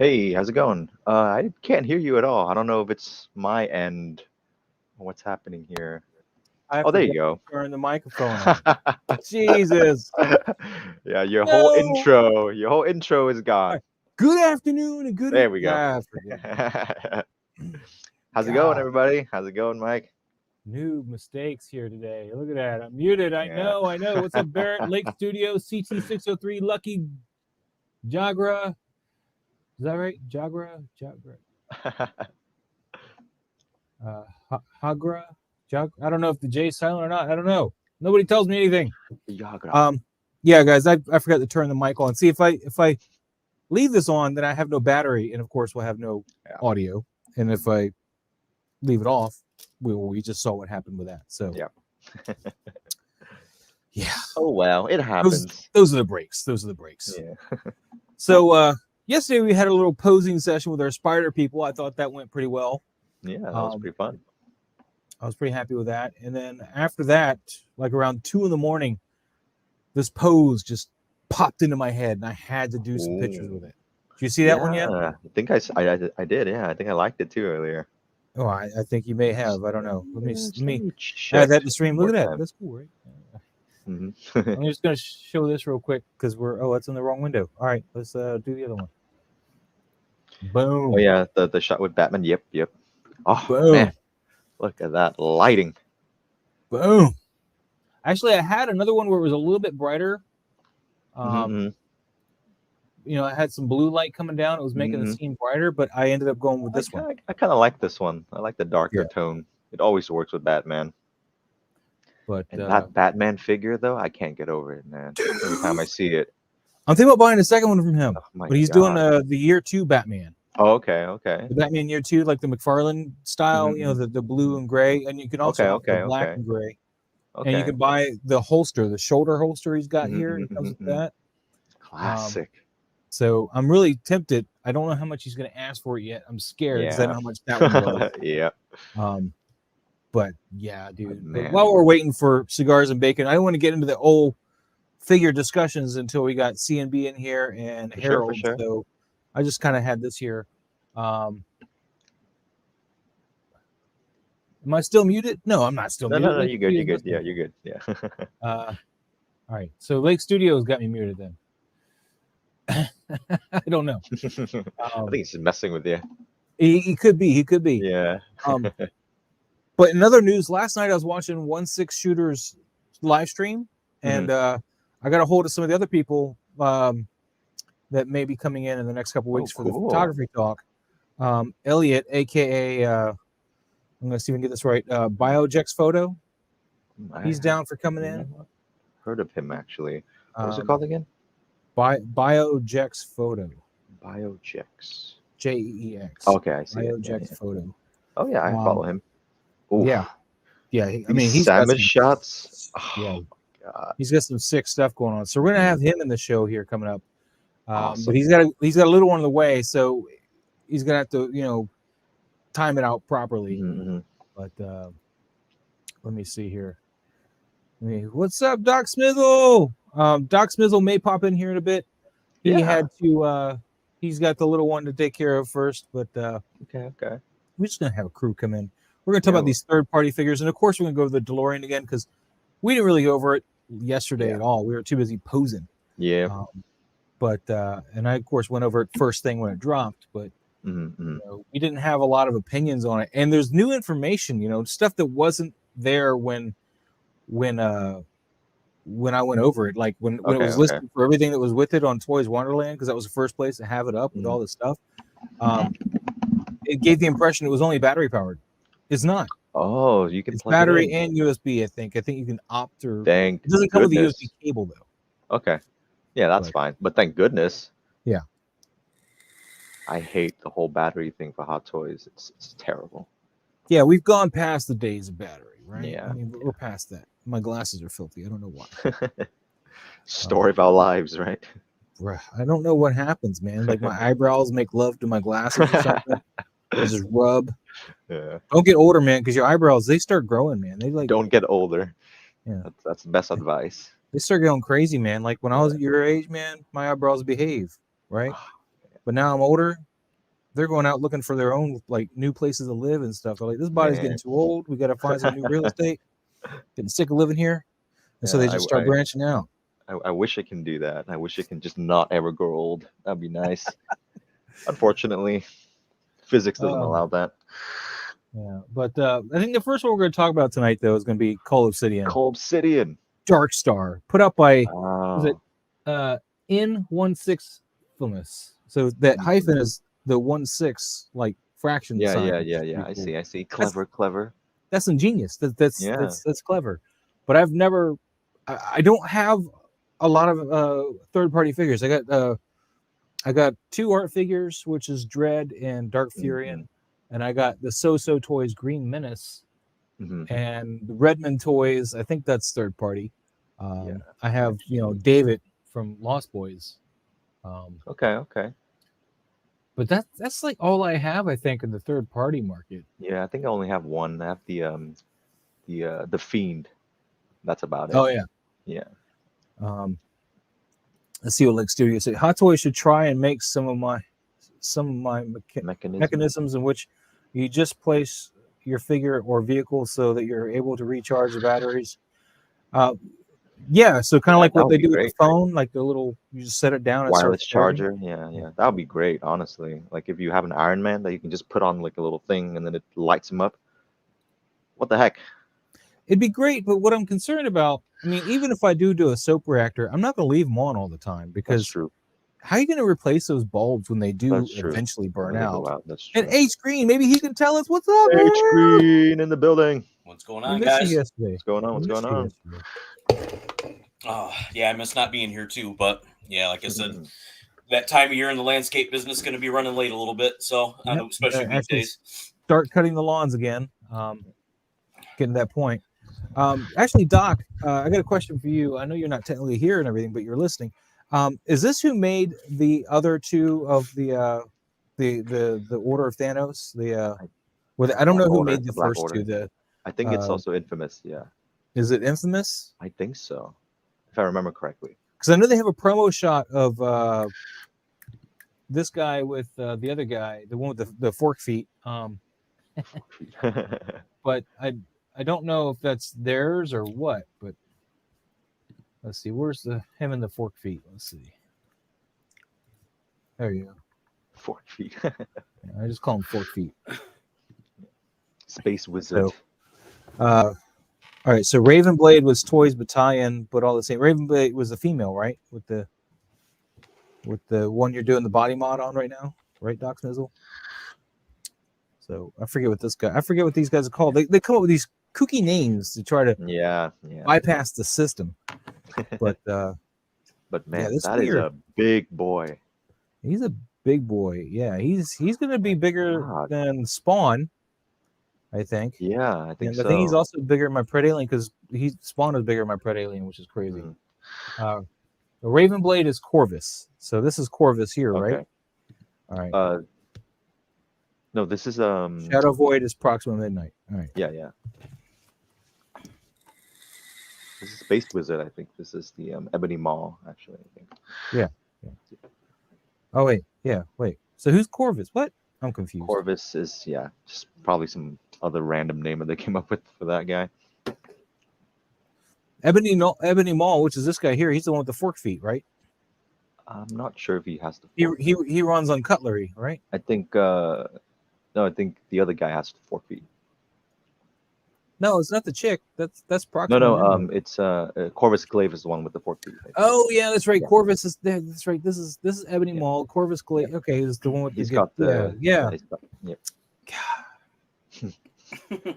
Hey, how's it going? I can't hear you at all. I don't know if it's my end or what's happening here. I Oh, there you forgot go. to turn the microphone on. Jesus. Yeah, your whole No. intro is All gone. right. Good afternoon and good There we go. I forget. How's it going, God, everybody? How's it going, Mike? new mistakes here today. Look at that. I'm muted. I Yeah. know. What's up, Barrett? Lake Studio, CT603, Lucky Jagra. Is that right? Jagra? Hagra? I don't know if the J is silent or not. I don't know. Nobody tells me anything. Yagra. Yeah, guys, I forgot to turn the mic on. See, if I leave this on, then I have no battery, and of course we'll have no audio. And if I leave it off, we just saw what happened with that. So Yeah. Yeah. Oh well, it happens. Those are the breaks. Yeah. So yesterday we had a little posing session with our spider people. I thought that went pretty well. Yeah, that was pretty fun. I was pretty happy with that. And then after that, like around 2 a.m, this pose just popped into my head, and I had to do some pictures with it. Did you see that one yet? I think I did. Yeah, I think I liked it too earlier. Oh, I think you may have. I don't know. Let me check add that to stream. Look at that. time. That's cool, right? Mm-hmm. I'm just going to show this real quick because that's in the wrong window. All right, let's do the other one. Boom. Oh yeah, the shot with Batman. Yep. Oh Boom. man, look at that lighting. Boom. Actually, I had another one where it was a little bit brighter. You know, I had some blue light coming down. It was making the scene brighter, but I ended up going with this one. I kind of like this one. I like the darker tone. It always works with Batman. But that Batman figure, though, I can't get over it, man. Every time I see it. I'm thinking about buying a second one from him. Oh, but he's doing the year 2 Batman. Oh, okay. The Batman year 2, like the McFarlane style, you know, the blue and gray. And you can also have the black and gray. Okay. And you can buy the holster, the shoulder holster he's got here. It comes with that. Classic. So I'm really tempted. I don't know how much he's going to ask for it yet. I'm scared because I know how much that one was. Yeah. But yeah, dude. But while we're waiting for cigars and bacon, I don't want to get into the old figure discussions until we got CNB in here and Harold. Sure. So I just kind of had this here. Am I still muted? No, I'm not still muted. No, you're good. You're good. Yeah, you're good. Yeah. All right. So Lake Studios got me muted then. I don't know. I think he's just messing with you. He could be. He could be. Yeah. But in other news, last night I was watching 1-6 Shooters live stream, and I got a hold of some of the other people that may be coming in the next couple of weeks for the photography talk. Elliot, aka I'm going to see if we can get this right. Biojex Photo. He's down for coming in. Heard of him actually. What was it called again? Biojex Photo. Biojex. JEX. Okay, I see. Biojex Photo. Oh yeah, I follow him. Oof. Yeah. I mean, he's got some shots. Oh, God. He's got some sick stuff going on. So we're gonna have him in the show here coming up. Awesome. But he's got a little one on the way, so he's gonna have to time it out properly. But let me see here. What's up, Doc Smizzle? Doc Smizzle may pop in here in a bit. He had to. He's got the little one to take care of first, but okay. We're just gonna have a crew come in. We're gonna talk about these third-party figures, and of course, we're gonna go over the DeLorean again because we didn't really go over it yesterday at all. We were too busy posing. Yeah. But and I of course went over it first thing when it dropped, but we didn't have a lot of opinions on it. And there's new information, stuff that wasn't there when I went over it, like when it was listed for everything that was with it on Toys Wonderland, because that was the first place to have it up with all this stuff. It gave the impression it was only battery powered. It's not. Oh, you can plug battery it in. and USB. I think you can opt or. Thank it doesn't come with a USB cable though. Okay, yeah, that's fine. But thank goodness. Yeah. I hate the whole battery thing for Hot Toys. It's terrible. Yeah, we've gone past the days of battery, right? Yeah, I mean, we're past that. My glasses are filthy. I don't know why. Story of our lives, right? I don't know what happens, man. Like my eyebrows make love to my glasses or something. They just rub. Yeah. Don't get older, man, because your eyebrows, they start growing, man. They don't get older. Yeah, that's the best advice. They start going crazy, man. Like when I was at your age, man, my eyebrows behave, right? But now I'm older, they're going out looking for their own like new places to live and stuff. They're like, this body's Man. getting too old. We got to find some new real estate. Getting sick of living here, and so Yeah, they just start branching out. I wish I can do that. I wish I can just not ever grow old. That'd be nice. Unfortunately, physics doesn't allow that. Yeah, but I think the first one we're going to talk about tonight, though, is going to be Call Obsidian. Call Obsidian. Dark Star, put out by was it N16 Famous. So that hyphen is the 1/6 like fraction sign. Yeah. I see. Clever. That's ingenious. That's clever. But I've never. I don't have a lot of third-party figures. I got 2 art figures, which is Dread and Dark Furion, and I got the So Toys Green Menace, and the Redmond Toys. I think that's third-party. I have David from Lost Boys. Okay. But that's like all I have, I think, in the third-party market. Yeah, I think I only have one. I have the Fiend. That's about it. Oh yeah. Let's see what Lake Studio say. Hot Toys should try and make some of my mechanisms in which you just place your figure or vehicle so that you're able to recharge the batteries. So kind of like what they do with the phone, like the little, you just set it down. Wireless charger. Yeah. That would be great, honestly. Like if you have an Iron Man that you can just put on like a little thing and then it lights him up. What the heck? It'd be great, but what I'm concerned about, I mean, even if I do a soap reactor, I'm not going to leave them on all the time because how are you going to replace those bulbs when they do eventually burn out? That's true. And H Green, maybe he can tell us what's up. H Green in the building. What's going on, guys? What's going on? Oh, yeah, I miss not being here too, but yeah, like I said, that time of year in the landscape business is going to be running late a little bit, so especially these days. Start cutting the lawns again. Getting to that point. Actually, Doc, I got a question for you. I know you're not technically here and everything, but you're listening. Is this who made the other 2 of the Order of Thanos? I don't know who made the first 2. I think it's also Infamous. Yeah. Is it Infamous? I think so, if I remember correctly. Because I know they have a promo shot of this guy with the other guy, the one with the fork feet. But I don't know if that's theirs or what, but let's see. Where's him and the fork feet? Let's see. There you go. Fork feet. I just call them fork feet. Space Wizard. So, all right. So Ravenblade was Toys Battalion, but all the same. Ravenblade was a female, right? With the one you're doing the body mod on right now, right, Doc Snizzle? So I forget what these guys are called. They come up with these kooky names to try to bypass the system. But man, that is a big boy. He's a big boy. Yeah, he's going to be bigger than Spawn, I think. Yeah, I think so. I think he's also bigger than my Pred Alien because Spawn is bigger than my Pred Alien, which is crazy. The Ravenblade is Corvus. So this is Corvus here, right? All right. No, this is Shadow Void is Proxima Midnight. All right. Yeah. This is Space Wizard, I think. This is the Ebony Maw, actually, I think. Yeah. Oh wait. Yeah, wait. So who's Corvus? What? I'm confused. Corvus is just probably some other random name that they came up with for that guy. Ebony Maw, which is this guy here, he's the one with the fork feet, right? I'm not sure if he has the he runs on cutlery, right? I think no, I think the other guy has 4 feet. No, it's not the chick. That's Proxima. No, it's Corvus Glaive is the one with the 4 feet. Oh yeah, that's right. Yeah. Corvus is there. That's right. This is Ebony Maw. Corvus Glaive. Yeah. Okay, is the one with yeah.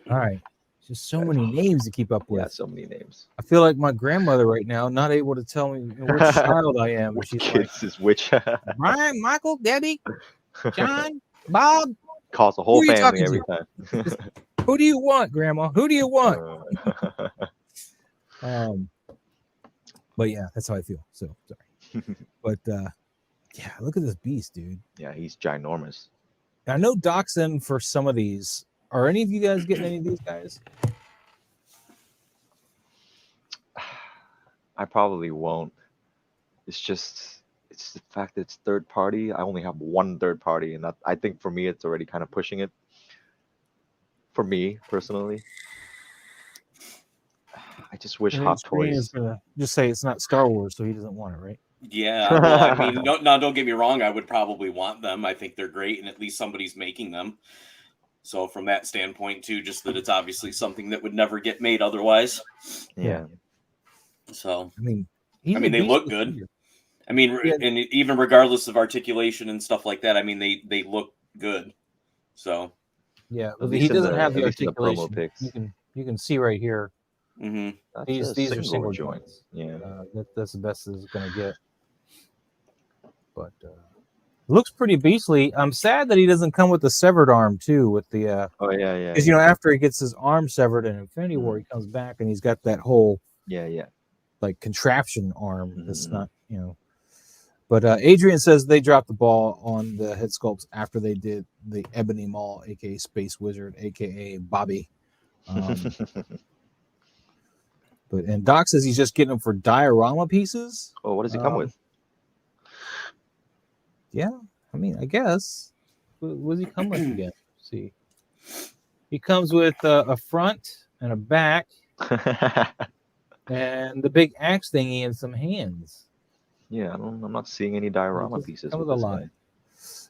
All right. Just so many names to keep up with. Yeah, so many names. I feel like my grandmother right now, not able to tell me which child I am. Which kids is which? Brian, Michael, Debbie, John, Bob. Calls the whole family every time. Who do you want, Grandma? Who do you want? But yeah, that's how I feel. So sorry. But yeah, look at this beast, dude. Yeah, he's ginormous. I know Doc's in for some of these. Are any of you guys getting any of these guys? I probably won't. It's just it's the fact that it's third party. I only have one third party, and that, I think for me, it's already kind of pushing it. For me personally, I just wish Hot Toys. Gonna just say it's not Star Wars, so he doesn't want it, right? Yeah, well, I mean, don't get me wrong. I would probably want them. I think they're great, and at least somebody's making them. So from that standpoint, too, just that it's obviously something that would never get made otherwise. Yeah. So I mean, they look good. Figure. I mean, and even regardless of articulation and stuff like that, I mean, they look good. So yeah, but he doesn't have the articulation. You can see right here. Mm-hmm. These are single joints. Yeah, that's the best it's going to get. But looks pretty beastly. I'm sad that he doesn't come with the severed arm too. With the because after he gets his arm severed in Infinity War, he comes back and he's got that whole like contraption arm. That's not But Adrian says they dropped the ball on the head sculpts after they did the Ebony Maw, aka Space Wizard, aka Bobby. And Doc says he's just getting them for diorama pieces. Oh, what does he come with? Yeah, I mean, I guess. What does he come with again? Let's see. He comes with a front and a back, and the big axe thingy and some hands. Yeah, I'm not seeing any diorama pieces. With a lot.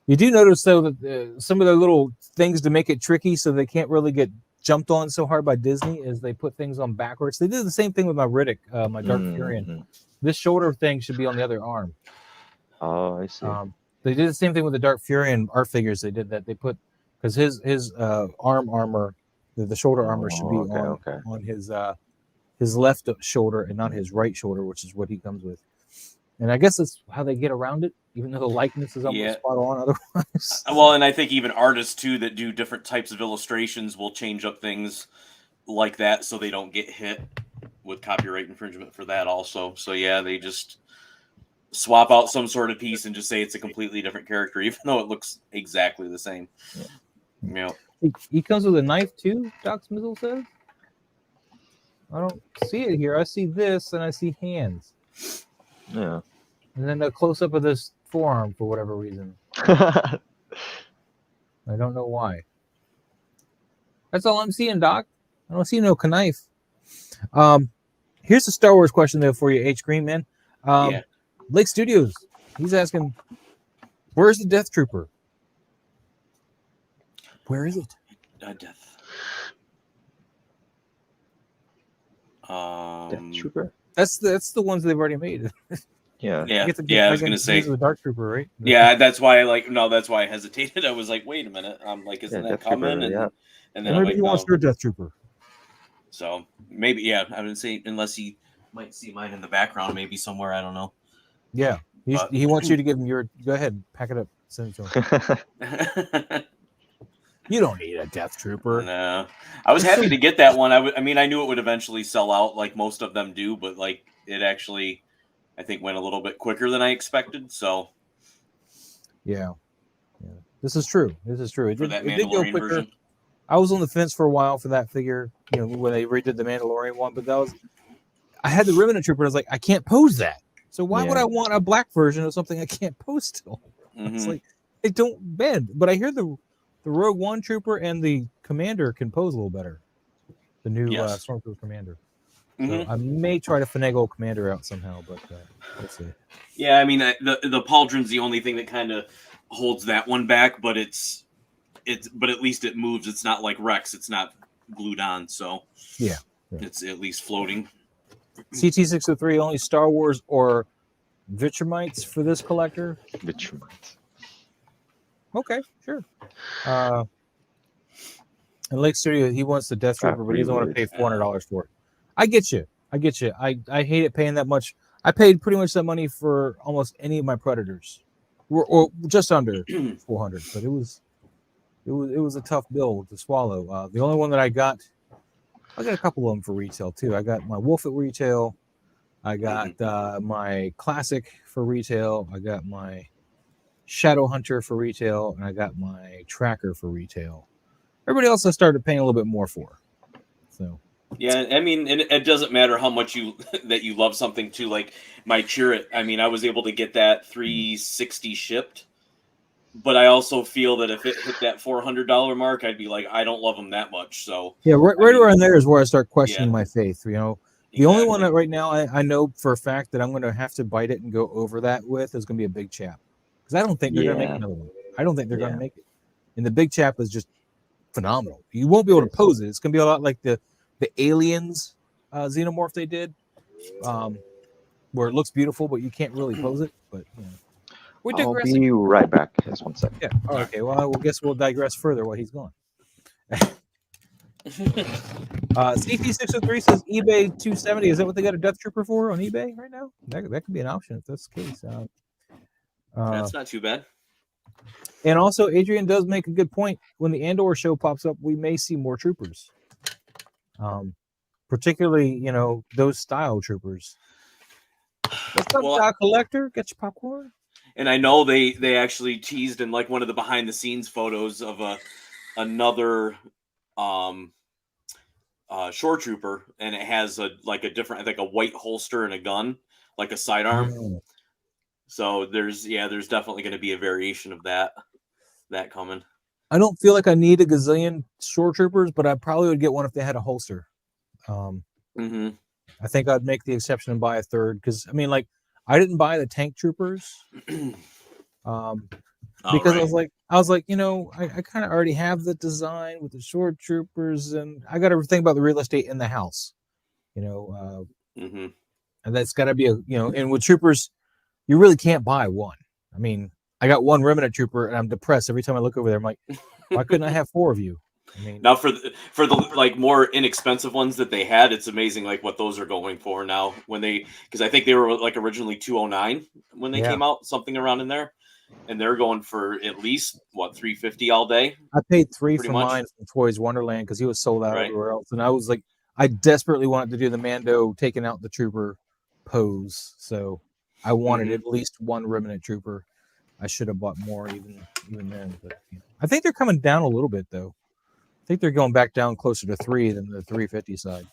You do notice though that some of the little things to make it tricky, so they can't really get jumped on so hard by Disney, is they put things on backwards. They did the same thing with my Riddick, my Dark Fury. This shoulder thing should be on the other arm. Oh, I see. They did the same thing with the Dark Fury art figures. They did that. They put because his arm armor, the shoulder armor should be on his left shoulder and not his right shoulder, which is what he comes with. And I guess that's how they get around it, even though the likeness is almost spot on otherwise. Well, and I think even artists, too, that do different types of illustrations will change up things like that so they don't get hit with copyright infringement for that also. So, yeah, they just swap out some sort of piece and just say it's a completely different character, even though it looks exactly the same. Yeah. He comes with a knife, too, Doc Smizzle says? I don't see it here. I see this, and I see hands. Yeah. And then a close-up of this forearm for whatever reason. I don't know why. That's all I'm seeing, Doc. I don't see no knife. Here's a Star Wars question, though, for you, H. Green Man. Lake Studios, he's asking, where's the Death Trooper? Where is it? Death. Death Trooper? That's the ones they've already made. Yeah. I was gonna say the Dark Trooper, right? Yeah, that's why I hesitated. I was like, wait a minute. I'm like, isn't that coming? Trooper, and then maybe he wants your Death Trooper. So maybe I would say unless he might see mine in the background, maybe somewhere. I don't know. Yeah, he wants you to give him your. Go ahead, pack it up, send it to him. You don't need a Death Trooper. No, I was happy to get that one. I mean, I knew it would eventually sell out, like most of them do, but like it actually, I think, went a little bit quicker than I expected. So, yeah. This is true. It did go quicker. Version. I was on the fence for a while for that figure, when they redid the Mandalorian one, but I had the Remnant Trooper. And I was like, I can't pose that. So why would I want a black version of something I can't pose still? It's like they don't bend. But I hear the Rogue One Trooper and the Commander can pose a little better. The new Stormtrooper Commander. So I may try to finagle Commander out somehow, but let's see. Yeah, I mean, the Pauldron's the only thing that kind of holds that one back, but but at least it moves. It's not like Rex. It's not glued on, so yeah. It's at least floating. CT603, only Star Wars or Vitramites for this collector? Vitramites. Okay, sure. And Lake Studio, he wants the Death Trooper, but he doesn't want to pay $400 for it. I get you. I hate it paying that much. I paid pretty much that money for almost any of my Predators, or just under 400. But it was a tough bill to swallow. The only one that I got a couple of them for retail too. I got my Wolf at retail. I got my Classic for retail. I got my Shadow Hunter for retail, and I got my Tracker for retail. Everybody else I started paying a little bit more for. So Yeah, I mean, and it doesn't matter how much you that you love something too. Like my Curate, I mean, I was able to get that 360 shipped, but I also feel that if it hit that $400 mark, I'd be like, I don't love them that much. So Yeah, right around there is where I start questioning yeah, my faith. You know, the exactly. only one that right now I know for a fact that I'm going to have to bite it and go over that with is going to be a Big Chap, because I don't think they're going to make another one. I don't think they're going to make it. And the Big Chap is just phenomenal. You won't be able to pose it. It's going to be a lot like the Aliens xenomorph they did, where it looks beautiful, but you can't really pose it. But you know. We're digressing. I'll be right back. Just 1 second. Yeah. Oh, okay. Well, I guess we'll digress further while he's gone. CT603 says eBay 270. Is that what they got a Death Trooper for on eBay right now? That could be an option if that's the case. That's not too bad. And also, Adrian does make a good point. When the Andor show pops up, we may see more troopers. Particularly, you know, those style troopers. What's up, Doc Collector? Get your popcorn. And I know they actually teased in like one of the behind the scenes photos of another shore trooper, and it has a different, I think, a white holster and a gun, like a sidearm. Oh. So there's definitely going to be a variation of that coming. I don't feel like I need a gazillion shore troopers, but I probably would get one if they had a holster. I think I'd make the exception and buy a third, because I mean, like, I didn't buy the tank troopers because I was like, you know, I kind of already have the design with the shore troopers, and I got to think about the real estate in the house, you know, and that's got to be and with troopers, you really can't buy one. I mean, I got one remnant trooper, and I'm depressed every time I look over there. I'm like, why couldn't I have 4 of you? I mean, now for the like more inexpensive ones that they had, it's amazing like what those are going for now, because I think they were like originally $209 when they came out, something around in there, and they're going for at least $350 all day. I paid $3 for mine from Toys Wonderland because he was sold out everywhere else, and I was like, I desperately wanted to do the Mando taking out the trooper pose, so I wanted at least one remnant trooper. I should have bought more even then, but I think they're coming down a little bit though. I think they're going back down closer to 3 than the 350 side.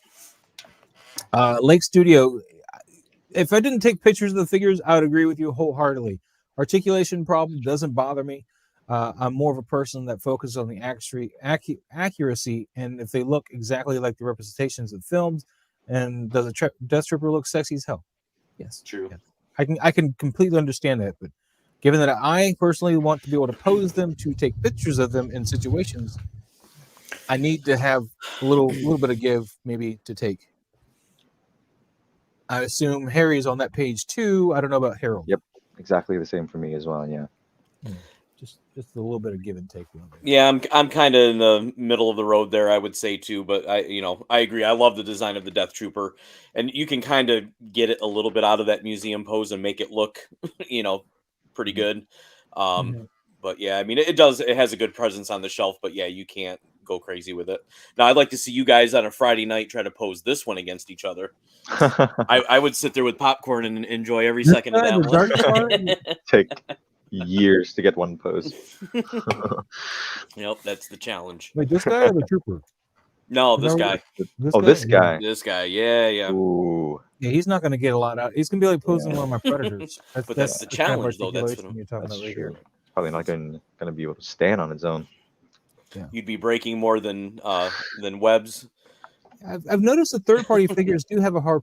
Lake Studio, if I didn't take pictures of the figures, I would agree with you wholeheartedly. Articulation problem doesn't bother me. I'm more of a person that focuses on the accuracy, and if they look exactly like the representations of films, and does a Death Trooper look sexy as hell? Yes. True. Yes. I can completely understand that, but given that I personally want to be able to pose them, to take pictures of them in situations, I need to have a little bit of give, maybe, to take. I assume Harry's on that page too. I don't know about Harold. Yep, exactly the same for me as well. Yeah. Just a little bit of give and take. Yeah, I'm kind of in the middle of the road there, I would say too. But I agree. I love the design of the Death Trooper, and you can kind of get it a little bit out of that museum pose and make it look, pretty good. But yeah, I mean, it has a good presence on the shelf. But yeah, you can't go crazy with it. Now, I'd like to see you guys on a Friday night try to pose this one against each other. I would sit there with popcorn and enjoy every second of that one. Take years to get one pose. Yep, that's the challenge. Wait, this guy or the trooper? No, this guy. This guy. This guy, yeah. Ooh. Yeah, he's not going to get a lot out. He's going to be like posing one of my Predators. That's the challenge, though. That's what you're talking about right here. Probably not going to be able to stand on its own. Yeah. You'd be breaking more than webs. I've noticed that third-party figures do have a hard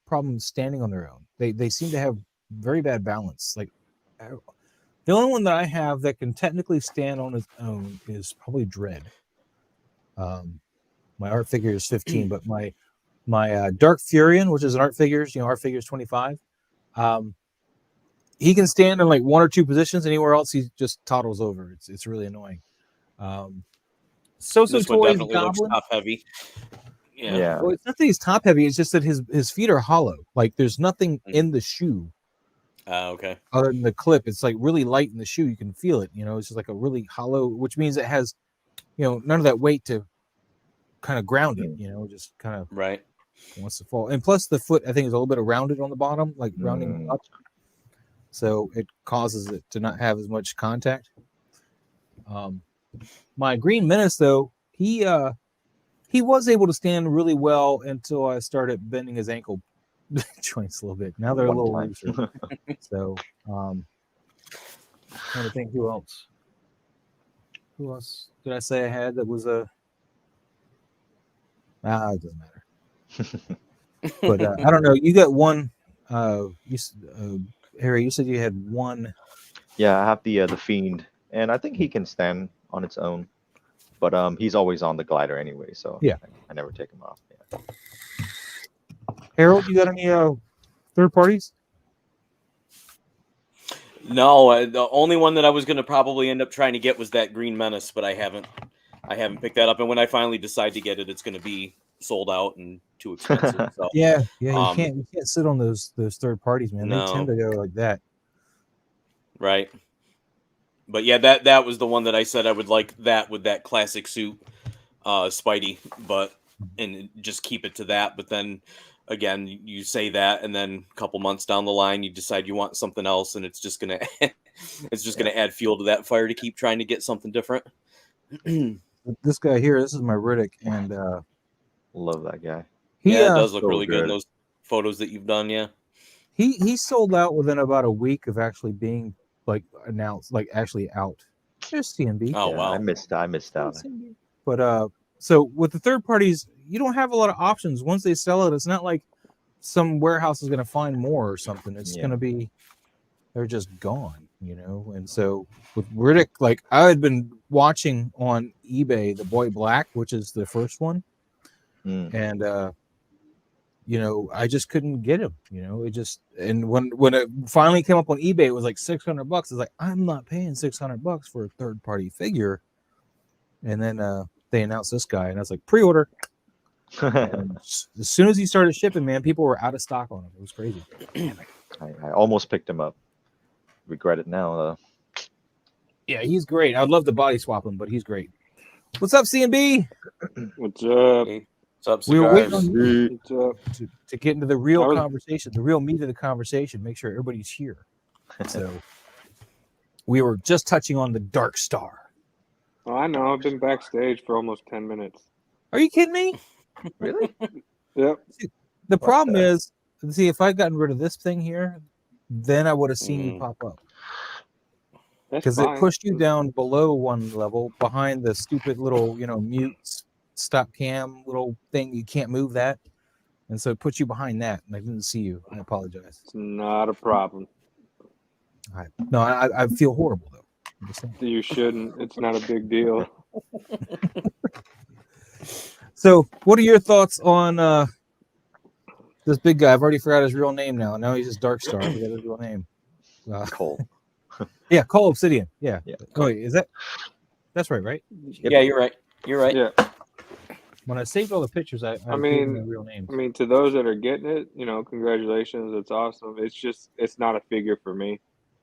problem standing on their own. They seem to have very bad balance. Like, the only one that I have that can technically stand on its own is probably Dread. My art figure is 15, but my Dark Furion, which is an art figures, art figures 25. He can stand in like 1 or 2 positions. Anywhere else, he just toddles over. It's really annoying. This one definitely looks top heavy. Yeah. Well, it's not that he's top heavy. It's just that his feet are hollow. Like there's nothing in the shoe. Okay. Other than the clip, it's like really light in the shoe. You can feel it. It's just like a really hollow, which means it has, none of that weight to kind of ground it. Just kind of wants to fall. And plus, the foot I think is a little bit rounded on the bottom, like rounding up, so it causes it to not have as much contact. My Green Menace, though, he he was able to stand really well until I started bending his ankle joints a little bit. Now they're a little looser. So, trying to think who else. Who else did I say I had that was a? It doesn't matter. But I don't know. You got one. Harry, you said you had one. Yeah, I have the Fiend, and I think he can stand on its own. But he's always on the glider anyway, so yeah, I never take him off. Yeah. Harold, you got any third parties? No, the only one that I was going to probably end up trying to get was that Green Menace, but I haven't picked that up. And when I finally decide to get it, it's going to be sold out and too expensive. So yeah, you can't sit on those third parties, man. No. They tend to go like that, right? But yeah, that was the one that I said I would like, that with that classic suit, Spidey, and just keep it to that. But then again, you say that, and then a couple months down the line, you decide you want something else, and it's just gonna gonna add fuel to that fire to keep trying to get something different. This guy here, this is my Riddick, and love that guy. It does look really good in those photos that you've done. Yeah, he sold out within about a week of actually being announced, actually out. There's CNB. Oh wow, I missed out. But so with the third parties, you don't have a lot of options. Once they sell it, it's not like some warehouse is going to find more or something. It's going to be, they're just gone, And so with Riddick, I had been watching on eBay the Boy Black, which is the first one, and I just couldn't get him. It just, and when it finally came up on eBay, it was like $600. It's like, I'm not paying $600 for a third party figure. And then they announced this guy, and I was like, pre-order. As soon as he started shipping, man, people were out of stock on him. It was crazy. I almost picked him up. Regret it now, though. Yeah, he's great. I'd love to body swap him, but he's great. What's up, CNB? What's up? What's up, We were waiting on you What's up? to get into the real conversation, the real meat of the conversation, make sure everybody's here. So we were just touching on the Dark Star. Oh, I know. I've been backstage for almost 10 minutes. Are you kidding me? Really? Yep. The problem is, if I'd gotten rid of this thing here, then I would have seen you pop up. Because it pushed you down below one level, behind the stupid little, mute stop cam little thing. You can't move that. And so it put you behind that, and I didn't see you. I apologize. It's not a problem. I feel horrible, though. You shouldn't. It's not a big deal. So, what are your thoughts on this big guy? I've already forgot his real name now. Now he's just Dark Star. I forgot his real name. Cole. Yeah, Cole Obsidian. Yeah. Yeah. Oh, wait, is that? That's right? Yeah, you're right. You're right. Yeah. When I saved all the pictures, I mean, the real names. I mean, to those that are getting it, congratulations. It's awesome. It's not a figure for me.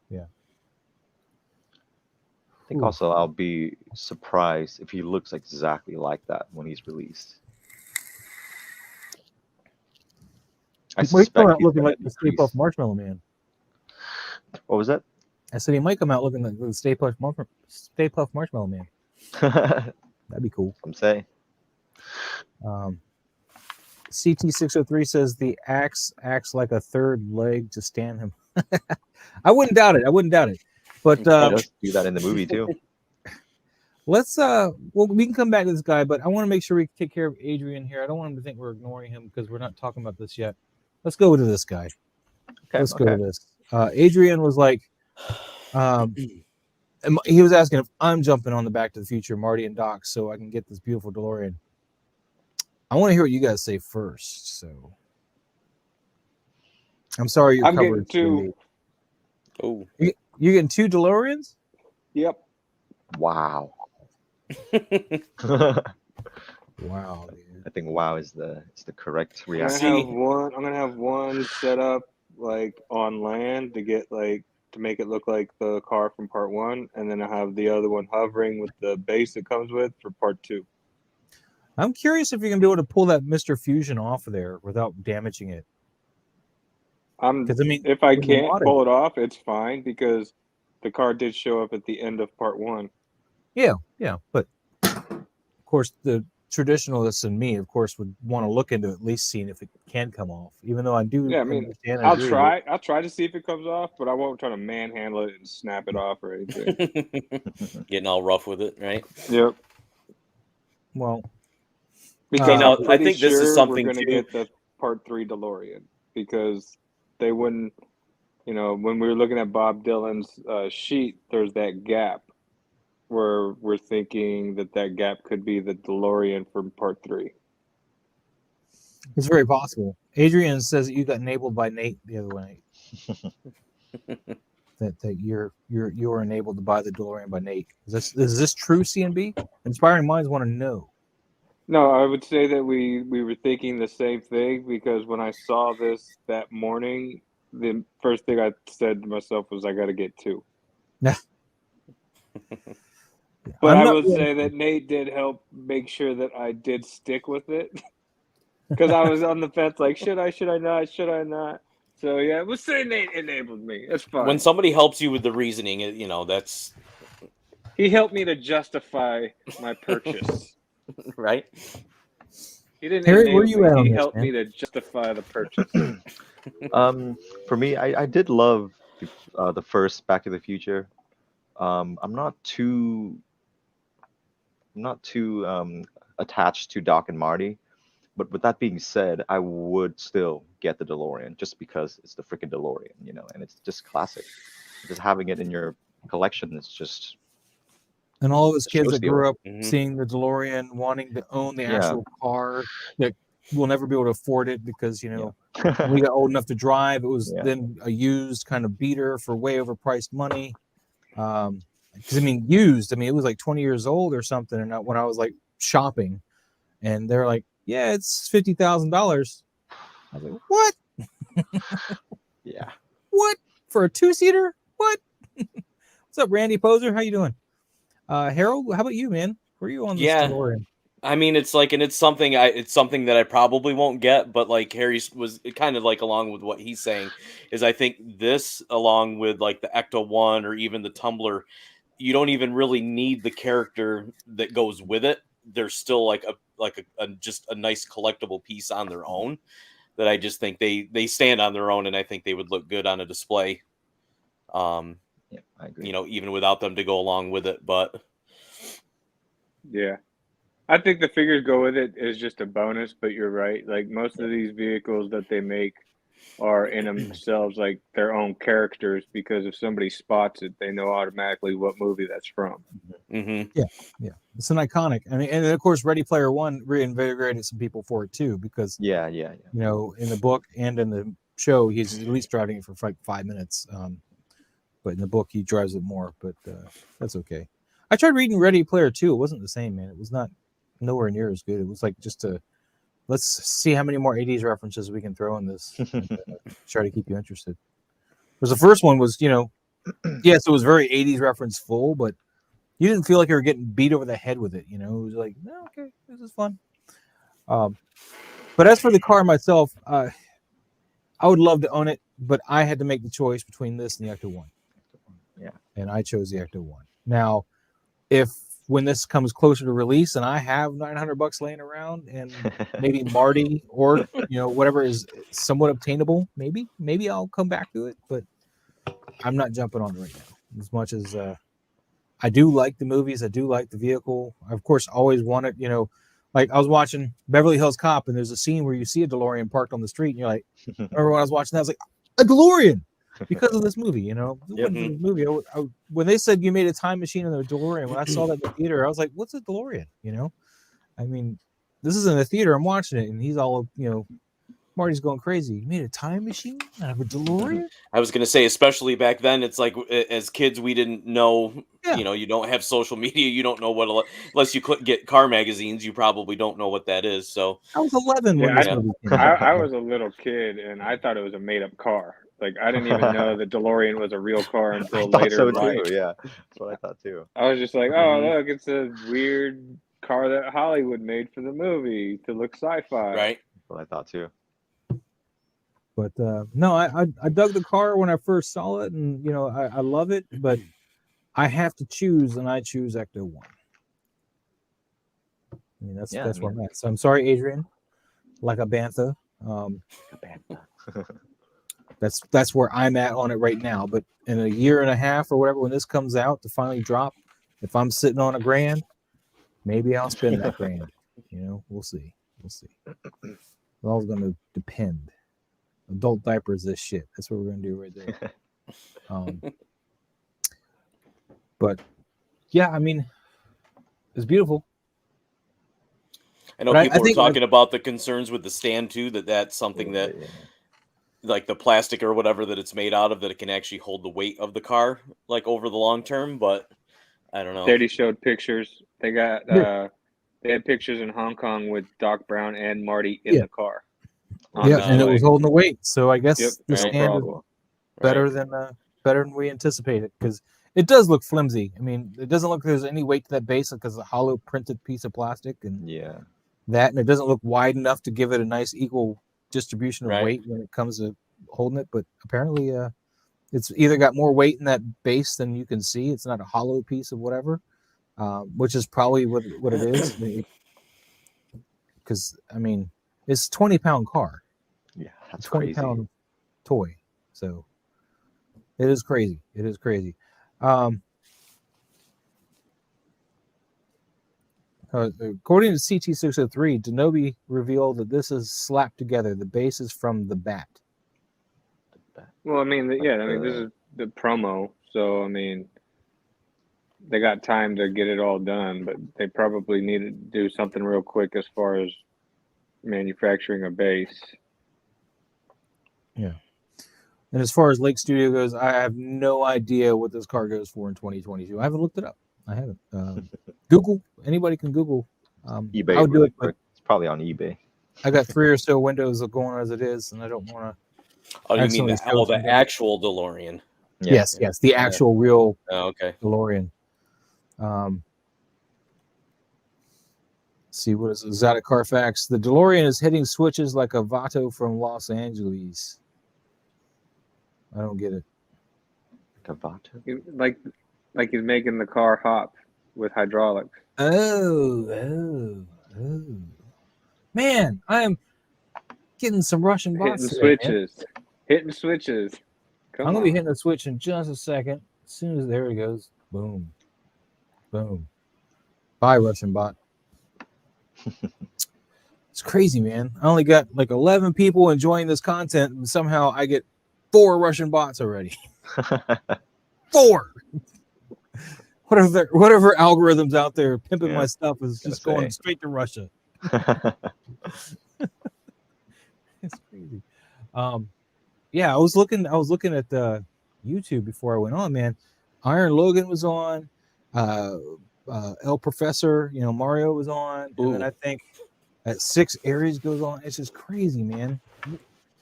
Yeah. I think also I'll be surprised if he looks exactly like that when he's released. I might come out looking like the Stay Puft Marshmallow Man. What was that? I said he might come out looking like the Stay Puft Marshmallow Man. That'd be cool. I'm saying. CT603 says the axe acts like a third leg to stand him. I wouldn't doubt it. But he does do that in the movie too. Let's we can come back to this guy, but I want to make sure we take care of Adrian here. I don't want him to think we're ignoring him because we're not talking about this yet. Let's go to this guy. Let's go to this. Adrian was like, he was asking if I'm jumping on the Back to the Future, Marty and Doc, so I can get this beautiful DeLorean. I want to hear what you guys say first. So, I'm sorry you're covered. Getting two. Oh, you're getting 2 DeLoreans? Yep. Wow. Wow, dude. I think wow is the correct I'm reaction. gonna have one set up on land to make it look like the car from part 1, and then I have the other one hovering with the base it comes with for part 2. I'm curious if you're gonna be able to pull that Mr. Fusion off of there without damaging it. If I can't pull it off, it's fine because the car did show up at the end of part 1. Yeah, but of course the traditionalists and me, of course, would want to look into at least seeing if it can come off. Even though I do, Yeah, I mean, understand. I'll try. I'll try to see if it comes off, but I won't try to manhandle it and snap it off or anything. Getting all rough with it, right? Yep. Well, because I I'm pretty think sure this is something we're going to too. get the Part 3 DeLorean because they wouldn't. You know, when we were looking at Bob Dylan's sheet, there's that gap where we're thinking that gap could be the DeLorean from Part 3. it's very possible. Adrian says that you got enabled by Nate the other night. that you were enabled to buy the DeLorean by Nate. Is this true, CNB? Inspiring minds want to know. No, I would say that we were thinking the same thing because when I saw this that morning, the first thing I said to myself was, I got to get 2. But I would say that Nate did help make sure that I did stick with it because I was on the fence, like, should I not? So yeah, we'll say Nate enabled me. That's fine. When somebody helps you with the reasoning, that's he helped me to justify my purchase. Right. He didn't. Harry, where you at? He helped me to justify the purchase. For me, I did love the first Back to the Future. I'm not too attached to Doc and Marty, but with that being said, I would still get the DeLorean just because it's the freaking DeLorean, and it's just classic. Just having it in your collection is just. And all of us kids that grew up Mm-hmm. seeing the DeLorean, wanting to own the actual car, that will never be able to afford it because when we got old enough to drive, it was then a used kind of beater for way overpriced money. Because used, it was like 20 years old or something. And when I was like shopping, and they're like, "Yeah, it's $50,000." I was like, "What? Yeah, what for a 2-seater? What?" What's up, Randy Poser? How you doing? Harold, how about you, man? Where are you on this DeLorean? It's something that I probably won't get, but like Harry was kind of like along with what he's saying is I think this along with like the Ecto-1 or even the Tumbler, you don't even really need the character that goes with it. They're still like a just a nice collectible piece on their own that I just think they stand on their own, and I think they would look good on a display. Yeah, I agree. Even without them to go along with it, but yeah, I think the figures go with it is just a bonus. But you're right; like most of these vehicles that they make are in themselves like their own characters because if somebody spots it, they know automatically what movie that's from. Mm-hmm. Yeah, it's an iconic. And of course, Ready Player One reinvigorated some people for it too because yeah. In the book and in the show, he's at least driving it for like 5 minutes. But in the book, he drives it more. But that's okay. I tried reading Ready Player 2. It wasn't the same, man. It was nowhere near as good. It was like let's see how many more 80s references we can throw in this. Try to keep you interested. Because the first one was, yes, it was very 80s reference full, but you didn't feel like you were getting beat over the head with it. It was like, no, okay, this is fun. But as for the car myself, I would love to own it, but I had to make the choice between this and the Ecto-1. Yeah. And I chose the Ecto-1. Now, when this comes closer to release and I have $900 laying around and maybe Marty or whatever is somewhat obtainable, maybe I'll come back to it, but I'm not jumping on it right now. As much as I do like the movies, I do like the vehicle. I, of course, always wanted, like I was watching Beverly Hills Cop and there's a scene where you see a DeLorean parked on the street and you're like, remember when I was watching that, I was like, a DeLorean! Because of this movie, this movie. When they said you made a time machine in the DeLorean, when I saw that in the theater, I was like, "What's a DeLorean?" This is in the theater. I'm watching it, and he's all, Marty's going crazy. You made a time machine out of a DeLorean? I was going to say, especially back then, it's like as kids, we didn't know. Yeah. You don't have social media. You don't know what unless you get car magazines. You probably don't know what that is. So I was 11 when this movie came out. I was a little kid, and I thought it was a made-up car. Like I didn't even know the DeLorean was a real car until later in life. Too, yeah, that's what I thought too. I was just like, oh look, it's a weird car that Hollywood made for the movie to look sci-fi. Right. That's what I thought too. But no, I dug the car when I first saw it, and I love it. But I have to choose, and I choose Ecto-1. I mean, that's where I'm at. So I'm sorry, Adrian. Like a bantha. That's where I'm at on it right now. But in a year and a half or whatever, when this comes out to finally drop, if I'm sitting on $1,000, maybe I'll spend that $1,000. You know, we'll see. It's all going to depend. Adult diapers, this shit. That's what we're going to do right there. But yeah, I mean, it's beautiful. I know people were talking about the concerns with the stand too. That's something that, like the plastic or whatever that it's made out of, that it can actually hold the weight of the car, like over the long term. But I don't know. They already showed pictures. They got they had pictures in Hong Kong with Doc Brown and Marty in the car. And it was holding the weight. So I guess the no stand is better than we anticipated, because it does look flimsy. I mean, it doesn't look like there's any weight to that base because it's a hollow printed piece of plastic, and and it doesn't look wide enough to give it a nice equal distribution of weight when it comes to holding it. But apparently, it's either got more weight in that base than you can see. It's not a hollow piece of whatever, which is probably what it is. Because I mean, it's a 20-pound car. Yeah, that's 20-pound toy. So it is crazy. It is crazy. According to CT603, Denobi revealed that this is slapped together. The base is from the Bat. Well, I mean, this is the promo, so I mean, they got time to get it all done, but they probably need to do something real quick as far as manufacturing a base. Yeah. And as far as Lake Studio goes, I have no idea what this car goes for in 2022. I haven't looked it up. I haven't. Google. Anybody can Google. eBay. I'll do it, but it's probably on eBay. I got 3 or so windows going as it is, and I don't want to. Oh, you mean the actual DeLorean? Yeah. Yes, the actual real DeLorean. See, what is Exotic Carfax? The DeLorean is hitting switches like a Vato from Los Angeles. I don't get it. Like a Vato? Like he's making the car hop with hydraulics. Oh. Man, I am getting some Russian bots. Hitting switches. I'm going to be hitting the switch in just a second. As soon as there it goes. Boom. Bye, Russian bot. It's crazy, man. I only got like 11 people enjoying this content, and somehow I get 4 Russian bots already. 4. Whatever algorithms out there pimping my stuff is just going straight to Russia. It's crazy. I was looking at YouTube before I went on, man. Iron Logan was on. El Professor, Mario was on, and then I think at 6 Aries goes on. It's just crazy, man.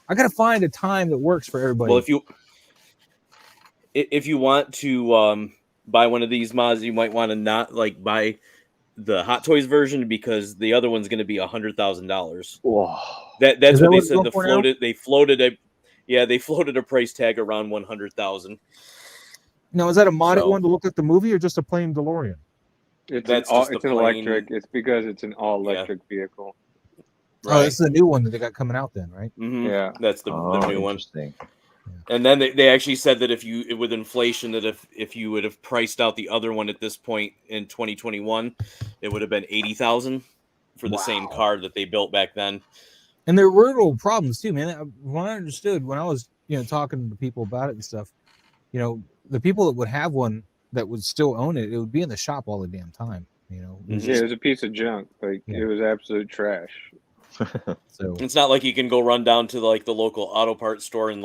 I gotta find a time that works for everybody. Well, if you want to buy one of these mods, you might want to not buy the Hot Toys version, because the other one's going to be $100,000. Whoa, that's what they said. They floated a price tag around $100,000. Now, is that a modded one to look at the movie, or just a plain DeLorean? It's an electric. It's because it's an all-electric vehicle. Right. Oh, this is a new one that they got coming out then, right? Mm-hmm. Yeah, that's the new one. Interesting. And then they actually said that with inflation, that if you would have priced out the other one at this point in 2021, it would have been $80,000 for the same car that they built back then. And there were little problems too, man. What I understood when I was talking to people about it and stuff, the people that would have one that would still own it, it would be in the shop all the damn time. It was a piece of junk. It was absolute trash. So it's not like you can go run down to the local auto parts store and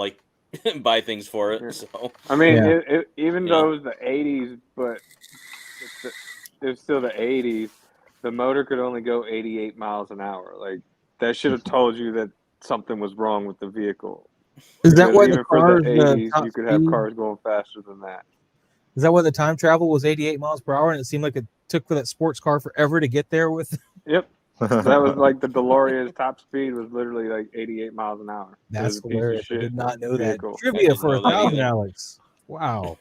buy things for it. So I mean, even though it was the 80s, but it's still the 80s, the motor could only go 88 miles an hour. That should have told you that something was wrong with the vehicle. Is that why the cars, the 80s, you could have cars going faster than that? Is that why the time travel was 88 miles per hour, and it seemed like it took for that sports car forever to get there with? Yep. That was the DeLorean's top speed was literally 88 miles an hour. That's hilarious. I did not know that. Trivia for 1,000, Alex. Wow.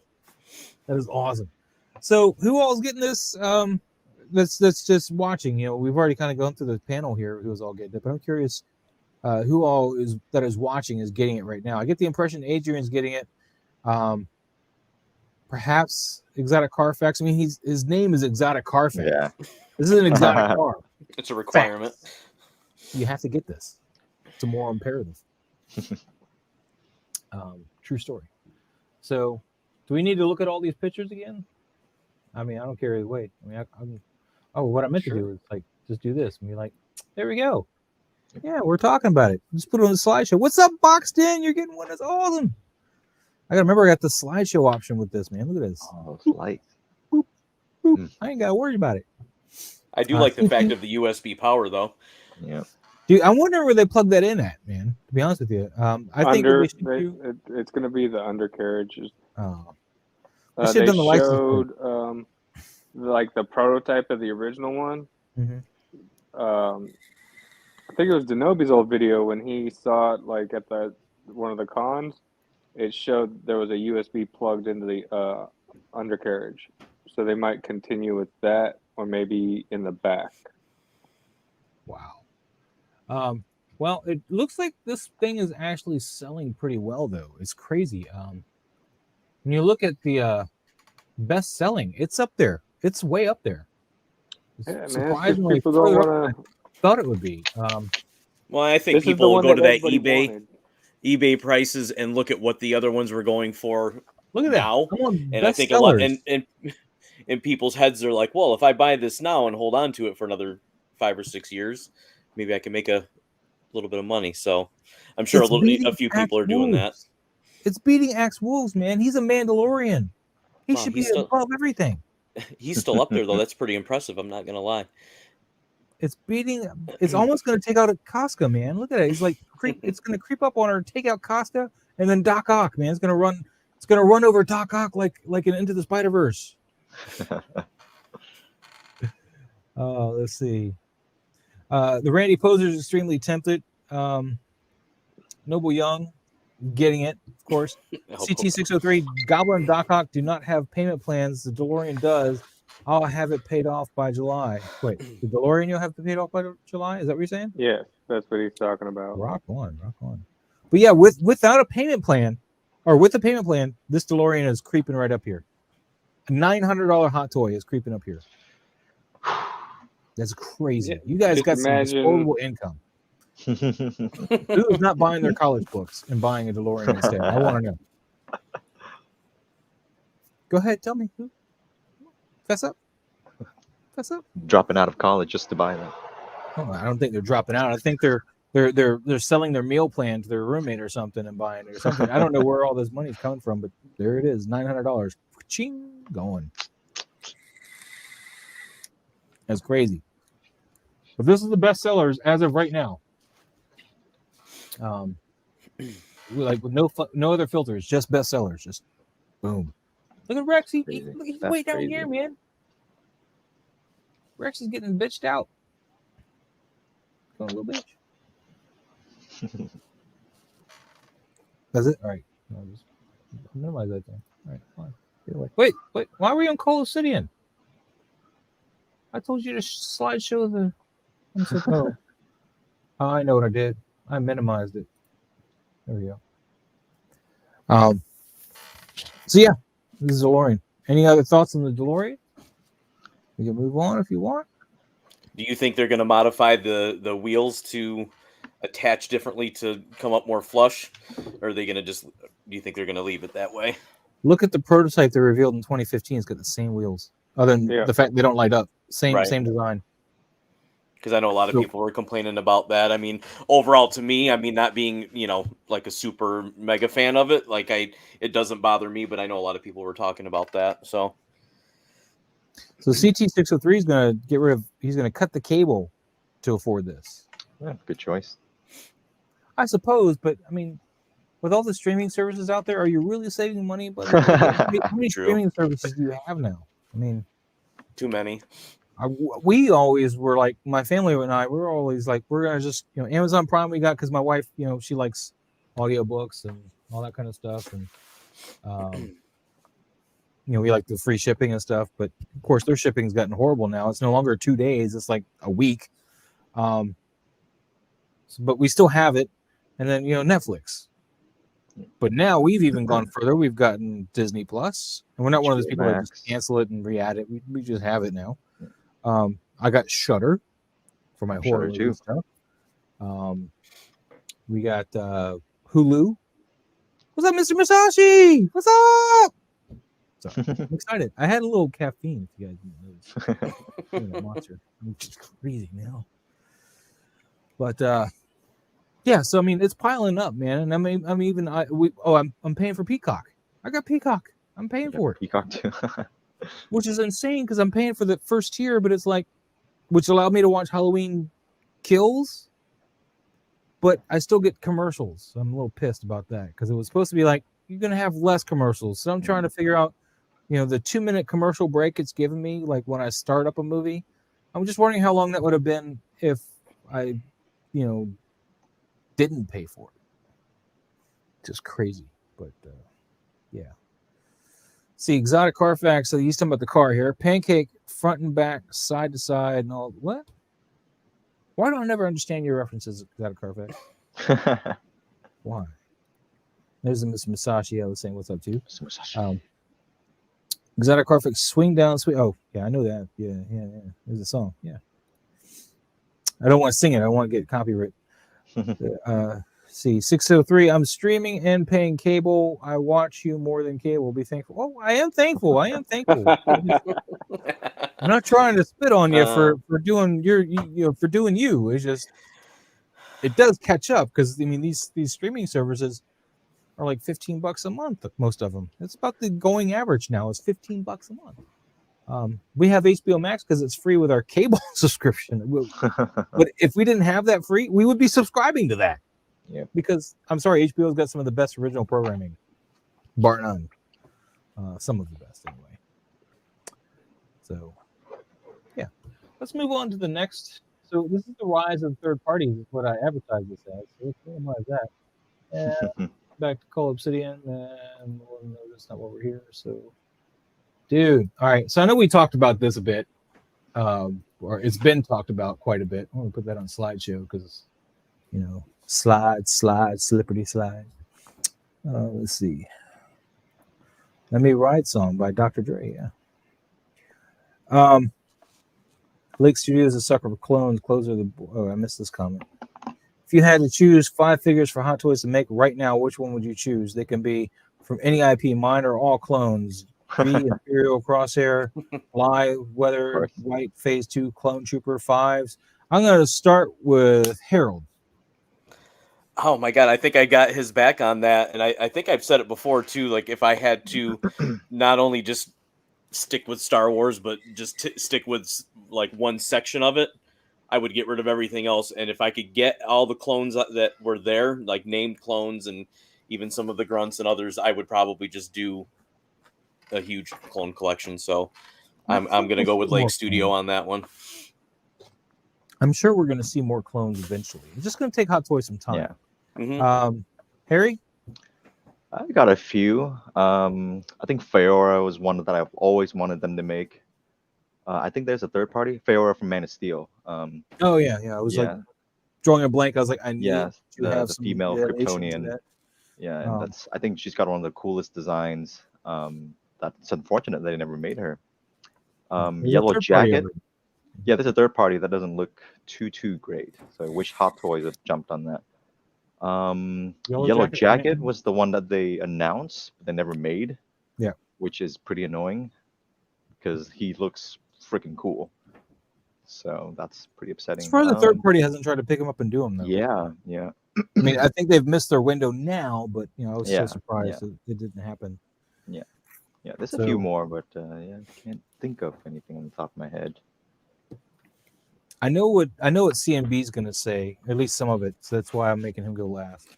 That is awesome. So who all is getting this? that's just watching. You know, we've already kind of gone through the panel here. Who was all getting it, but I'm curious who all is watching is getting it right now. I get the impression Adrian's getting it. Perhaps Exotic Carfax. I mean, his name is Exotic Carfax. Yeah. This is an exotic car. It's a requirement. Facts. You have to get this. It's a moral imperative. True story. So, do we need to look at all these pictures again? I mean, I don't care either way. I mean, what I meant to do is like just do this and be like, there we go. Yeah, we're talking about it. Just put it on the slideshow. What's up, Boxed In? You're getting one that's awesome. I gotta remember I got the slideshow option with this, man. Look at this. Oh, light. Boop, boop. I ain't gotta worry about it. I do like the fact of the USB power, though. Yeah. Dude, I wonder where they plug that in at, man. To be honest with you, I think it's going to be the undercarriage. They showed like the prototype of the original one. Mm-hmm. I think it was Denobi's old video when he saw it like at one of the cons. It showed there was a USB plugged into the undercarriage, so they might continue with that, or maybe in the back. Wow. Well, it looks like this thing is actually selling pretty well, though. It's crazy. When you look at the best selling, it's up there. It's way up there. It's surprisingly, people don't want to. Thought it would be. Well, I think people will go to that eBay prices and look at what the other ones were going for. Look at now, and I think sellers. A lot and people's heads are like, well, if I buy this now and hold on to it for another 5 or 6 years, maybe I can make a little bit of money. So I'm sure a few people are doing that. It's beating Axe Wolves, man. He's a Mandalorian. He should be above everything. He's still up there, though. That's pretty impressive. I'm not going to lie. It's almost going to take out Casca, man. Look at it. He's like, it's going to creep up on her, take out Casca, and then Doc Ock, man. It's going to run over Doc Ock like an Into the Spider-Verse. Let's see. The Randy Poser is extremely tempted. Noble Young getting it, of course. CT603, Goblin and Doc Ock do not have payment plans. The DeLorean does. I'll have it paid off by July. Wait, the DeLorean you'll have to pay it off by July? Is that what you're saying? Yeah, that's what he's talking about. Rock on. But yeah, without a payment plan, or with a payment plan, this DeLorean is creeping right up here. A $900 hot toy is creeping up here. That's crazy. Yeah, you guys got some disposable income. Who's not buying their college books and buying a DeLorean instead? I want to know. Go ahead, tell me. Fess up. Dropping out of college just to buy them. Oh, I don't think they're dropping out. I think they're selling their meal plan to their roommate or something and buying it or something. I don't know where all this money's coming from, but there it is, $900. Ching, going. That's crazy. But this is the best sellers as of right now. Like with no other filters, just best sellers, just boom. Look at Rex. He's way down here, man. Rex is getting bitched out. Going a little bitch. That's it? All right. I'll just minimize that thing. All right, fine. Get away. Wait. Why were you on Colosseum? I told you to slideshow the. Oh, I know what I did. I minimized it. There we go. So yeah, this is DeLorean. Any other thoughts on the DeLorean? We can move on if you want. Do you think they're going to modify the wheels to attach differently to come up more flush, or are they going to do you think they're going to leave it that way? Look at the prototype they revealed in 2015. It's got the same wheels, other than the fact they don't light up. Same design. Because I know a lot of people were complaining about that. I mean, overall, to me, I mean, not being, like a super mega fan of it, like it doesn't bother me, but I know a lot of people were talking about that. So CT603 is going to he's going to cut the cable to afford this. Yeah, good choice. I suppose, but I mean, with all the streaming services out there, are you really saving money? But how many streaming services do you have now? I mean, too many. We always were like, my family and I, we're always like, we're going to just, Amazon Prime we got because my wife, she likes audiobooks and all that kind of stuff. And we like the free shipping and stuff, but of course their shipping's gotten horrible now. It's no longer 2 days; it's like a week. But we still have it, and then Netflix. But now we've even gone further. We've gotten Disney Plus, and we're not one of those people that just cancel it and re-add it. We just have it now. I got Shudder for my horror too. Stuff. We got Hulu. What's up, Mr. Masashi? What's up? So I'm excited. I had a little caffeine, if you guys didn't notice. Monster. I'm just crazy now. But yeah, so I mean, it's piling up, man. And I'm paying for Peacock. I got Peacock. I'm paying for it. Peacock too. Which is insane because I'm paying for the first tier, but it's like, which allowed me to watch Halloween Kills, but I still get commercials. So I'm a little pissed about that because it was supposed to be like you're gonna have less commercials. So I'm trying to figure out, the 2-minute commercial break it's giving me, like when I start up a movie. I'm just wondering how long that would have been if I, didn't pay for it. Just crazy, but yeah. See, Exotic Carfax. So he's talking about the car here. Pancake, front and back, side to side, and all. What? Why do I never understand your references, Exotic Carfax? Why? There's a Mr. Masashi. I was saying, what's up, too? Mr. Masashi. Exotic Carfax, swing down, sweet. Oh, yeah, I know that. Yeah. There's a song. Yeah. I don't want to sing it. I want to get copyright. See, 603. I'm streaming and paying cable. I watch you more than cable. Be thankful. Oh, I am thankful. I'm not trying to spit on you for doing for doing you. It's just it does catch up because I mean these streaming services are like $15 a month. Most of them. It's about the going average now. It's $15 a month. We have HBO Max because it's free with our cable subscription. But if we didn't have that free, we would be subscribing to that. Yeah. Because I'm sorry, HBO's got some of the best original programming, bar none. Some of the best, anyway. So, yeah. Let's move on to the next. So this is the rise of third parties, is what I advertise this as. So let's minimize that. And back to Call Obsidian, and no, that's not what we're here. So, dude, all right. So I know we talked about this a bit, or it's been talked about quite a bit. I'm gonna put that on slideshow because, slide, slippery slide. Let's see. Let Me Ride song by Dr. Dre. Yeah. Lake Studio is a sucker for clones. I missed this comment. If you had to choose 5 figures for Hot Toys to make right now, which one would you choose? They can be from any IP, mine or all clones. B, Imperial Crosshair, Fly, Weather, White, Phase 2, Clone Trooper 5s. I'm going to start with Harold. Oh my God, I think I got his back on that. And I think I've said it before too. Like if I had to not only just stick with Star Wars, but just stick with like one section of it, I would get rid of everything else. And if I could get all the clones that were there, like named clones and even some of the grunts and others, I would probably just do a huge clone collection. So I'm going to go with Lake Studio on that one. I'm sure we're going to see more clones eventually. It's just going to take Hot Toys some time. Yeah. Mm-hmm. Harry? I got a few. I think Feora was one that I've always wanted them to make. I think there's a third party, Feora from Man of Steel. Oh yeah. I was like drawing a blank. I was like, I need to have the some female Kryptonian. Yeah, and I think she's got one of the coolest designs. That's unfortunate they never made her. Yellow Jacket. Yeah, there's a third party that doesn't look too great. So I wish Hot Toys had jumped on that. Yellow Jacket was the one that they announced, but they never made. Yeah, which is pretty annoying because he looks freaking cool. So that's pretty upsetting. As far as the third party hasn't tried to pick him up and do him though. Yeah. I mean, I think they've missed their window now, but I was so surprised that it didn't happen. Yeah. There's a few more, but I can't think of anything on the top of my head. I know what CMB is going to say, at least some of it. So that's why I'm making him go last.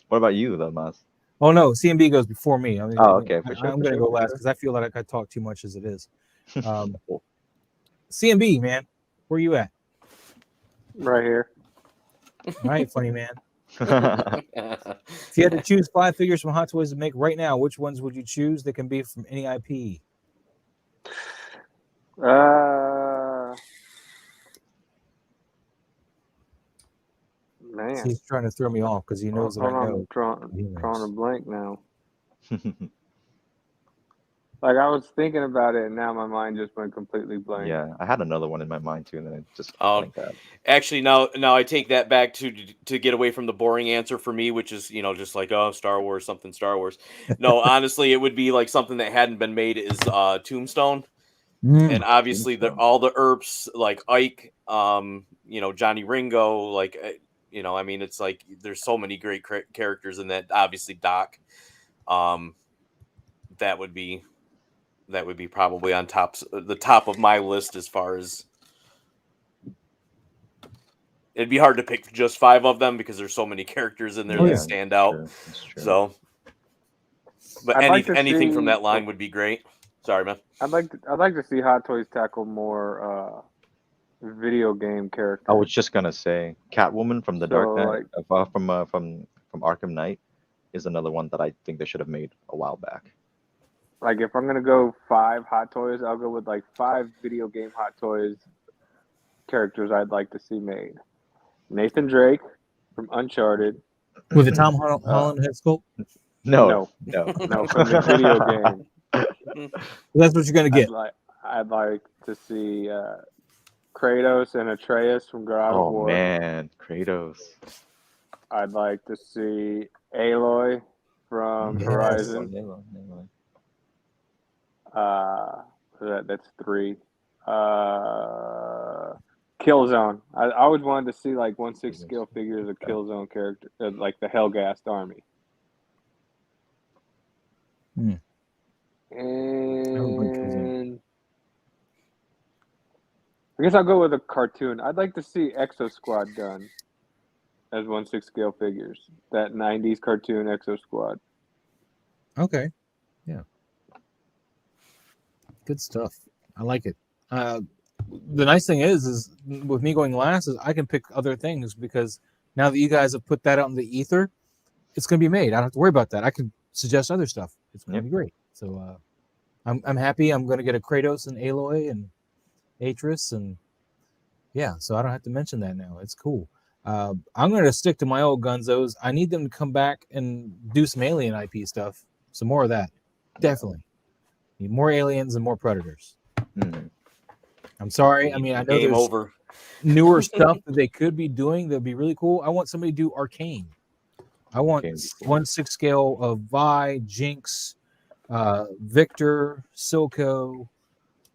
What about you, though, Mas? Oh no, CMB goes before me. Okay, for sure. I'm going to go last because I feel like I talk too much as it is. CMB, man, where you at? Right here. All right, funny man. If you had to choose 5 figures from Hot Toys to make right now, which ones would you choose that can be from any IP? Man, He's trying to throw me off because he knows that I know. I'm drawing a blank now. Like, I was thinking about it, and now my mind just went completely blank. Yeah, I had another one in my mind too, and then it just blanked out. Actually, now I take that back to get away from the boring answer for me, which is just like, oh, Star Wars, something Star Wars. No, honestly, it would be like something that hadn't been made is Tombstone, and obviously all the ERPs like Ike, Johnny Ringo, like I mean, it's like there's so many great characters in that. Obviously, Doc, that would be probably on the top of my list as far as. It'd be hard to pick just 5 of them because there's so many characters in there that stand out. True. So, but anything from that line would be great. Sorry, man. I'd like to see Hot Toys tackle more video game characters. I was just gonna say, Catwoman from the Dark Knight, from Arkham Knight, is another one that I think they should have made a while back. Like, if I'm gonna go 5 Hot Toys, I'll go with like 5 video game Hot Toys characters I'd like to see made. Nathan Drake from Uncharted. With the Tom Holland head sculpt? No, from the video game. That's what you're going to get. I'd like to see Kratos and Atreus from God of War. Oh, man, Kratos. I'd like to see Aloy from Horizon. That's 3. Killzone. I always wanted to see like 1/6 scale figures of Killzone character, like the Hellgast army. And I guess I'll go with a cartoon. I'd like to see Exo Squad done as 1/6 scale figures. That 90s cartoon Exo Squad. Okay. Yeah. Good stuff. I like it. The nice thing is with me going last is I can pick other things because now that you guys have put that out in the ether, it's going to be made. I don't have to worry about that. I can suggest other stuff. It's going to be great. So I'm happy. I'm going to get a Kratos and Aloy and Atreus and so I don't have to mention that now. It's cool. I'm going to stick to my old gunzos. I need them to come back and do some Alien IP stuff. Some more of that. Definitely. Need more aliens and more predators. Mm-hmm. I'm sorry. I mean, I know there's newer stuff that they could be doing that'd be really cool. I want somebody to do Arcane. I want 1/6 scale of Vi, Jinx, Victor, Silco,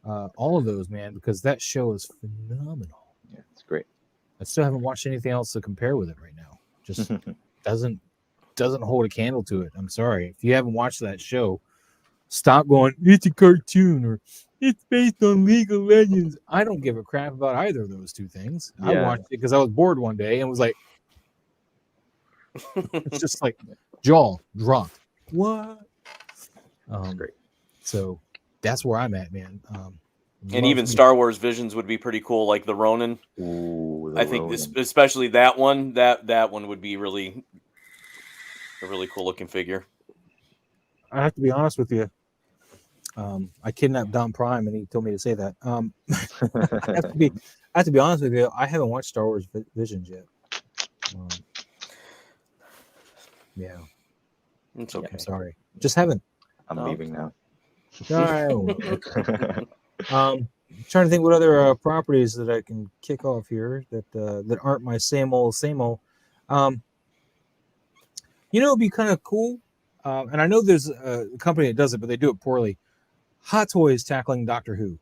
all of those, man, because that show is phenomenal. Yeah, it's great. I still haven't watched anything else to compare with it right now. Just doesn't hold a candle to it. I'm sorry. If you haven't watched that show, stop going, it's a cartoon or it's based on League of Legends. I don't give a crap about either of those two things. I watched it because I was bored one day and was like, it's just like jaw dropped. What? Great. So that's where I'm at, man. And even Star Wars Visions would be pretty cool, like the Ronin. Ooh, I think especially that one. That one would be really a really cool looking figure. I have to be honest with you. I kidnapped DonPrime and he told me to say that. I have to be honest with you. I haven't watched Star Wars Visions yet. It's okay. I'm sorry. Just haven't. I'm leaving now. Trying to think what other properties that I can kick off here that aren't my same old. It'd be kind of cool. And I know there's a company that does it, but they do it poorly. Hot Toys tackling Doctor Who.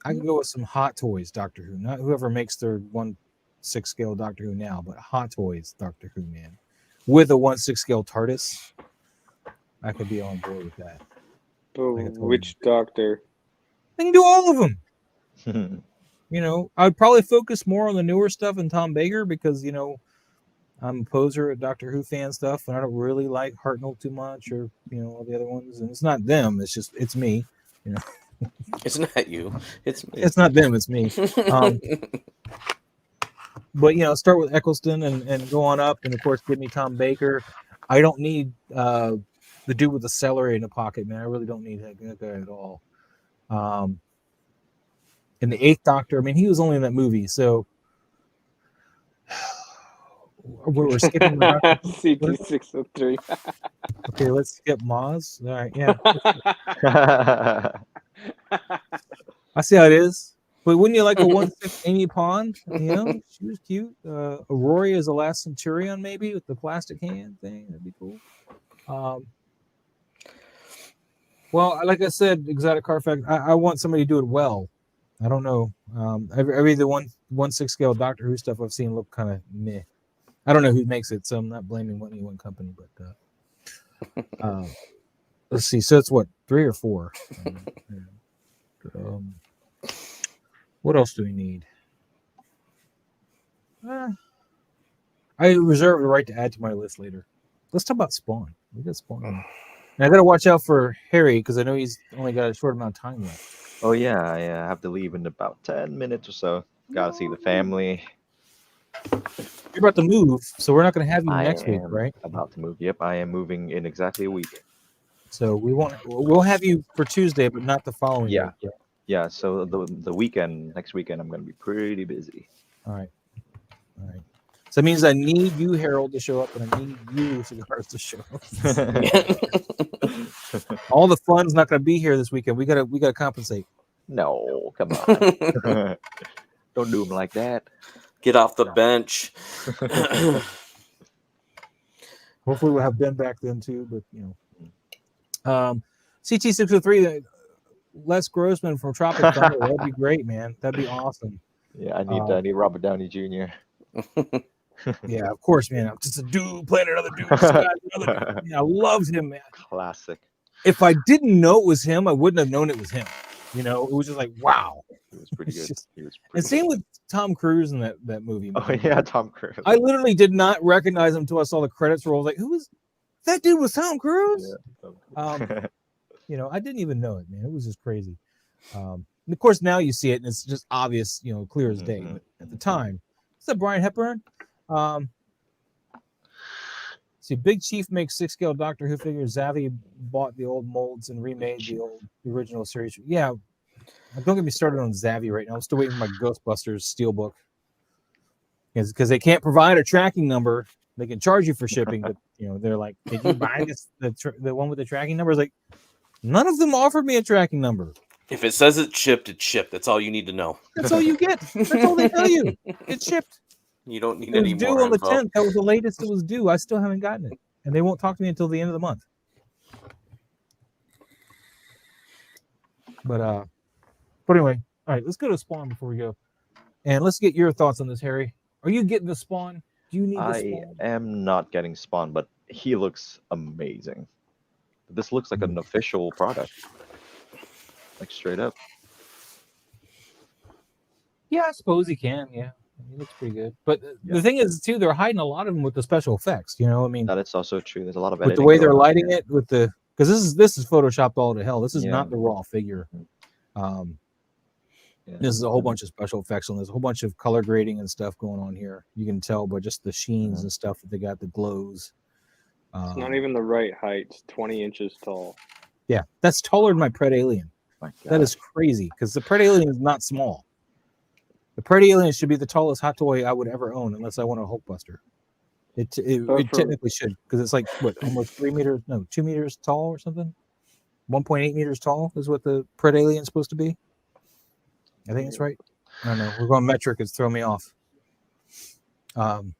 I can go with some Hot Toys Doctor Who, not whoever makes their 1/6 scale Doctor Who now, but Hot Toys Doctor Who, man, with a 1/6 scale TARDIS. I could be on board with that. Which Doctor? I can do all of them. I'd probably focus more on the newer stuff and Tom Baker because I'm a poser at Doctor Who fan stuff, and I don't really like Hartnell too much, or all the other ones. And it's not them; it's me. It's not you. It's me. It's not them. It's me. But start with Eccleston and go on up, and of course give me Tom Baker. I don't need the dude with the celery in the pocket, man. I really don't need that guy at all. And the Eighth Doctor, I mean, he was only in that movie, so we're skipping the Doctor. CT603. Okay, let's skip Maz. All right, yeah. I see how it is. But wouldn't you like a 1/6 Amy Pond? She was cute. Aurora is the last Centurion, maybe, with the plastic hand thing. That'd be cool. Well, like I said, Exotic Car Fact, I want somebody to do it well. I don't know. Every the 1/6 scale Doctor Who stuff I've seen look kind of meh. I don't know who makes it, so I'm not blaming any one company. But let's see. So it's what, 3 or 4? What else do we need? I reserve the right to add to my list later. Let's talk about Spawn. We got Spawn. And I got to watch out for Harry because I know he's only got a short amount of time left. Oh yeah, I have to leave in about 10 minutes or so. Gotta see the family. You're about to move, so we're not going to have you next week, right? About to move. Yep, I am moving in exactly a week. So we'll have you for Tuesday, but not the following week. Yeah. So next weekend, I'm going to be pretty busy. All right. So that means I need you, Harold, to show up, and I need you, Cigars, to show up. All the fun's not going to be here this weekend. We gotta compensate. No, come on. Don't do them like that. Get off the bench. Hopefully we'll have Ben back then too, but CT603, Les Grossman from Tropic Thunder. That'd be great, man. That'd be awesome. Yeah, I need Robert Downey Jr. Yeah, of course, man. I'm just a dude playing another dude. Yeah, I loved him, man. Classic. If I didn't know it was him, I wouldn't have known it was him. It was just like, wow. He was pretty good. And same with Tom Cruise in that movie. Oh yeah, Tom Cruise. I literally did not recognize him until I saw the credits roll. I was like, who was that dude? Was Tom Cruise? Yeah. I didn't even know it, man. It was just crazy. And of course, now you see it, and it's just obvious, clear as day. But at the time, is that Brian Hepburn? See, Big Chief makes 6-scale Doctor Who figures. Zavi bought the old molds and remade the original series. Yeah, don't get me started on Zavi right now. I'm still waiting for my Ghostbusters Steelbook. Because they can't provide a tracking number. They can charge you for shipping, but they're like, did you buy this the one with the tracking number? It's like, none of them offered me a tracking number. If it says it's shipped, it's shipped. That's all you need to know. That's all you get. That's all they tell you. It's shipped. You don't need any more. It was due on the 10th. That was the latest it was due. I still haven't gotten it. And they won't talk to me until the end of the month. But anyway, all right, let's go to Spawn before we go. And let's get your thoughts on this, Harry. Are you getting the Spawn? Do you need the Spawn? I am not getting Spawn, but he looks amazing. This looks like an official product. Like straight up. Yeah, I suppose he can, yeah. He looks pretty good. But the thing is, too, they're hiding a lot of them with the special effects. I mean, that is also true. There's a lot of editing with the way they're lighting it, with the because this is photoshopped all to hell. This is not the raw figure. This is a whole bunch of special effects on this. A whole bunch of color grading and stuff going on here. You can tell by just the sheens and stuff that they got, the glows. It's not even the right height. It's 20 inches tall. Yeah, that's taller than my Pred Alien. That is crazy because the Pred Alien is not small. The Pred Alien should be the tallest hot toy I would ever own, unless I want a Hulkbuster. It technically should, because it's like what, almost 2 meters tall or something. 1.8 meters tall is what the Pred Alien is supposed to be. I think it's right. I don't know. We're going metric. It's throwing me off. And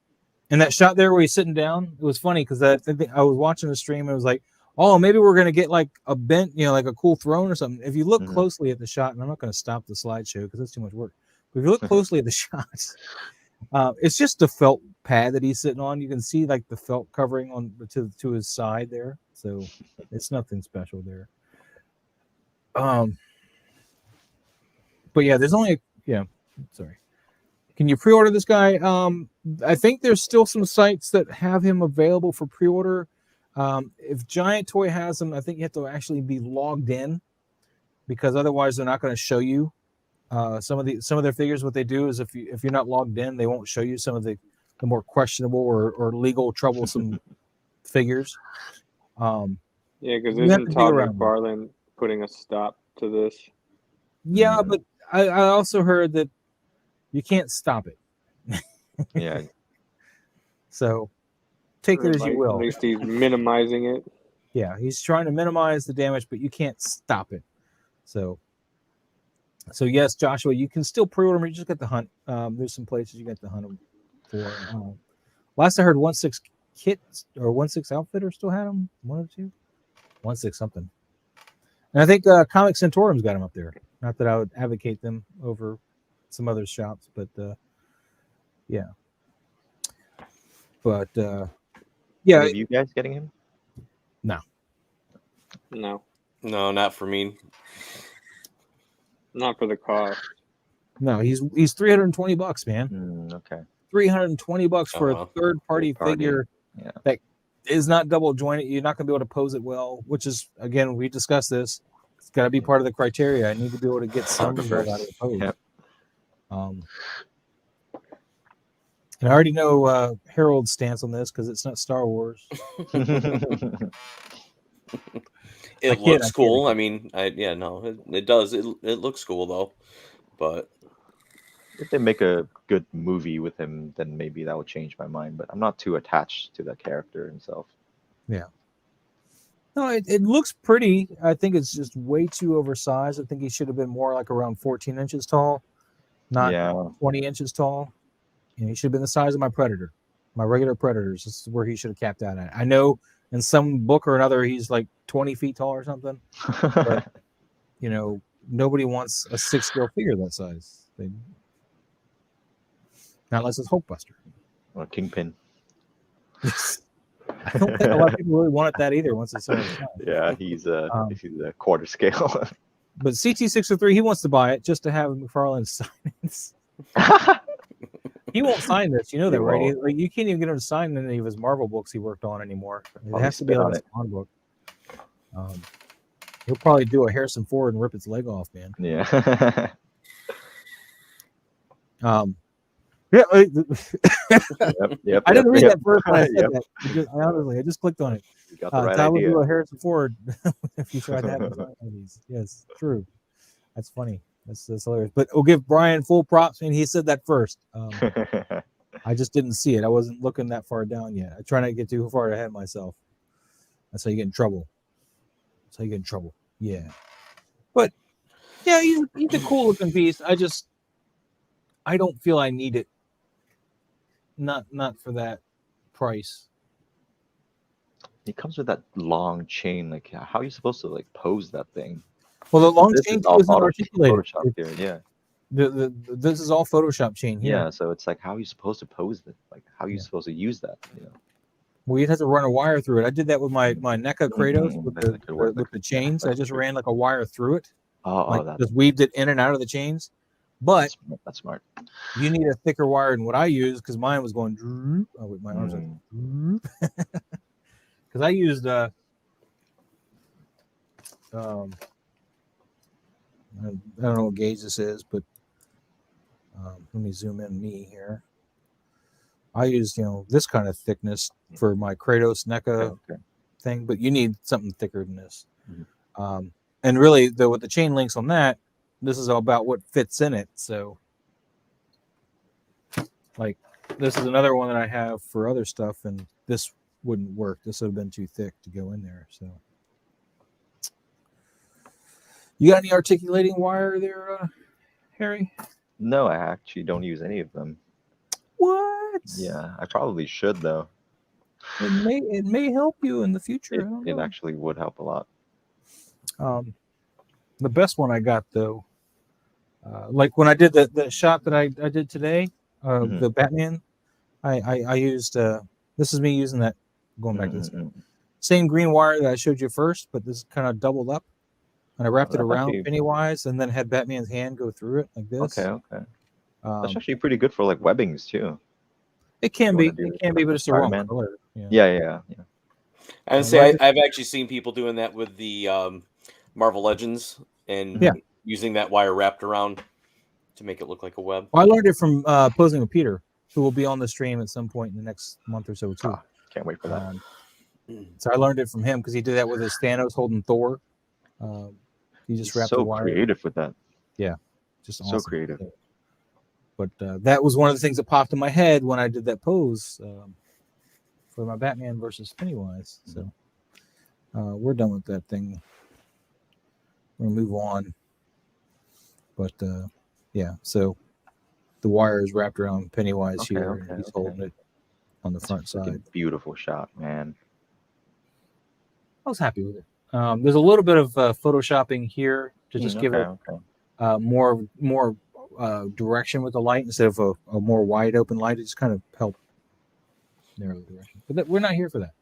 that shot there where he's sitting down, it was funny because I was watching the stream and it was like, oh, maybe we're going to get like a bent, like a cool throne or something. If you look closely at the shot, and I'm not going to stop the slideshow because that's too much work. But if you look closely at the shots, it's just a felt pad that he's sitting on. You can see like the felt covering on to his side there. So it's nothing special there. But yeah, there's only sorry. Can you pre-order this guy? I think there's still some sites that have him available for pre-order. If Giant Toy has them, I think you have to actually be logged in because otherwise they're not going to show you. Some of their figures, what they do is if you're not logged in, they won't show you some of the more questionable or legal troublesome figures. Yeah, because You have isn't to dig Todd around. McFarlane putting a stop to this? Yeah, but I also heard that you can't stop it. Yeah. So take it as you will. At least he's minimizing it. Yeah, he's trying to minimize the damage, but you can't stop it. So yes, Joshua, you can still pre-order them. You just got to hunt. There's some places you got to hunt them for. Last I heard, 1/6 Kit or 1/6 Outfitter still had them. One or two, 1/6 something. And I think Comic Centorum's got them up there. Not that I would advocate them over some other shops, but yeah. But yeah, Are you guys getting him? No, not for me. not for the cost. no, he's $320, man. Okay. $320 for a third-party figure that is not double jointed. You're not going to be able to pose it well, which is, again, we discussed this. It's got to be part of the criteria. I need to be able to get some of out of the pose. Yep. And I already know Harold's stance on this because it's not Star Wars. It looks cool. I mean, it does. It looks cool though, but if they make a good movie with him, then maybe that would change my mind. But I'm not too attached to that character himself. Yeah. No, it looks pretty. I think it's just way too oversized. I think he should have been more like around 14 inches tall, not 20 inches tall. He should have been the size of my Predator, my regular Predators. This is where he should have capped out at. I know in some book or another he's like 20 feet tall or something. But, nobody wants a 6-scale figure that size. Not unless it's Hulkbuster. Or Kingpin. I don't think a lot of people really want it that either once it's on. Yeah, he's a quarter scale. But CT603, he wants to buy it just to have McFarlane sign it. He won't sign this, you know that, right? You can't even get him to sign any of his Marvel books he worked on anymore. It has to be on his Bond book. He'll probably do a Harrison Ford and rip its leg off, man. Yeah. Yeah. Yep, I didn't read that first when I said that. I just clicked on it. You got the right Todd would idea. do a Harrison Ford if you tried to have him sign these. Yes, true. That's funny. That's hilarious. But we'll give Brian full props. I mean, he said that first. I just didn't see it. I wasn't looking that far down yet. I try not to get too far ahead of myself. That's how you get in trouble. Yeah. But yeah, he's a cool looking piece. I don't feel I need it. Not for that price. He comes with that long chain. Like, how are you supposed to pose that thing? Well, the long chain isn't articulated. Yeah. This is all Photoshop chain here. Yeah, so it's like, how are you supposed to pose it? Like, how are you supposed to use that? Well, you'd have to run a wire through it. I did that with my NECA Kratos with the chains. I just ran like a wire through it. Just weaved it in and out of the chains. But that's smart. You need a thicker wire than what I use because mine was going droop. Oh, wait, my arms are because I used I don't know what gauge this is, but let me zoom in me here. I used this kind of thickness for my Kratos NECA thing, but you need something thicker than this. Mm-hmm. And really, with the chain links on that, this is all about what fits in it. So, this is another one that I have for other stuff, and this wouldn't work. This would have been too thick to go in there. So, you got any articulating wire there, Harry? No, I actually don't use any of them. What? Yeah, I probably should though. It may help you in the future. It actually would help a lot. The best one I got though, like when I did the shot that I did today, the Batman, I used this is me using that going back to this same green wire that I showed you first, but this kind of doubled up, and I wrapped it around Pennywise, and then had Batman's hand go through it like this. Okay. That's actually pretty good for webbings too. It can be, but it's the wrong color. Yeah. I would say I've actually seen people doing that with the Marvel Legends and using that wire wrapped around to make it look like a web. Well, I learned it from posing with Peter, who will be on the stream at some point in the next month or so too. Can't wait for that. So I learned it from him because he did that with his Thanos holding Thor. He just wrapped the wire. So creative with that. Yeah, just so awesome. creative. But that was one of the things that popped in my head when I did that pose for my Batman versus Pennywise. So we're done with that thing. We're gonna move on. But yeah, so the wire is wrapped around Pennywise here, and he's holding it on the front side. Beautiful shot, man. I was happy with it. There's a little bit of photoshopping here to just give it more direction with the light instead of a more wide open light. It just kind of helped narrow the direction. But we're not here for that.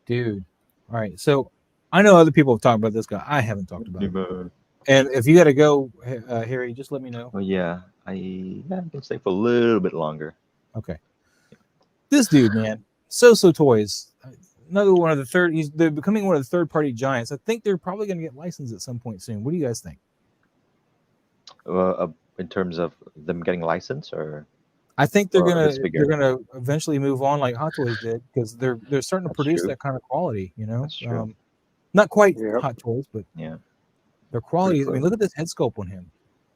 Dude. All right. So I know other people have talked about this guy. I haven't talked about it. And if you got to go, Harry, just let me know. Oh, yeah. I can stay for a little bit longer. Okay. This dude, man. So Toys. Another one of the third. They're becoming one of the third-party giants. I think they're probably going to get licensed at some point soon. What do you guys think? In terms of them getting licensed, or I think they're gonna eventually move on like Hot Toys did, because they're starting to produce that kind of quality. You know, that's true. Not quite Hot Toys, but yeah, their quality. I mean, look at this head sculpt on him.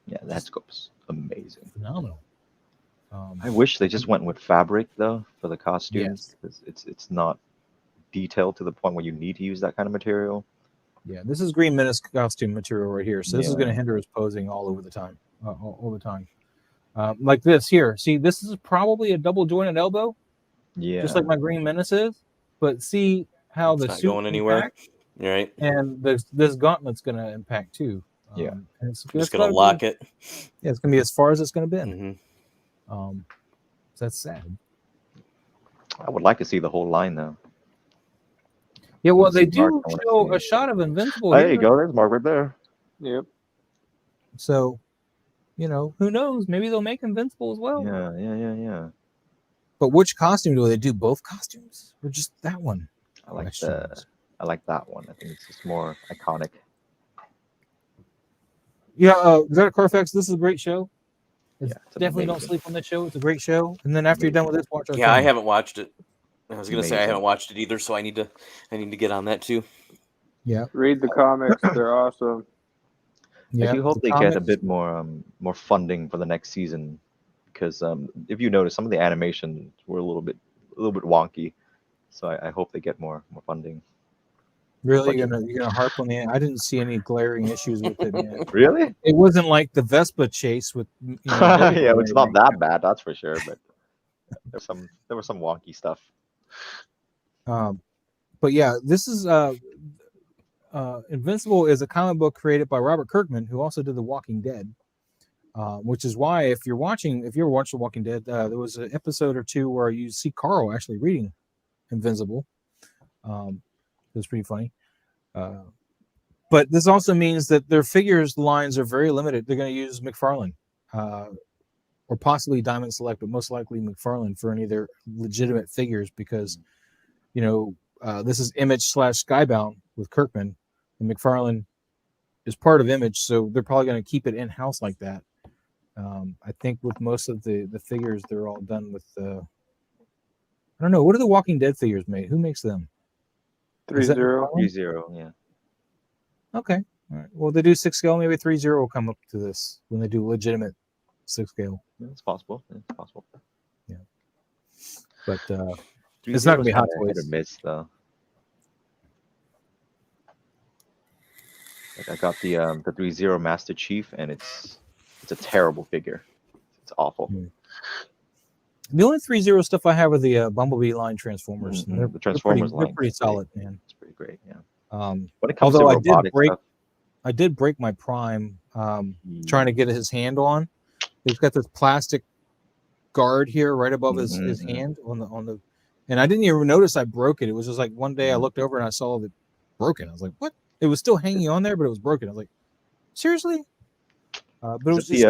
Yeah, the head sculpt's amazing, phenomenal. I wish they just went with fabric though for the costumes, because it's not detailed to the point where you need to use that kind of material. Yeah, this is Green Menace costume material right here, so this is going to hinder his posing all over the time, all the time. Like this here. See, this is probably a double jointed elbow. Yeah, just like my Green Menace is. But see how the suit going anywhere, right? And this gauntlet's going to impact too. Yeah, and it's just going to lock it. Yeah, it's going to be as far as it's going to bend. So that's sad. I would like to see the whole line though. Yeah, well, they do show a shot of Invincible. There you go. There's Mark right there. Yep. So, you know, who knows? Maybe they'll make Invincible as well. Yeah. But which costume do they do? Both costumes, or just that one? I like that one. I think it's just more iconic. Yeah, is that a Carfax? This is a great show. It's definitely amazing. Don't sleep on the show. It's a great show. And then after you're done with this, watch our I haven't watched it. I was gonna say I haven't watched it either, so I need to get on that too. Yeah. Read the comics; they're awesome. Yeah, I do hope they get a bit more funding for the next season, because if you notice, some of the animations were a little bit wonky. So I hope they get more funding. Really, you're gonna harp on the? I didn't see any glaring issues with it, man. Really? It wasn't like the Vespa chase with. Yeah, it's not that bad, that's for sure. But there was some wonky stuff. But yeah, this is Invincible is a comic book created by Robert Kirkman, who also did The Walking Dead. Which is why if you watched The Walking Dead, there was an episode or two where you see Carl actually reading Invincible. It was pretty funny. But this also means that their figures lines are very limited. They're going to use McFarlane or possibly Diamond Select, but most likely McFarlane for any of their legitimate figures, because this is Image / Skybound with Kirkman, and McFarlane is part of Image, so they're probably going to keep it in-house like that. I think with most of the figures, they're all done with I don't know, what are the Walking Dead figures made? Who makes them? 3-0. 3-0, yeah. Okay. All right. Well, they do 6 scale, maybe 3-0 will come up to this when they do legitimate 6 scale. Yeah, it's possible. Yeah. But it's not going to be Hot Toys. Miss, though. Like I got the 3-0 Master Chief, and it's a terrible figure. It's awful. The only 3-0 stuff I have are the Bumblebee line Transformers. The Transformers line. They're pretty solid, man. It's pretty great, yeah. When it comes to robotic stuff, I did break my Prime trying to get his hand on. He's got this plastic guard here right above his hand on the, and I didn't even notice I broke it. It was just like one day I looked over and I saw it broken. I was like, what? It was still hanging on there, but it was broken. I was like, seriously? But it was just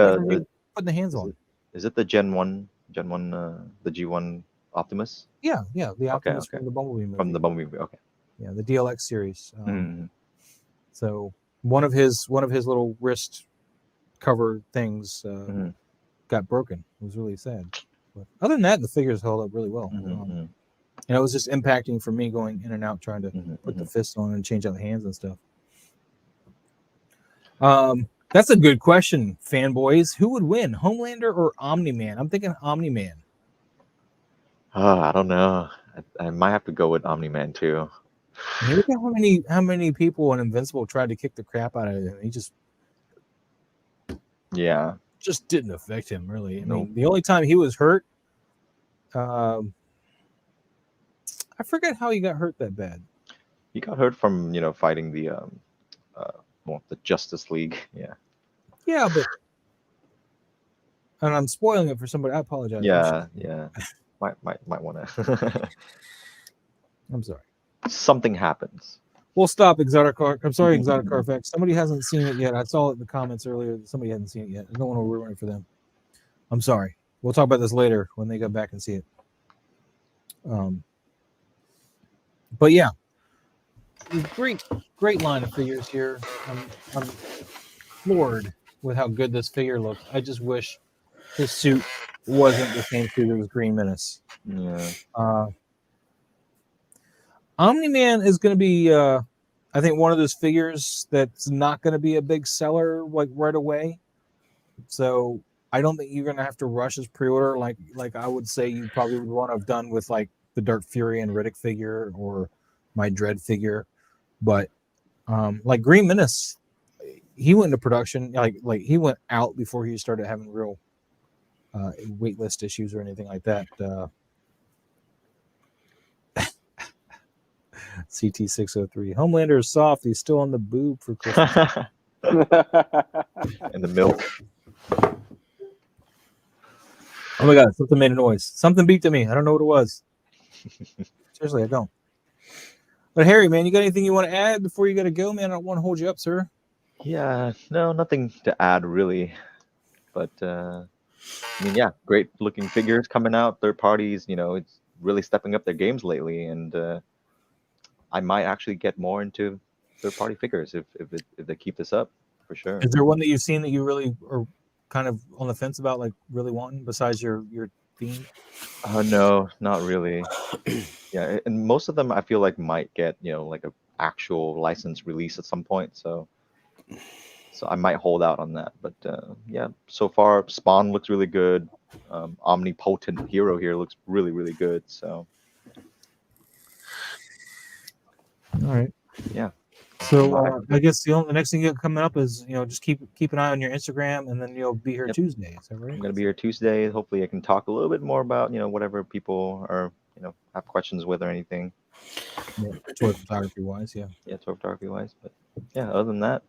putting the hands on. Is it the Gen 1, the G1 Optimus? Yeah, the Optimus from the Bumblebee movie. From the Bumblebee, okay. Yeah, the DLX series. So one of his little wrist cover things got broken. It was really sad. But other than that, the figures held up really well. And it was just impacting for me going in and out trying to put the fist on and change out the hands and stuff. That's a good question, fanboys. Who would win, Homelander or Omni-Man? I'm thinking Omni-Man. I don't know. I might have to go with Omni-Man too. And look at how many people on Invincible tried to kick the crap out of him. He just didn't affect him really. I mean, the only time he was hurt, I forget how he got hurt that bad. He got hurt from fighting the Justice League. Yeah, but and I'm spoiling it for somebody. I apologize. Yeah. might want to. I'm sorry. Something happens. We'll stop Exotic Car. I'm sorry, Exotic Carfax. Somebody hasn't seen it yet. I saw it in the comments earlier. Somebody hasn't seen it yet. I don't want to ruin it for them. I'm sorry. We'll talk about this later when they go back and see it. But yeah, great line of figures here. I'm floored with how good this figure looks. I just wish his suit wasn't the same suit as Green Menace. Yeah. Omni-Man is going to be, I think, one of those figures that's not going to be a big seller like right away. So I don't think you're going to have to rush his pre-order like I would say you probably would want to have done with like the Dark Fury and Riddick figure or my Dread figure. But like Green Menace, he went into production like he went out before he started having real waitlist issues or anything like that. CT603. Homelander is soft. He's still on the boob for Christmas. And the milk. Oh my God, something made a noise. Something beeped at me. I don't know what it was. Seriously, I don't. But Harry, man, you got anything you want to add before you got to go, man? I don't want to hold you up, sir. Yeah, no, nothing to add really. But I mean, yeah, great looking figures coming out. Third parties, it's really stepping up their games lately, and I might actually get more into third-party figures if they keep this up, for sure. Is there one that you've seen that you really are kind of on the fence about, like really wanting, besides your theme? No, not really. Yeah, and most of them I feel like might get like a actual license release at some point. So I might hold out on that. But yeah, so far Spawn looks really good. Omnipotent Hero here looks really, really good. So. All right. Yeah. So I guess the next thing coming up is just keep an eye on your Instagram, and then you'll be here Tuesday. Is that right? I'm gonna be here Tuesday. Hopefully, I can talk a little bit more about whatever people are have questions with or anything. Yeah, tour photography wise, yeah. Yeah, tour photography wise, but yeah. Other than that.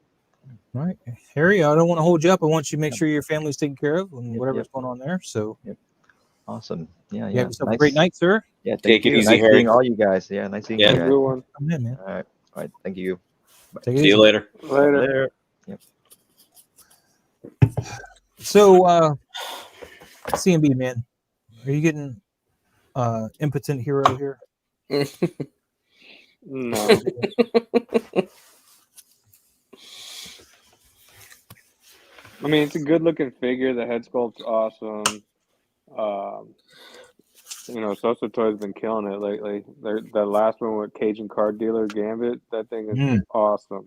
All right, Harry. I don't want to hold you up. I want you to make sure your family's taken care of and whatever's going on there. So. Yep. Awesome. Yeah. You have yourself a great night, sir. Yeah. Take it easy, nice Harry. Seeing all you guys. Yeah. Nice seeing you guys. Come in, man. All right. Thank you. See you later. Later. Yep. So, CMB, man, are you getting Impotent Hero here? No. I mean, it's a good looking figure. The head sculpt's awesome. Sosa Toy's been killing it lately. The last one with Cajun Card Dealer Gambit, that thing is awesome.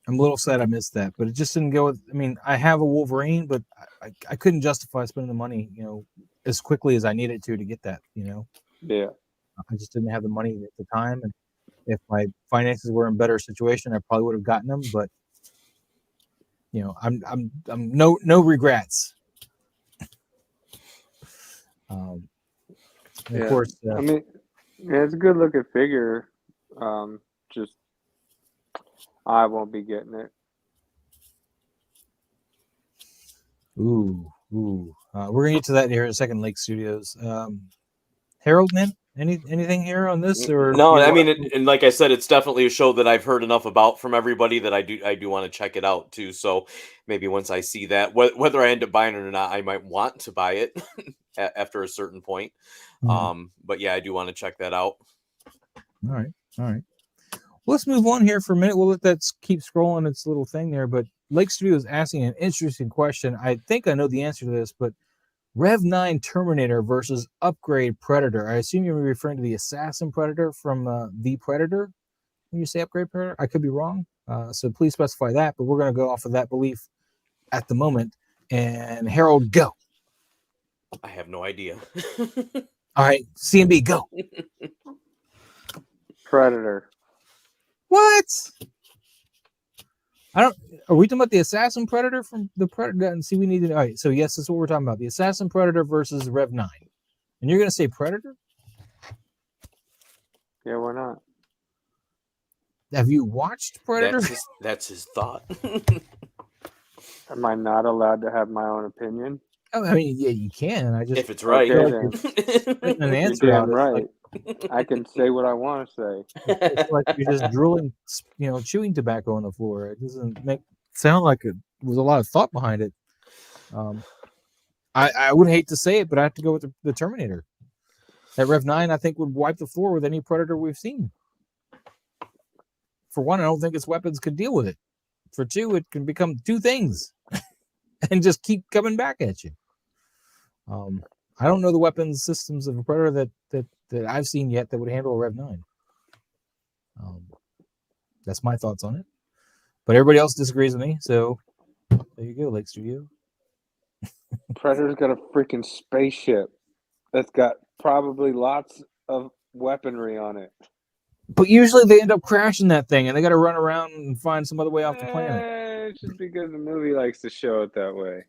I'm a little sad I missed that, but it just didn't go with. I mean, I have a Wolverine, but I couldn't justify spending the money, as quickly as I needed to get that. Yeah. I just didn't have the money at the time, and if my finances were in better situation, I probably would have gotten them. But I'm no regrets. Of course, I mean, it's a good looking figure. Just I won't be getting it. Ooh. We're gonna get to that here in a second. Lake Studios. Harold, man, anything here on this? Or no, I mean, and like I said, it's definitely a show that I've heard enough about from everybody that I do want to check it out too. So maybe once I see that, whether I end up buying it or not, I might want to buy it after a certain point. But yeah, I do want to check that out. All right. Let's move on here for a minute. We'll let that keep scrolling its little thing there. But Lake Studio is asking an interesting question. I think I know the answer to this, but Rev 9 Terminator versus Upgrade Predator. I assume you're referring to the Assassin Predator from The Predator when you say Upgrade Predator. I could be wrong. So please specify that. But we're going to go off of that belief at the moment. And Harold, go. I have no idea. All right, CMB, go. Predator. What? Are we talking about the Assassin Predator from the Predator? And see, we need to. All right, so yes, that's what we're talking about. The Assassin Predator versus Rev 9. And you're going to say Predator? Yeah, why not? Have you watched Predator? That's his thought. Am I not allowed to have my own opinion? Oh, I mean, yeah, you can. I just If it's right. Okay, an answer you're out. damn right. I can say what I want to say. It's like you're just drooling, chewing tobacco on the floor. It doesn't sound like it was a lot of thought behind it. I would hate to say it, but I have to go with the Terminator. That Rev 9, I think, would wipe the floor with any Predator we've seen. For one, I don't think its weapons could deal with it. For two, it can become two things and just keep coming back at you. I don't know the weapons systems of a Predator that I've seen yet that would handle a Rev 9. That's my thoughts on it. But everybody else disagrees with me, so there you go, Lake Studio. Predator's got a freaking spaceship that's got probably lots of weaponry on it. But usually they end up crashing that thing, and they got to run around and find some other way off the planet. It's just because the movie likes to show it that way.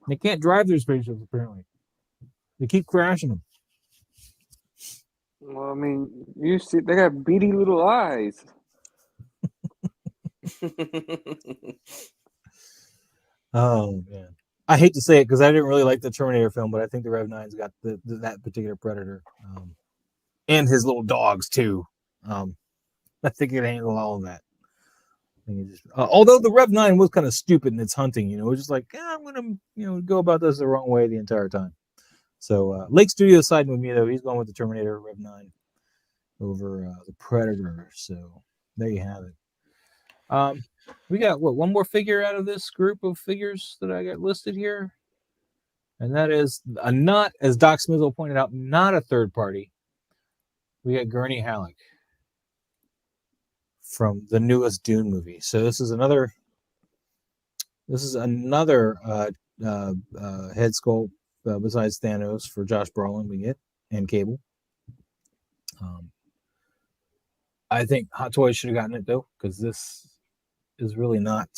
They can't drive their spaceships, apparently. They keep crashing them. Well, I mean, you see, they got beady little eyes. Oh, man. I hate to say it because I didn't really like the Terminator film, but I think the Rev 9's got that particular Predator. And his little dogs, too. I think it can handle all of that. Although the Rev 9 was kind of stupid in its hunting, it was just like, I'm going to, go about this the wrong way the entire time. So Lake Studio siding with me, though. He's going with the Terminator Rev 9 over the Predator. So there you have it. We got, one more figure out of this group of figures that I got listed here? And that is not, as Doc Smizzle pointed out, not a third party. We got Guernie Halleck from the newest Dune movie. So this is another head sculpt besides Thanos for Josh Brolin we get, and Cable. I think Hot Toys should have gotten it though, because this is really not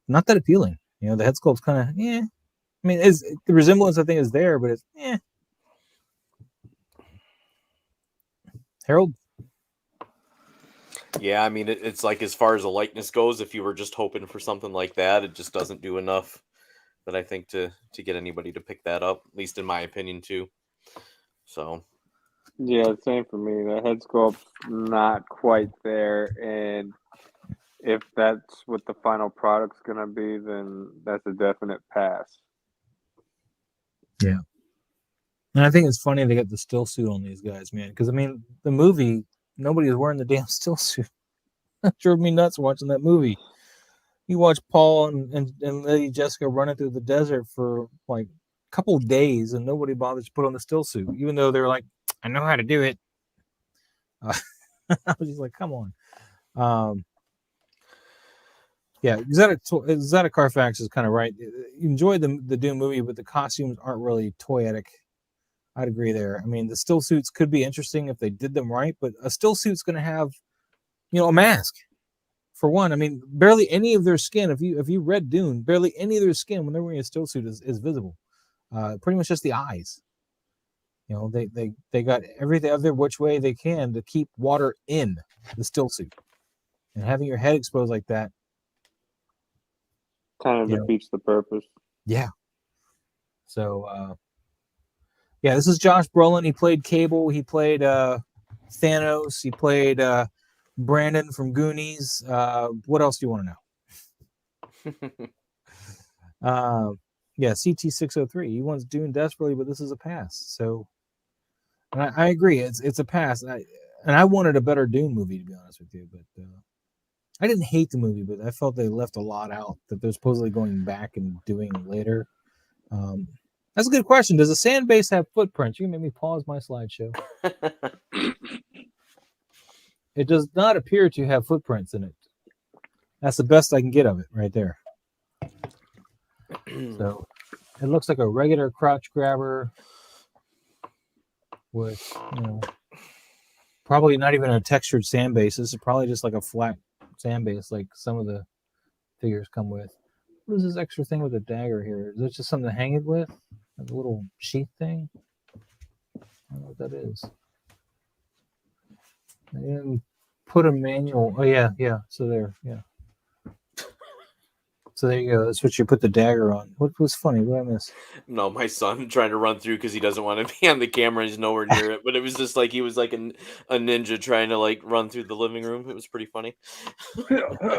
that appealing. The head sculpt's kind of I mean, the resemblance I think is there, but it's Harold. Yeah, I mean, it's like as far as the likeness goes, if you were just hoping for something like that, it just doesn't do enough that I think to get anybody to pick that up, at least in my opinion, too. So. Yeah, same for me. The head sculpt's not quite there, and if that's what the final product's going to be, then that's a definite pass. Yeah. And I think it's funny they got the still suit on these guys, man. Because, I mean, the movie, nobody was wearing the damn still suit. That drove me nuts watching that movie. You watch Paul and Lady Jessica running through the desert for like a couple of days, and nobody bothers to put on the still suit, even though they're like, I know how to do it. I was just like, come on. Yeah, Zeta Carfax is kind of right. You enjoy the Dune movie, but the costumes aren't really toyetic. I'd agree there. I mean, the still suits could be interesting if they did them right, but a still suit's going to have, a mask. For one, I mean, barely any of their skin. If you read Dune, barely any of their skin when they're wearing a still suit is visible. Pretty much just the eyes. They got everything other which way they can to keep water in the still suit, and having your head exposed like that kind of defeats the purpose. Yeah. So, this is Josh Brolin. He played Cable. He played Thanos. He played Brandon from Goonies. What else do you want to know? CT603. He wants Dune desperately, but this is a pass. So, and I agree. It's a pass. and I wanted a better Dune movie, to be honest with you, but I didn't hate the movie, but I felt they left a lot out that they're supposedly going back and doing later. That's a good question. Does a sand base have footprints? You can make me pause my slideshow. It does not appear to have footprints in it. That's the best I can get of it right there. So it looks like a regular crotch grabber with, probably not even a textured sand base. This is probably just like a flat sand base like some of the figures come with. What is this extra thing with a dagger here? Is it just something to hang it with? Like a little sheath thing? I don't know what that is. And put a manual. Oh, yeah. So there, yeah. So there you go. That's what you put the dagger on. What was funny? What did I miss? No, my son trying to run through because he doesn't want to be on the camera. He's nowhere near it. But it was just like he was like a ninja trying to like run through the living room. It was pretty funny.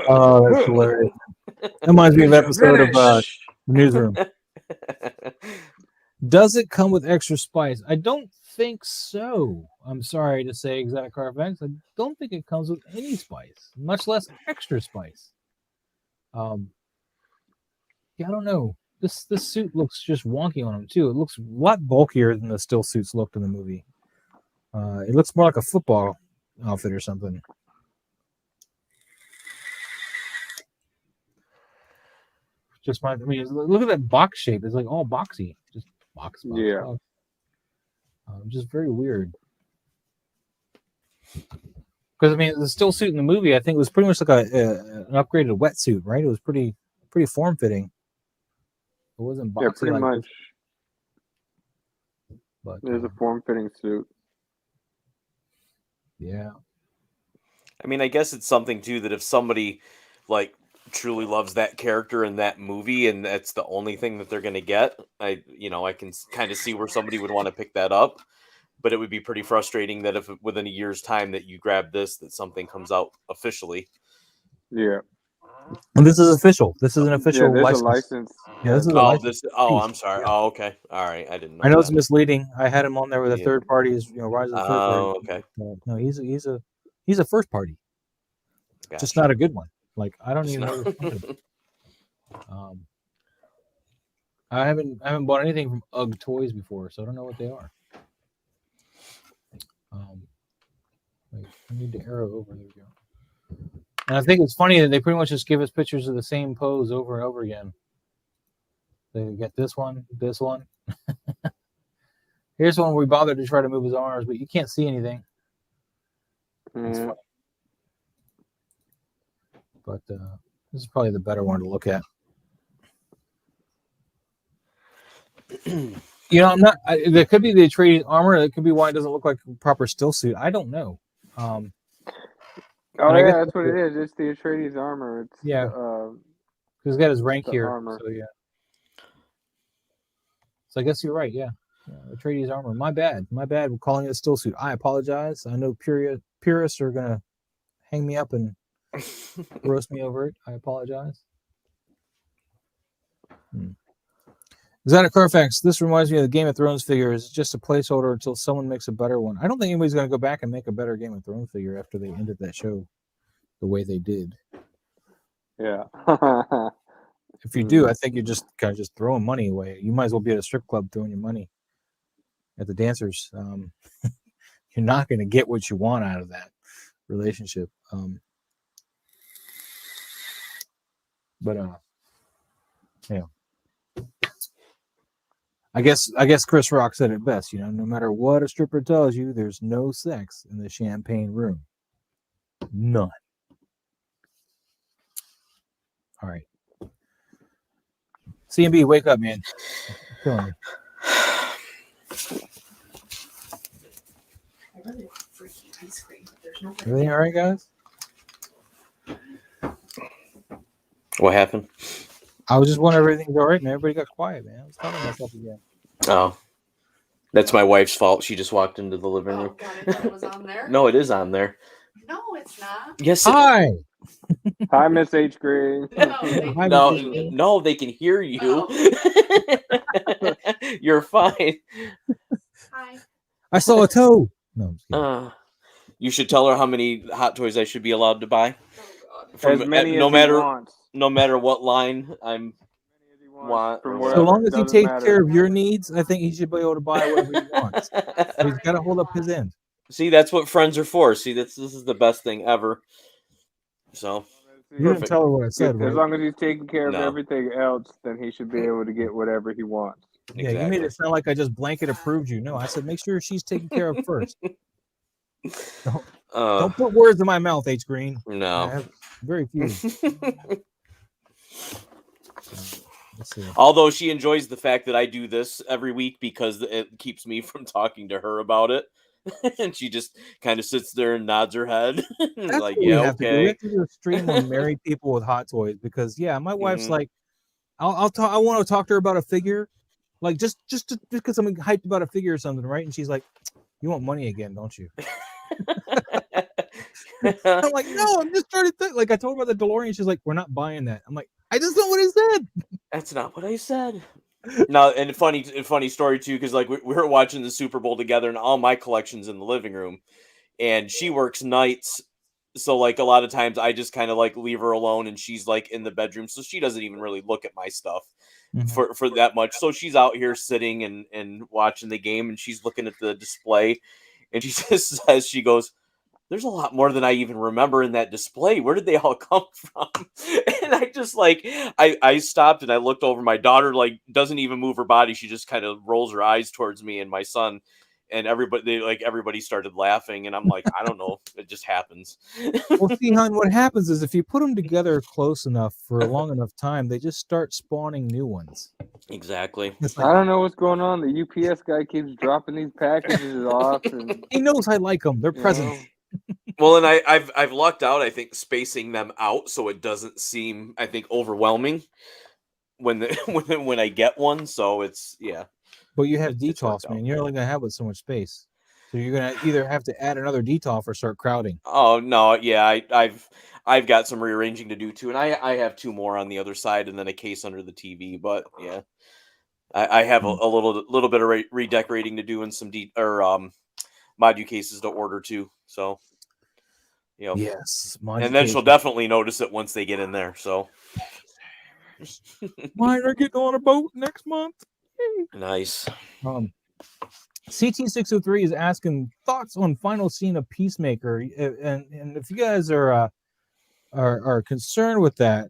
Oh, that's hilarious. That reminds me of an episode of the Newsroom. Does it come with extra spice? I don't think so. I'm sorry to say, Exotic Carfax. I don't think it comes with any spice, much less extra spice. Yeah, I don't know. This suit looks just wonky on him too. It looks a lot bulkier than the still suits looked in the movie. It looks more like a football outfit or something. Just look at that box shape. It's like all boxy, just box. Yeah. Box. Just very weird. Because the still suit in the movie, I think, was pretty much like an upgraded wetsuit, right? It was pretty form fitting. It wasn't boxy. Yeah, pretty like much. This. But it was a form fitting suit. Yeah. I guess it's something too that if somebody like truly loves that character in that movie and that's the only thing that they're going to get, I can kind of see where somebody would want to pick that up, but it would be pretty frustrating that if within a year's time that you grab this, that something comes out officially. Yeah. And this is official. This is an official license. license. Yeah, this is a license. I'm sorry. Oh, okay. All right. I didn't know. I know it's misleading. I had him on there with a third party, Rise of the Third Party. Oh, okay. No, he's a first party. Gotcha. Just not a good one. Like, I don't even know. I haven't bought anything from UGG Toys before, so I don't know what they are. I need the arrow over. There we go. And I think it's funny that they pretty much just give us pictures of the same pose over and over again. They get this one. Here's one where we bothered to try to move his arms, but you can't see anything. Yeah. But this is probably the better one to look at. I'm not. There could be the Atreides armor. That could be why it doesn't look like a proper still suit. I don't know. That's what it is. It's the Atreides armor. It's because he's got his rank here. Armor. So yeah. So I guess you're right. Yeah. Atreides armor. My bad. We're calling it a still suit. I apologize. I know purists are gonna hang me up and roast me over it. I apologize. Exotic Carfax, this reminds me of the Game of Thrones figure. It's just a placeholder until someone makes a better one. I don't think anybody's going to go back and make a better Game of Thrones figure after they ended that show the way they did. Yeah. If you do, I think you're just kind of just throwing money away. You might as well be at a strip club throwing your money at the dancers. You're not going to get what you want out of that relationship. Yeah. I guess Chris Rock said it best, no matter what a stripper tells you, there's no sex in the champagne room. None. All right. CMB, wake up, man. You're killing me. Everything all right, guys? What happened? I was just wondering if everything's all right, man. Everybody got quiet, man. I was talking to myself again. Oh, that's my wife's fault. She just walked into the living room. God, I thought it was on there. No, it is on there. No, it's not. Yes. Hi. Hi, Miss H. Green. No, they can hear you. Oh. You're fine. Hi. I saw a toe. No, I'm just kidding. You should tell her how many Hot Toys I should be allowed to buy. As many no as matter he wants. no matter what line I'm want. From Or wherever. So whatever. long as he Doesn't takes matter. care of your needs, I think he should be able to buy whatever he wants. But he's got to hold up his end. See, that's what friends are for. See, this is the best thing ever. So You didn't tell her what I said, As right? long as he's taking care of No. everything else, then he should be able to get whatever he wants. Yeah, you made it sound like I just blanket approved you. No, I said make sure she's taken care of first. Don't put words in my mouth, H. Green. No. I have very few. Although she enjoys the fact that I do this every week because it keeps me from talking to her about it. And she just kind of sits there and nods her head. That's like, what yeah, we have okay. to do. We have to do a stream on married people with hot toys because, yeah, my wife's like, I'll talk. I want to talk to her about a figure, like just because I'm hyped about a figure or something, right? And she's like, "You want money again, don't you?" I'm like, "No, I'm just trying to think." Like I told her about the DeLorean, she's like, "We're not buying that." I'm like, "I just know what I said." That's not what I said. No, and funny story too, because like we were watching the Super Bowl together, and all my collection's in the living room, and she works nights, so like a lot of times I just kind of like leave her alone, and she's like in the bedroom, so she doesn't even really look at my stuff for that much. So she's out here sitting and watching the game, and she's looking at the display, and she just says, she goes, "There's a lot more than I even remember in that display. Where did they all come from?" And I just like, I stopped and I looked over. My daughter like doesn't even move her body. She just kind of rolls her eyes towards me and my son, and everybody started laughing. And I'm like, I don't know. It just happens. Well, see, hon, what happens is if you put them together close enough for a long enough time, they just start spawning new ones. Exactly. I don't know what's going on. The UPS guy keeps dropping these packages off. And, he knows I like them. They're presents. Well, and I've lucked out, I think, spacing them out so it doesn't seem, I think, overwhelming when when I get one. So it's But you have DTOF, man. You're only gonna have with so much space, so you're gonna either have to add another DTOF or start crowding. Oh no, yeah, I've got some rearranging to do too, and I have two more on the other side, and then a case under the TV. But yeah, I have a little bit of redecorating to do and some modu cases to order too. So. Yes, and then she'll definitely notice it once they get in there. So mine are getting on a boat next month. Nice. CT603 is asking thoughts on final scene of Peacemaker, and if you guys are concerned with that,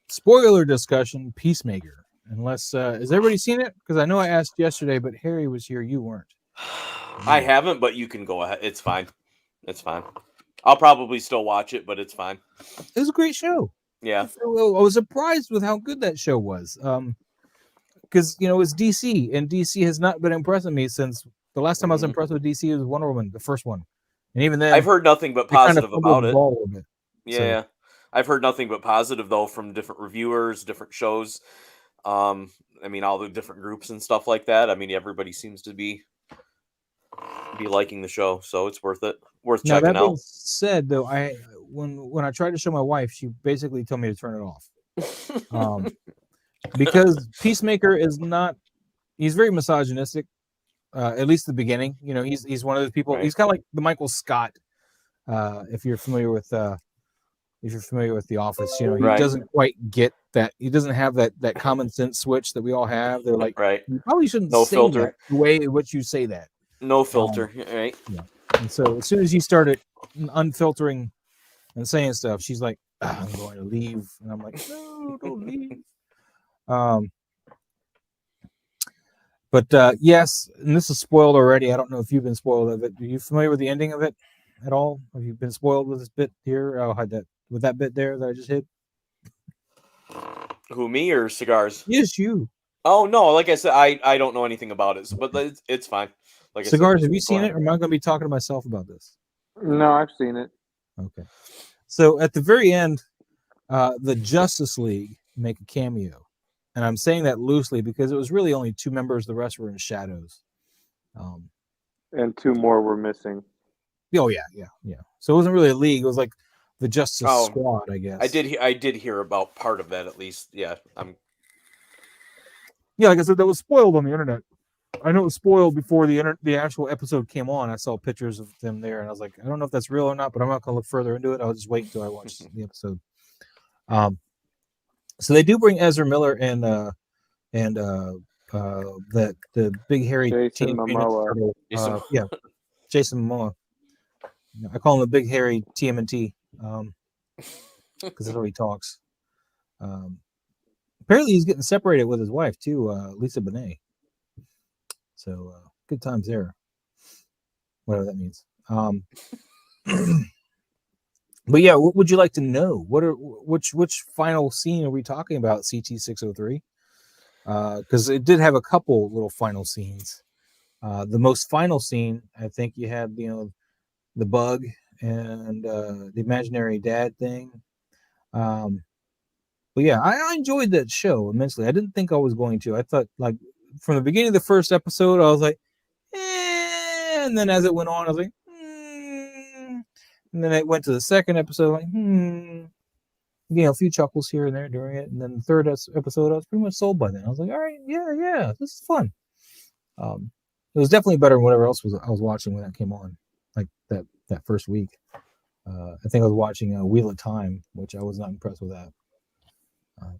spoiler discussion, Peacemaker. Unless has everybody seen it? Because I know I asked yesterday, but Harry was here, you weren't. I haven't, but you can go ahead. It's fine. It's fine. I'll probably still watch it, but it's fine. It was a great show. Yeah. I was surprised with how good that show was. Because, it's DC, and DC has not been impressing me since the last time I was impressed with DC was Wonder Woman, the first one. And even then, I've heard nothing but positive about it. Yeah. So. I've heard nothing but positive, though, from different reviewers, different shows. All the different groups and stuff like that. Everybody seems to be liking the show, so it's worth checking that being out. Said though, when I tried to show my wife, she basically told me to turn it off. Because Peacemaker he's very misogynistic, at least at the beginning. He's one of those people. Right. He's kind of like the Michael Scott, if you're familiar with The Office. He doesn't quite get that. He doesn't have that common sense switch that we all have. They're like, you probably shouldn't say filter. That the way in which you say that. No filter, right? Yeah. And so as soon as he started unfiltering and saying stuff, she's like, "I'm going to leave," and I'm like, "No, don't leave." But yes, and this is spoiled already. I don't know if you've been spoiled of it. Are you familiar with the ending of it at all? Have you been spoiled with this bit here? I'll hide that with that bit there that I just hit. Who, me or Cigars? Yes, you. Oh no, like I said, I don't know anything about it, but it's fine. Like Cigars, have you seen it, or am I going to be talking to myself about this? No, I've seen it. Okay. So at the very end, the Justice League make a cameo. And I'm saying that loosely because it was really only two members. The rest were in shadows. And two more were missing. Oh, yeah. So it wasn't really a league. It was like the Justice Squad, I guess. I did hear about part of that, at least. Yeah. Yeah, like I said, that was spoiled on the internet. I know it was spoiled before the actual episode came on. I saw pictures of them there, and I was like, I don't know if that's real or not, but I'm not going to look further into it. I'll just wait until I watch the episode. So they do bring Ezra Miller and the big hairy Jason Momoa. Jason Momoa. I call him the big hairy TMNT because that's how he talks. Apparently, he's getting separated with his wife too, Lisa Bonet. So good times there, whatever that means. But yeah, what would you like to know? Which final scene are we talking about? CT-603, because it did have a couple little final scenes. The most final scene, I think, you had the bug and the imaginary dad thing. But yeah, I enjoyed that show immensely. I didn't think I was going to. I thought, like, from the beginning of the first episode, I was like, and then as it went on, I was like, and then it went to the second episode, like, a few chuckles here and there during it. And then the third episode, I was pretty much sold by then. I was like, all right, yeah, this is fun. It was definitely better than whatever else I was watching when that came on, like that first week. I think I was watching Wheel of Time, which I was not impressed with that.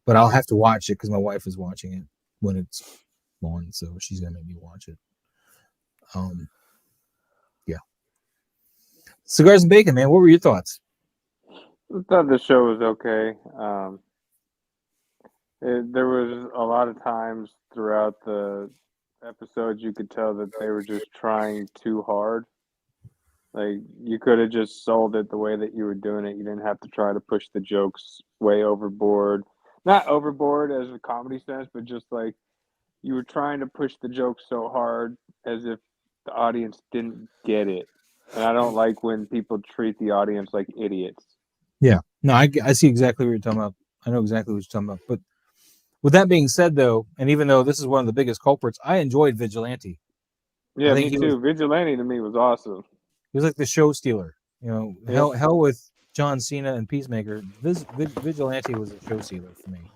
But I'll have to watch it because my wife is watching it when it's on, so she's gonna make me watch it. Yeah. Cigars and Bacon, man. What were your thoughts? I thought the show was okay. There was a lot of times throughout the episodes you could tell that they were just trying too hard. Like, you could have just sold it the way that you were doing it. You didn't have to try to push the jokes way overboard. Not overboard as a comedy sense, but just like you were trying to push the jokes so hard as if the audience didn't get it. And I don't like when people treat the audience like idiots. Yeah. No, I see exactly what you're talking about. I know exactly what you're talking about. But with that being said, though, and even though this is one of the biggest culprits, I enjoyed Vigilante. Yeah, me too. Vigilante to me was awesome. He was like the show stealer. Hell with John Cena and Peacemaker. Vigilante was a show stealer for me.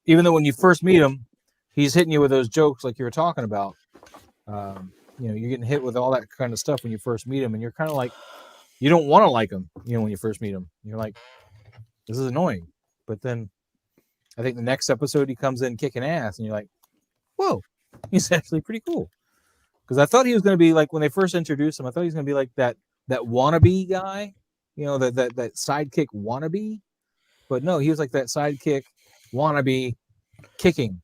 Even though when you first meet him, he's hitting you with those jokes like you were talking about. You're getting hit with all that kind of stuff when you first meet him, and you're kind of like, you don't want to like him. When you first meet him, you're like, this is annoying. But then, I think the next episode he comes in kicking ass, and you're like, whoa, he's actually pretty cool. Because I thought he was going to be like, when they first introduced him, I thought he was going to be like that wannabe guy, that sidekick wannabe. But no, he was like that sidekick wannabe kicking,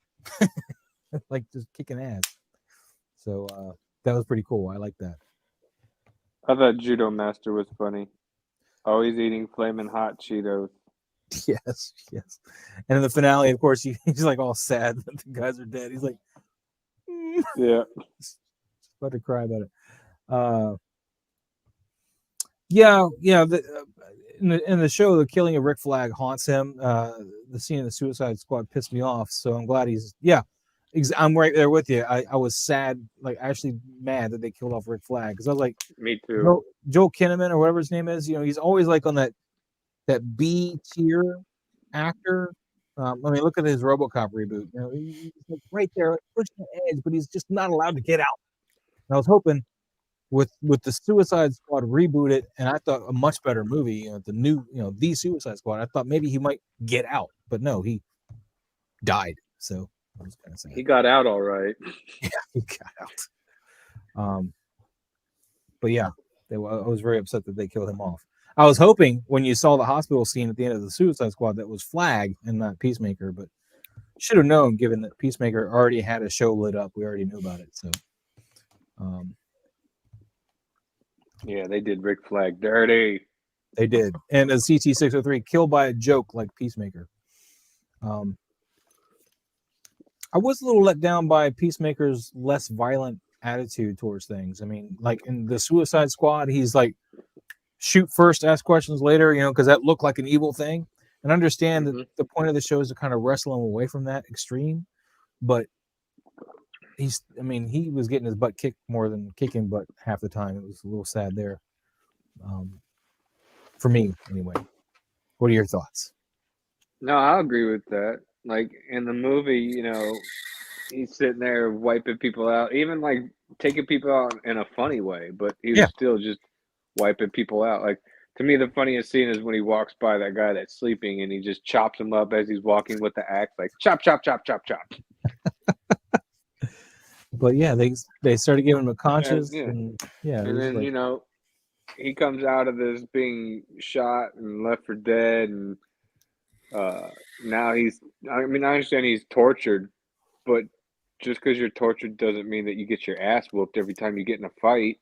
like just kicking ass. So that was pretty cool. I like that. I thought Judo Master was funny. Always eating flaming hot Cheetos. Yes. And in the finale, of course, he's like all sad that the guys are dead. He's like, yeah. About to cry about it. In the show, the killing of Rick Flag haunts him. The scene in the Suicide Squad pissed me off, so I'm glad I'm right there with you. I was sad, like actually mad that they killed off Rick Flag, because I was like, me too. Joel Kinnaman or whatever his name is, he's always like on that B tier actor. Look at his RoboCop reboot. He's like right there, pushing the edge, but he's just not allowed to get out. And I was hoping with the Suicide Squad rebooted, and I thought a much better movie, the new, the Suicide Squad, I thought maybe he might get out, but no, he died. So I was kind of sad. He got out all right. Yeah, he got out. But yeah, I was very upset that they killed him off. I was hoping when you saw the hospital scene at the end of the Suicide Squad that was Flag and not Peacemaker, but should have known, given that Peacemaker already had a show lit up. We already knew about it. So, yeah, they did Rick Flag dirty. They did. And as CT-603, killed by a joke like Peacemaker. I was a little let down by Peacemaker's less violent attitude towards things. Like in the Suicide Squad, he's like, shoot first, ask questions later, because that looked like an evil thing. And understand that the point of the show is to kind of wrestle him away from that extreme. But he was getting his butt kicked more than kicking butt half the time. It was a little sad there. For me, anyway. What are your thoughts? No, I agree with that. Like in the movie, he's sitting there wiping people out, even like taking people out in a funny way, but he was Yeah. still just wiping people out. Like, to me, the funniest scene is when he walks by that guy that's sleeping and he just chops him up as he's walking with the axe, like chop, chop, chop, chop, chop. But yeah, they started giving him a conscience, Yeah. and yeah, And then like, he comes out of this being shot and left for dead, and now I understand he's tortured, but just because you're tortured doesn't mean that you get your ass whooped every time you get in a fight.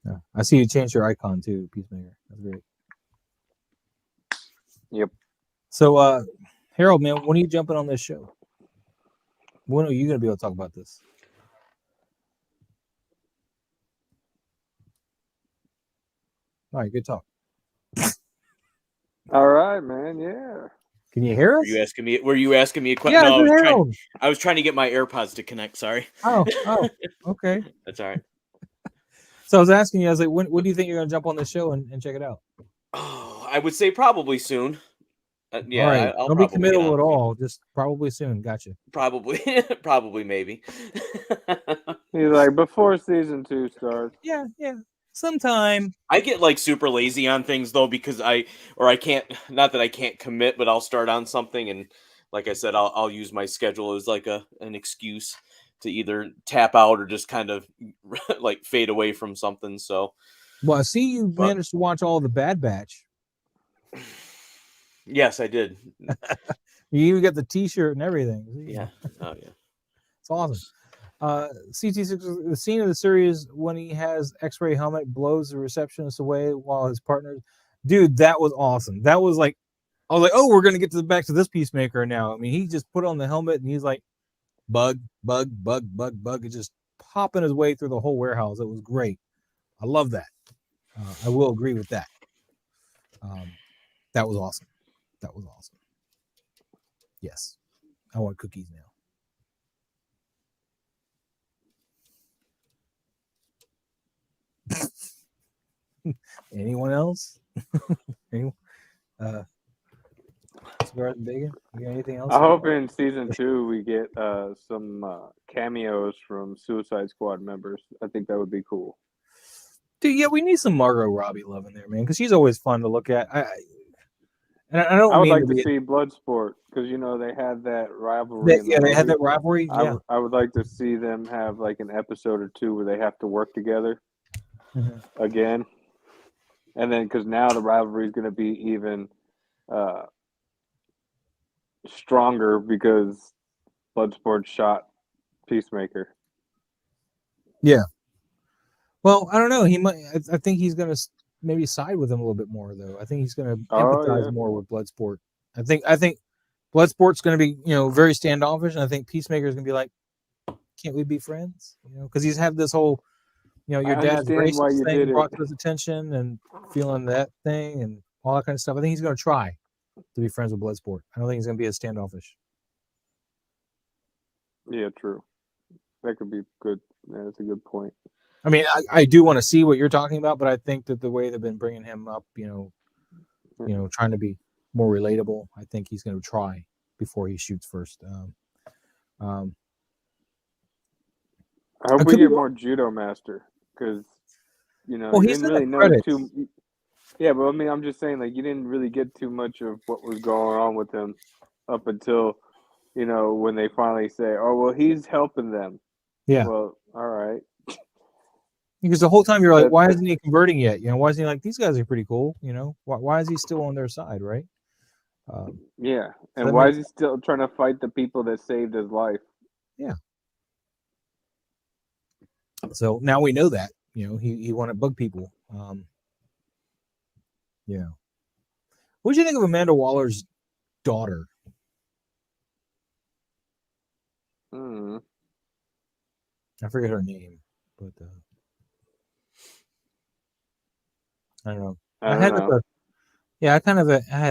yeah. I see you changed your icon too, Peacemaker. That's great. Yep. So, Harold, man, when are you jumping on this show? When are you going to be able to talk about this? All right, good talk. All right, man. Yeah. Can you hear us? Were you asking me a question? Yeah, No, I was trying to get my AirPods to connect. Sorry. Oh, okay. That's all right. So I was asking you, I was like, when do you think you're going to jump on this show and check it out? Oh, I would say probably soon. Yeah, all right. I'll Don't be committal at all. Just probably soon. Gotcha. Probably, maybe. He's like, before season 2 starts. Yeah. Sometime. I get like super lazy on things though, because I can't, not that I can't commit, but I'll start on something and like I said, I'll use my schedule as like an excuse to either tap out or just kind of like fade away from something. So, well, I see you managed to watch all the Bad Batch. Yes, I did. You even got the T-shirt and everything. Yeah. Oh yeah. It's awesome. CT6, the scene of the series when he has X-ray helmet, blows the receptionist away while his partner, dude, that was awesome. That was like, I was like, oh, we're gonna get back to this Peacemaker now. I mean, he just put on the helmet and he's like, bug, and just popping his way through the whole warehouse. It was great. I love that. I will agree with that. That was awesome. Yes, I want cookies now. Anyone else? Anyone? Cigars and bacon? You got anything else? I hope in season 2 we get some cameos from Suicide Squad members. I think that would be cool. Dude, yeah, we need some Margot Robbie love in there, man, because she's always fun to look at. I would like to see Bloodsport because they had that rivalry. They had that rivalry. Yeah, I would like to see them have like an episode or 2 where they have to work together again, and then because now the rivalry is going to be even stronger because Bloodsport shot Peacemaker. Yeah. Well, I don't know. He might. I think he's going to maybe side with him a little bit more, though. I think he's going to empathize more with Bloodsport. I think Bloodsport's going to be, very standoffish, and I think Peacemaker is going to be like, "Can't we be friends?" Because he's had this whole, your dad's racist thing brought to his attention, and feeling that thing and all that kind of stuff. I think he's going to try to be friends with Bloodsport. I don't think he's going to be as standoffish. Yeah, true. That could be good. Yeah, that's a good point. I mean, I do want to see what you're talking about, but I think that the way they've been bringing him up, trying to be more relatable, I think he's going to try before he shoots first. I hope we get more Judo Master because, you he's didn't really know too. Yeah, but I mean, I'm just saying, like, you didn't really get too much of what was going on with him up until, when they finally say, "Oh, well, he's helping them." Yeah. Well, all right. Because the whole time you're like, why isn't he converting yet? Why isn't he like, these guys are pretty cool? Why is he still on their side, right? Yeah, and why is he still trying to fight the people that saved his life? Yeah. So now we know that, he wanted to bug people. Yeah. What did you think of Amanda Waller's daughter? I forget her name, but I don't know. I had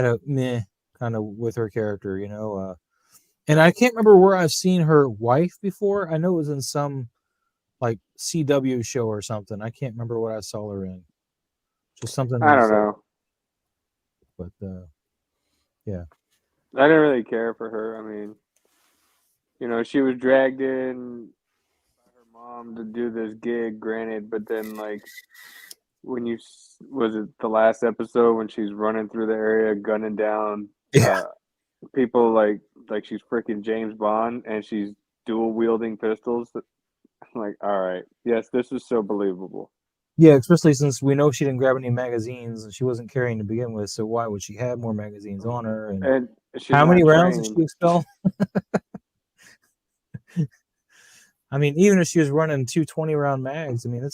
a meh kind of with her character, and I can't remember where I've seen her wife before. I know it was in some like CW show or something. I can't remember what I saw her in. Just something. I don't know. But yeah, I didn't really care for her. I mean, you know, she was dragged in by her mom to do this gig, granted, but then like when was it the last episode when she's running through the area gunning down people like she's freaking James Bond and she's dual wielding pistols. I'm like, all right, yes, this is so believable. Yeah, especially since we know she didn't grab any magazines and she wasn't carrying to begin with, so why would she have more magazines on her? And how many rounds did she expel? I mean, even if she was running 2 20-round mags, I mean,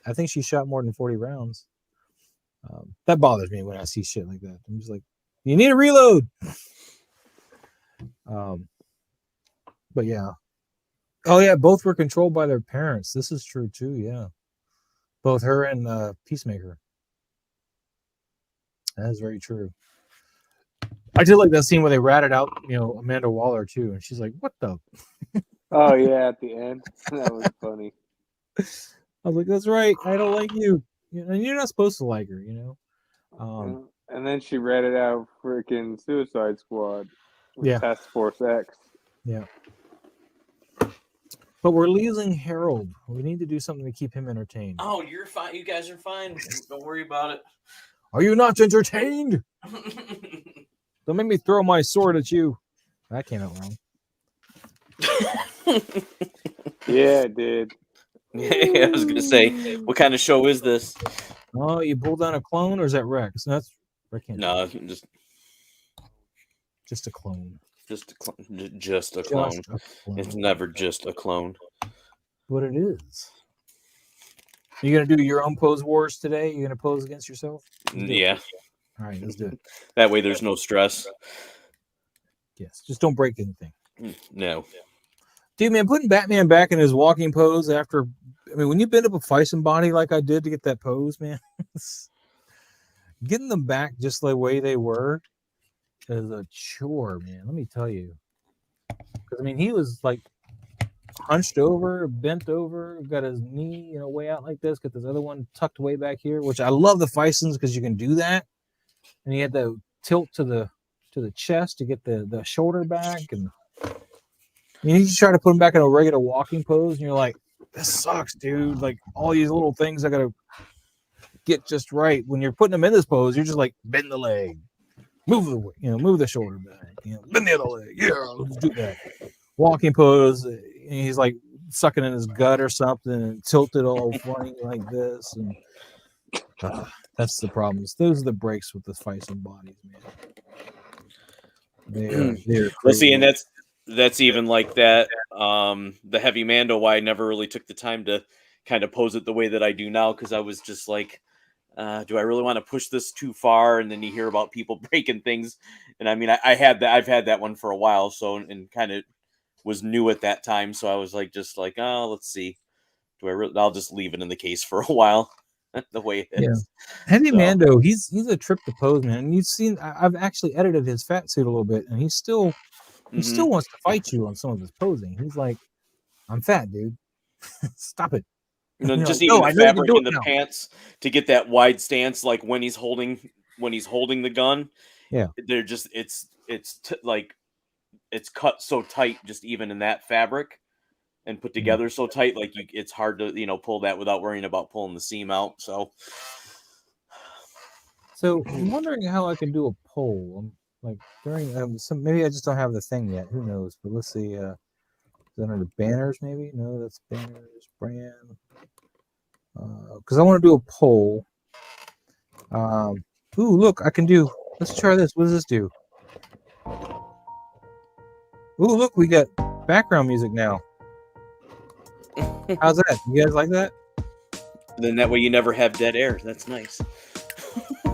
I think she shot more than 40 rounds. That bothers me when I see shit like that. I'm just like, you need a reload. But yeah. Oh yeah, both were controlled by their parents. This is true too. Yeah, both her and Peacemaker. That is very true. I did like that scene where they ratted out, Amanda Waller too, and she's like, "What the?" Oh yeah, at the end, that was funny. I was like, "That's right. I don't like you, and you're not supposed to like her, And then she ratted out freaking Suicide Squad with Task Force X. Yeah. But we're losing Harold. We need to do something to keep him entertained. Oh, you're fine. You guys are fine. Don't worry about it. Are you not entertained? Don't make me throw my sword at you. That came out wrong. Yeah, it did. Yeah, I was going to say, what kind of show is this? Oh, you pulled down a clone, or is that Rex? That's Rex. No, just a clone. Just a clone. It's never just a clone. What it is. Are you going to do your own pose wars today? You going to pose against yourself? Yeah. All right, let's do it. That way there's no stress. Yes, just don't break anything. No. Dude, man, putting Batman back in his walking pose after... I mean, when you bend up a Fison body like I did to get that pose, man, getting them back just the way they were is a chore, man. Let me tell you. Because, I mean, he was like hunched over, bent over, got his knee, way out like this, got this other one tucked way back here, which I love the Fisons because you can do that. And he had the tilt to the chest to get the shoulder back. And you just try to put him back in a regular walking pose, and you're like, this sucks, dude. Like, all these little things I got to get just right. When you're putting them in this pose, you're just like, bend the leg. Move the shoulder back. Bend the other leg. Yeah, let's do that. Walking pose. And he's like sucking in his gut or something and tilted all funny like this. And that's the problem. Those are the breaks with the Fison bodies, man. They're well, see, and that's even like that. The Heavy Mando, why I never really took the time to kind of pose it the way that I do now, because I was just like, do I really want to push this too far? And then you hear about people breaking things, and I mean, I've had that one for a while, so and kind of was new at that time, so I was like, oh, let's see, I'll just leave it in the case for a while, the way it is. Heavy Mando, he's a trip to pose, man. And you've seen, I've actually edited his fat suit a little bit, and he still wants to fight you on some of his posing. He's like, I'm fat, dude. Stop it. Just even the fabric in the pants to get that wide stance, like when he's holding the gun. Yeah, they're just it's cut so tight, just even in that fabric, and put together so tight, like it's hard to pull that without worrying about pulling the seam out. So I'm wondering how I can do a poll. I'm like during maybe I just don't have the thing yet. Who knows? But let's see. Is that under banners? Maybe no. That's banners brand. Because I want to do a poll. Ooh, look, I can do. Let's try this. What does this do? Ooh, look, we got background music now. How's that? You guys like that? Then that way you never have dead air. That's nice.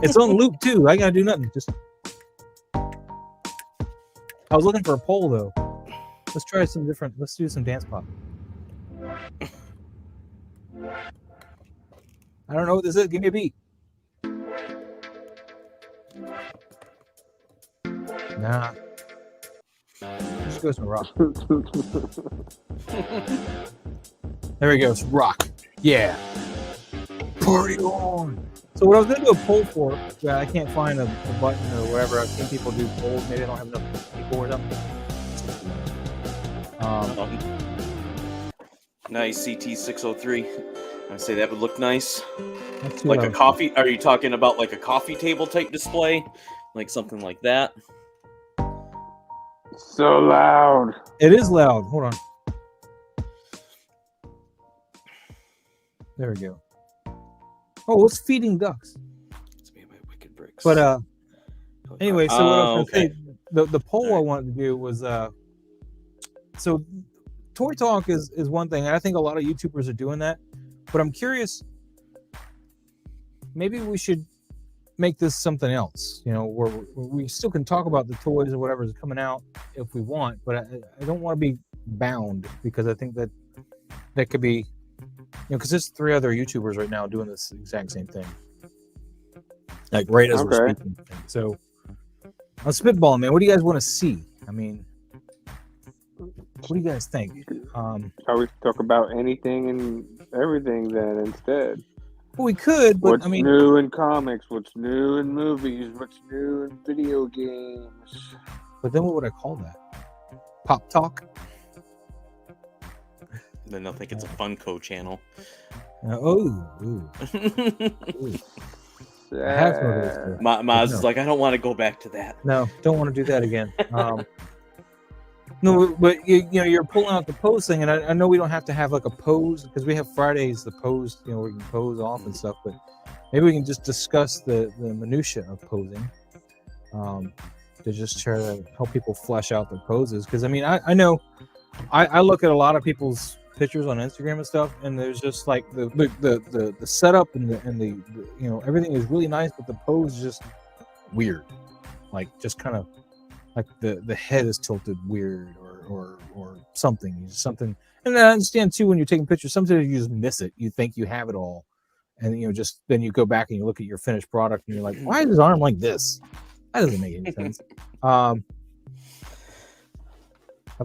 It's on loop too. I gotta do nothing. I was looking for a poll though. Let's try some different. Let's do some dance pop. I don't know what this is. Give me a beat. Nah. Let's go some rock. There we go. It's rock. Yeah. Party on. So what I was going to do a poll for, I can't find a button or whatever. I've seen people do polls. Maybe I don't have enough people or something. Nice CT603. I'd say that would look nice. That's too Like a loud. coffee. Are you talking about like a coffee table type display, like something like that? So loud. It is loud. Hold on. There we go. Oh, it's feeding ducks. It's made by Wicked Bricks. But anyway, so what I was okay. gonna say, the poll I wanted to do was so Toy Talk is one thing, and I think a lot of YouTubers are doing that. But I'm curious, maybe we should make this something else, you know, where we still can talk about the toys or whatever is coming out if we want, but I don't want to be bound, because I think that could be, you know, because there's 3 other YouTubers right now doing this exact same thing, like right as we're Okay. speaking. So I'm spitballing, man. What do you guys want to see? I mean, what do you guys think? Shall we talk about anything and everything then instead? Well, we could, but What's I mean, new in comics? What's new in movies? What's new in video games? but then what would I call that? Pop Talk? Then they'll think it's a Funko channel. Ooh. I have some of those too. Maz No. is like, I don't want to go back to that. No, don't want to do that again. No, but you know, you're pulling out the pose thing, and I know we don't have to have like a pose, because we have Fridays the pose, you know, we can pose off and stuff, but maybe we can just discuss the minutia of posing, to just try to help people flesh out their poses. Because I mean, I know I look at a lot of people's pictures on Instagram and stuff, and there's just like the setup and the you know, everything is really nice, but the pose is just weird, like just kind of like the head is tilted weird or something. And I understand too, when you're taking pictures, sometimes you just miss it. You think you have it all, and you know, just then you go back and you look at your finished product and you're like, why is his arm like this? That doesn't make any sense. Have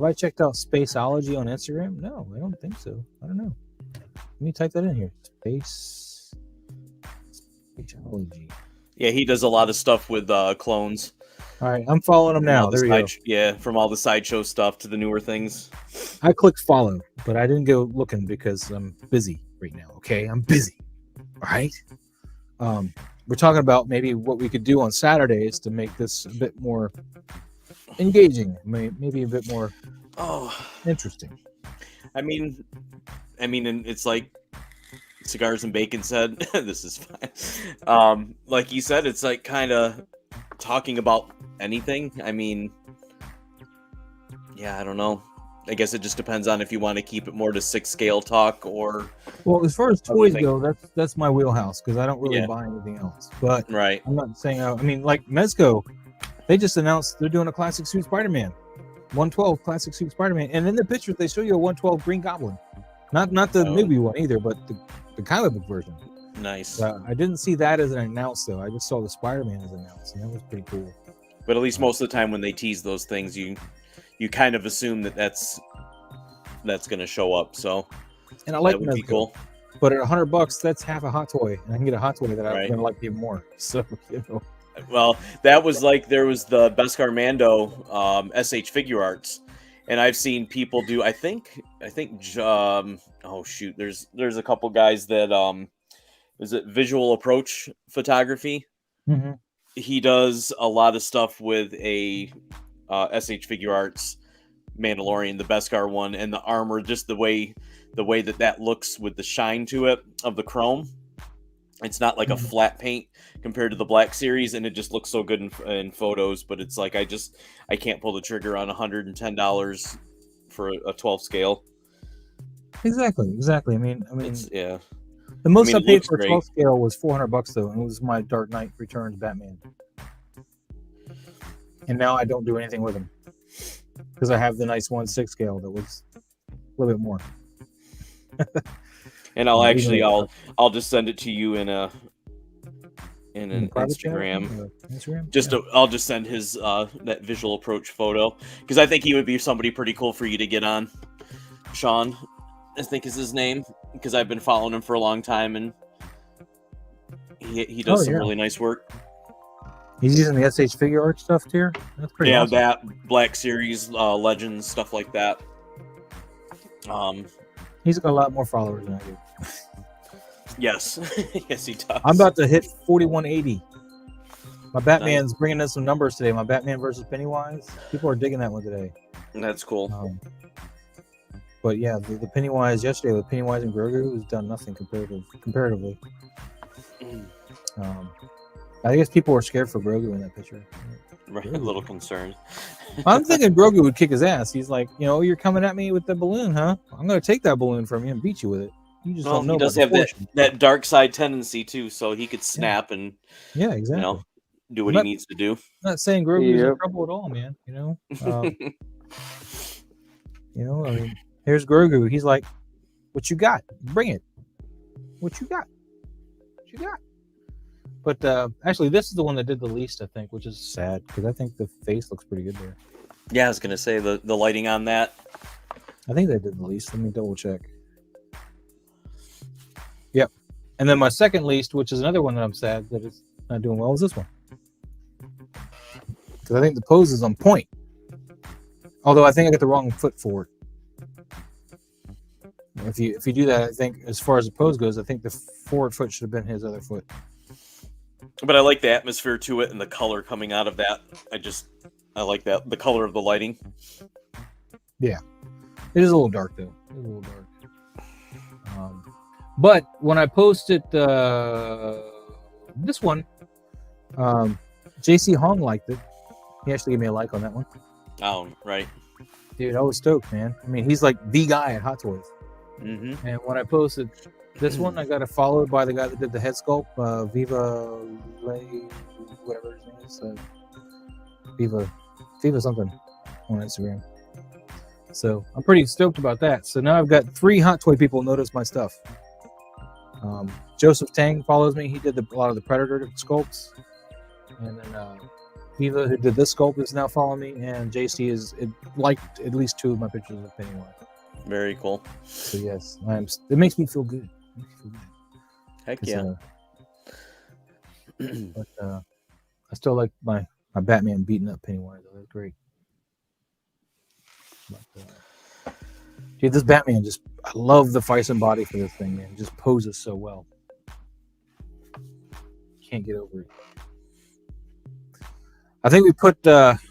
I checked out Spaceology on Instagram? No, I don't think so. I don't know. Let me type that in here. Spaceology. Yeah, he does a lot of stuff with clones. All right, I'm following him now. There we go. Yeah, from all the sideshow stuff to the newer things. I clicked follow, but I didn't go looking because I'm busy right now. Okay, I'm busy. All right. We're talking about maybe what we could do on Saturdays to make this a bit more engaging, maybe a bit more interesting. I mean, and it's like Cigars and Bacon said, this is fine. Like you said, it's like kind of talking about anything. I mean, yeah, I don't know. I guess it just depends on if you want to keep it more to 6 scale talk or. Well, as far as toys go, that's my wheelhouse, because I don't really Yeah. buy anything else. But Right. I'm not saying. I mean, like Mezco, they just announced they're doing a classic suit Spider-Man, 112 classic suit Spider-Man, and in the pictures they show you a 112 Green Goblin, not the movie one either, but the comic book version. Nice. I didn't see that as an announce though. I just saw the Spider-Man as announced, and that was pretty cool. But at least most of the time when they tease those things, you kind of assume that's going to show up. So And I like that would be Mezco, cool. but at $100, that's half a hot toy, and I can get a hot toy that I'm Right. gonna like even more. So you know. Well, that was like there was the Beskar Mando SH figure arts, and I've seen people do. I think. Oh shoot, there's a couple guys that is it Visual Approach Photography. Mm-hmm. He does a lot of stuff with a SH figure arts Mandalorian, the Beskar one, and the armor, just the way that looks with the shine to it of the chrome. It's not like a flat paint compared to the Black Series, and it just looks so good in photos. But it's like I can't pull the trigger on $110 for a 12 scale. Exactly. I mean, Yeah. the most I it paid looks for a great. 12 scale was $400 though, and it was my Dark Knight Returns Batman. And now I don't do anything with him because I have the nice 1/6 scale that was a little bit more. And I'll just send it to you in an private chat? Instagram. Instagram. I'll just send his that Visual Approach photo, because I think he would be somebody pretty cool for you to get on. Sean, I think is his name, because I've been following him for a long time, and he does some really nice work. He's using the SH figure art stuff here. That's pretty awesome. That Black Series Legends stuff like that. He's got a lot more followers than I do. Yes, yes, he does. I'm about to hit 4180. My Batman's bringing us some numbers today. My Batman versus Pennywise. People are digging that one today. That's cool. But yeah, the Pennywise yesterday with Pennywise and Grogu has done nothing comparatively. I guess people were scared for Grogu in that picture. Right, a little concerned. I'm thinking Grogu would kick his ass. He's like, you're coming at me with the balloon, huh? I'm going to take that balloon from you and beat you with it. You just don't know. He does have that dark side tendency too, so he could snap and exactly. Do what he needs to do. I'm not saying Grogu's in trouble at all, man. I mean, here's Grogu. He's like, "What you got? Bring it. What you got? What you got?" But actually, this is the one that did the least, I think, which is sad because I think the face looks pretty good there. Yeah, I was gonna say the lighting on that. I think they did the least. Let me double check. Yep. And then my second least, which is another one that I'm sad that it's not doing well, is this one. Because I think the pose is on point. Although I think I got the wrong foot forward. If you do that, I think as far as the pose goes, I think the forward foot should have been his other foot. But I like the atmosphere to it and the color coming out of that. I like that. The color of the lighting. Yeah. It is a little dark, though. It's a little dark. But when I posted this one, JC Hong liked it. He actually gave me a like on that one. Oh, right. Dude, I was stoked, man. I mean, he's like the guy at Hot Toys. Mm-hmm. And when I posted this one, I got it followed by the guy that did the head sculpt, Viva Lay, whatever his name is. Viva something on Instagram. So I'm pretty stoked about that. So now I've got 3 Hot Toy people notice my stuff. Joseph Tang follows me. He did a lot of the Predator sculpts. And then Viva, who did this sculpt, is now following me. And JC liked at least 2 of my pictures of Pennywise. Very cool. So yes, it makes me feel good. Heck yeah. But I still like my Batman beating up Pennywise. That's great. But, dude, this Batman I love the face and body for this thing, man. It just poses so well. Can't get over it. I think we put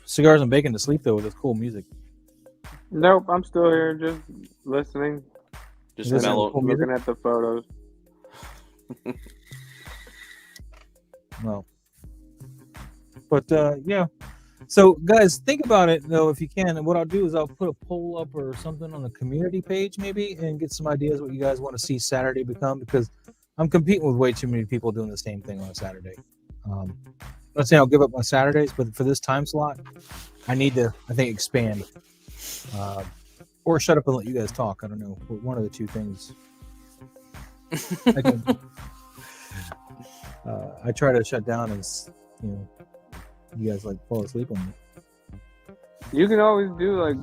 Cigars and Bacon to sleep, though, with this cool music. Nope, I'm still here just listening. Just mellow. Looking at the photos. Well. But, yeah. So, guys, think about it, though, if you can. And what I'll do is I'll put a poll up or something on the community page, maybe, and get some ideas what you guys want to see Saturday become, because I'm competing with way too many people doing the same thing on a Saturday. Let's say I'll give up my Saturdays, but for this time slot, I need to, I think, expand. Or shut up and let you guys talk. I don't know. But one of the two things. I try to shut down as, you guys fall asleep on me. You can always do like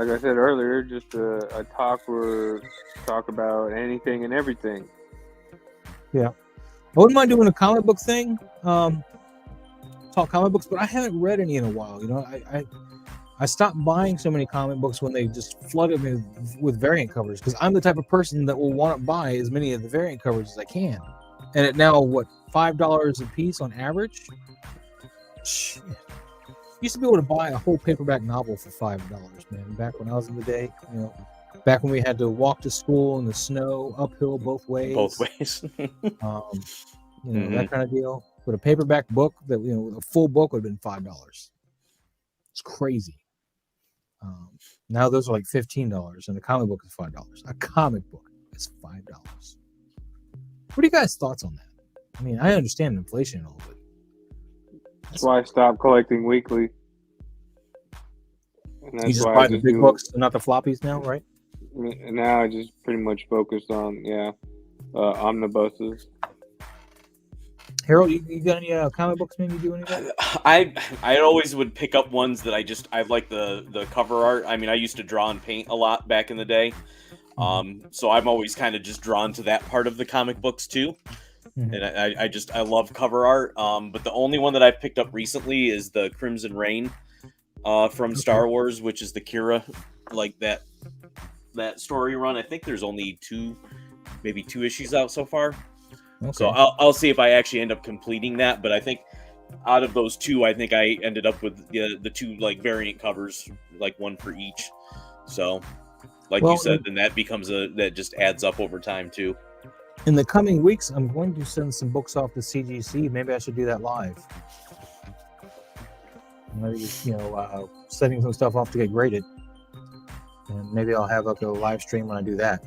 I said earlier, just a talk or talk about anything and everything. Yeah, I wouldn't mind doing a comic book thing. Talk comic books, but I haven't read any in a while. I stopped buying so many comic books when they just flooded me with variant covers, because I'm the type of person that will want to buy as many of the variant covers as I can. And at now, $5 a piece on average? Shit. Used to be able to buy a whole paperback novel for $5, man. Back when I was in the day, back when we had to walk to school in the snow, uphill both ways. That kind of deal. But a paperback book that a full book would have been $5. It's crazy. Now those are like $15, and the comic book is $5. A comic book is $5. What are you guys' thoughts on that? I mean, I understand inflation a little bit. That's why I stopped collecting weekly. And that's you just buy the big books and not the floppies now, right? Now I just pretty much focus on omnibuses. Harold, you got any comic books, man? You do any of that? I always would pick up ones that I like the cover art. I mean, I used to draw and paint a lot back in the day. So I'm always kind of just drawn to that part of the comic books too. Mm-hmm. And I love cover art. But the only one that I've picked up recently is the Crimson Reign from Star Wars, which is the Kira, like that that story run. I think there's only maybe two issues out so far. Okay. So I'll see if I actually end up completing that. But I think out of those two, I think I ended up with the two like variant covers, like one for each. So, like you said, then that becomes that just adds up over time too. In the coming weeks, I'm going to send some books off to CGC. Maybe I should do that live. Maybe sending some stuff off to get graded, and maybe I'll have like a live stream when I do that.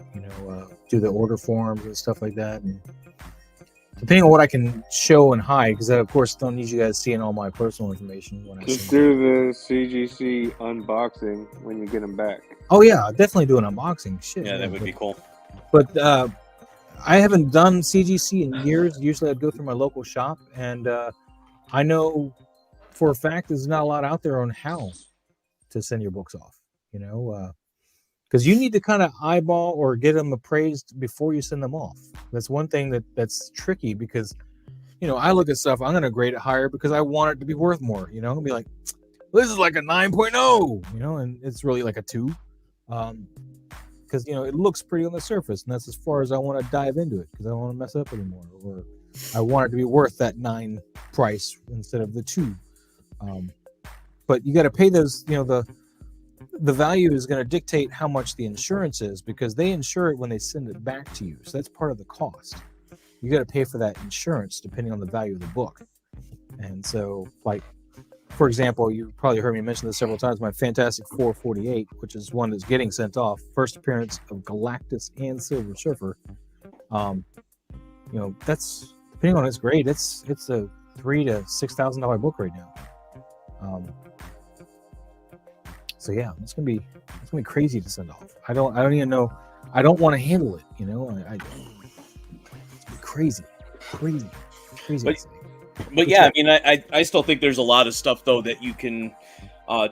Do the order forms and stuff like that. And depending on what I can show and hide, because I of course don't need you guys seeing all my personal information when I Just send do the CGC unboxing when you get them back. Oh yeah, I'll definitely do an unboxing. Shit. Yeah, that would be cool. But I haven't done CGC in years. Usually I'd go through my local shop, and I know for a fact there's not a lot out there on how to send your books off, because you need to kind of eyeball or get them appraised before you send them off. That's one thing that's tricky, because I look at stuff, I'm going to grade it higher because I want it to be worth more. I'll be like, this is like a 9.0, and it's really like a 2. Because it looks pretty on the surface, and that's as far as I want to dive into it, because I don't want to mess up anymore, or I want it to be worth that 9 price instead of the 2. But you got to pay those. The value is going to dictate how much the insurance is, because they insure it when they send it back to you, so that's part of the cost. You got to pay for that insurance depending on the value of the book. And so, like, for example, you probably heard me mention this several times, my Fantastic 448, which is one that's getting sent off, first appearance of Galactus and Silver Surfer. That's, depending on its grade, it's a $3,000 to $6,000 book right now. So yeah, it's gonna be crazy to send off. I don't even know. I don't want to handle it. It's crazy. But yeah, I mean, I still think there's a lot of stuff though that you can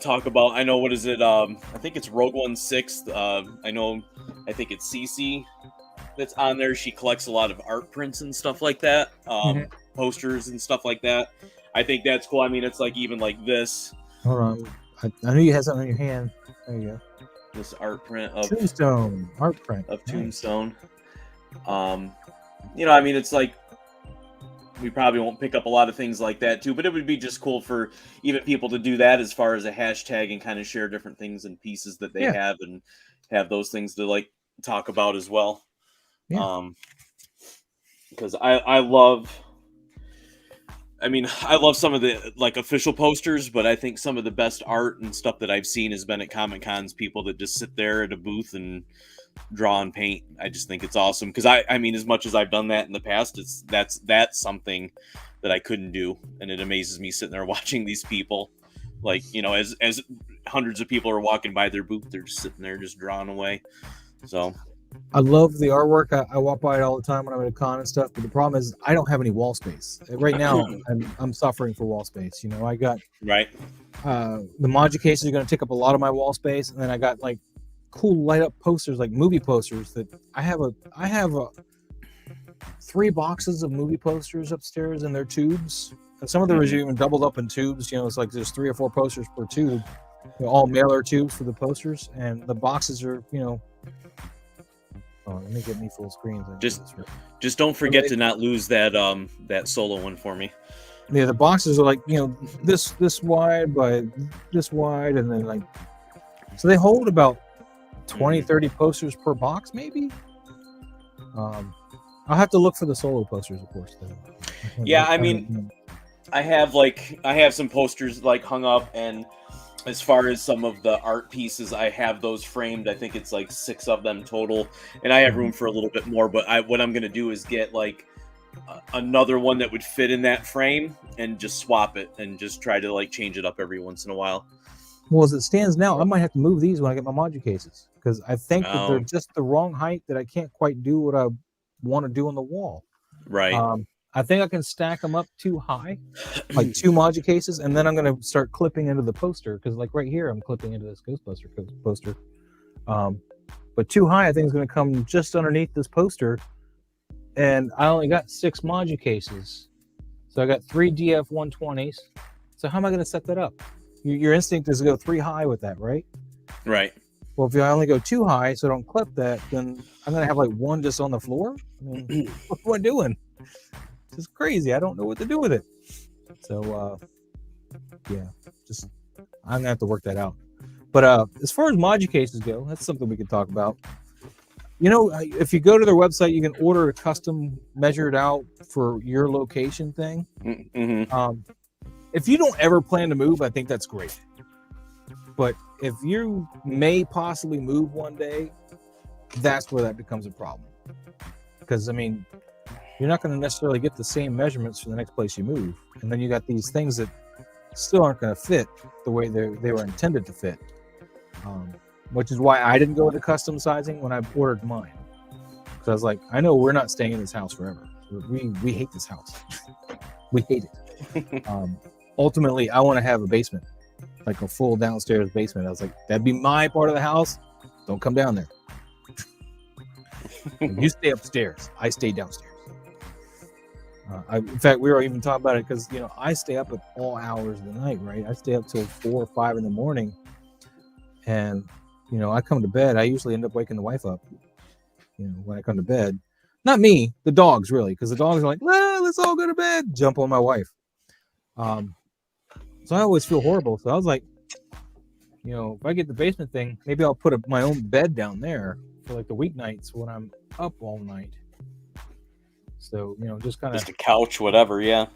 talk about. I know, what is it? I think it's Rogue One 6th. I think it's Cece that's on there. She collects a lot of art prints and stuff like that, posters and stuff like that. I think that's cool. I mean, it's like even like this. Hold on, I knew you had something in your hand. There you go. This art print of Tombstone art print of nice. Tombstone. I mean, it's like, we probably won't pick up a lot of things like that too, but it would be just cool for even people to do that as far as a hashtag and kind of share different things and pieces that they have, and have those things to like talk about as well. Yeah. Because I love some of the like official posters, but I think some of the best art and stuff that I've seen has been at Comic Cons. People that just sit there at a booth and draw and paint. I just think it's awesome, because I mean, as much as I've done that in the past, that's something that I couldn't do, and it amazes me sitting there watching these people, like, as hundreds of people are walking by their booth, they're just sitting there just drawing away. So I love the artwork. I walk by it all the time when I'm at a con and stuff, but the problem is I don't have any wall space right now. I'm suffering for wall space. I got the Moji cases are going to take up a lot of my wall space, and then I got like cool light up posters, like movie posters that I have 3 boxes of movie posters upstairs in their tubes. And some of them are even doubled up in tubes. It's like there's 3 or 4 posters per tube, all mailer tubes for the posters, and the boxes are oh, let me get me full screen. Just don't forget to not lose that solo one for me. Yeah, the boxes are like this wide by this wide, and then like, so they hold about 20-30 posters per box, maybe. I'll have to look for the solo posters, of course. Though. Yeah, I mean, I have some posters like hung up, and as far as some of the art pieces, I have those framed. I think it's like 6 of them total, and I have room for a little bit more. But what I'm gonna do is get like another one that would fit in that frame, and just swap it, and just try to like change it up every once in a while. Well, as it stands now, I might have to move these when I get my Moji cases, because I think that they're just the wrong height, that I can't quite do what I want to do on the wall. Right. I think I can stack them up too high, like 2 Moji cases, and then I'm going to start clipping into the poster, because like right here, I'm clipping into this Ghostbuster poster. But too high, I think, is going to come just underneath this poster, and I only got 6 Moji cases. So I got 3 DF 120s. So how am I going to set that up? Your instinct is to go 3 high with that, right? Right. Well, if I only go too high, so I don't clip that, then I'm gonna have like one just on the floor. I mean, what am I doing? It's crazy. I don't know what to do with it. So, yeah, just I'm gonna have to work that out. But as far as Modu cases go, that's something we could talk about. You know, if you go to their website, you can order a custom measured out for your location thing. Mm-hmm. If you don't ever plan to move, I think that's great. But if you may possibly move one day, that's where that becomes a problem. Because, I mean, you're not going to necessarily get the same measurements for the next place you move. And then you got these things that still aren't going to fit the way they were intended to fit. Which is why I didn't go into custom sizing when I ordered mine. Because I was like, I know we're not staying in this house forever. We hate this house. We hate it. Ultimately, I want to have a basement, like a full downstairs basement. I was like, that'd be my part of the house. Don't come down there. You stay upstairs. I stay downstairs. In fact, we were even talking about it because, you know, I stay up at all hours of the night, right? I stay up till 4 or 5 in the morning. And, you know, I come to bed. I usually end up waking the wife up, you know, when I come to bed. Not me, the dogs, really, because the dogs are like, let's all go to bed. Jump on my wife. So I always feel horrible. So I was like, you know, if I get the basement thing, maybe I'll put my own bed down there for like the weeknights when I'm up all night. So, you know, just kind of Just a couch, whatever. Yeah.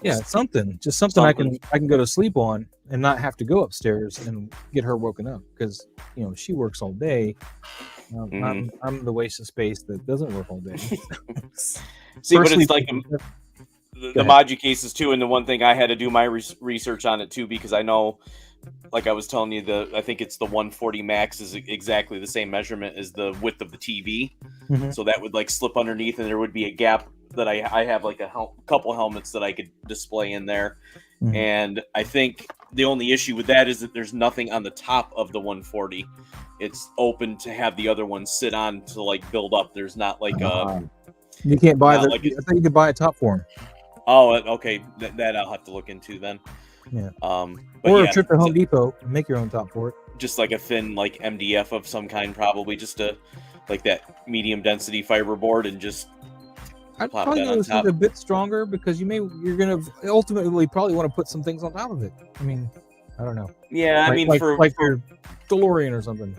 Yeah, something I can go to sleep on and not have to go upstairs and get her woken up because, you know, she works all day. I'm the waste of space that doesn't work all day. See, but it's like the Modu cases too, and the one thing I had to do my research on it too, because I know, like I was telling you, I think it's the 140 max is exactly the same measurement as the width of the TV. Mm-hmm. So that would like slip underneath, and there would be a gap that I have like a couple helmets that I could display in there. Mm-hmm. And I think the only issue with that is that there's nothing on the top of the 140. It's open to have the other ones sit on to like build up. There's not like you can't buy I think you could buy a top for them. Oh, okay. That I'll have to look into then. Yeah. Or a trip to Home Depot and make your own top for it. Just like a thin like MDF of some kind, probably just a like that medium density fiberboard, and just I'd probably go with a bit stronger because you're gonna ultimately probably want to put some things on top of it. I mean, I don't know. Yeah, I mean like your DeLorean or something.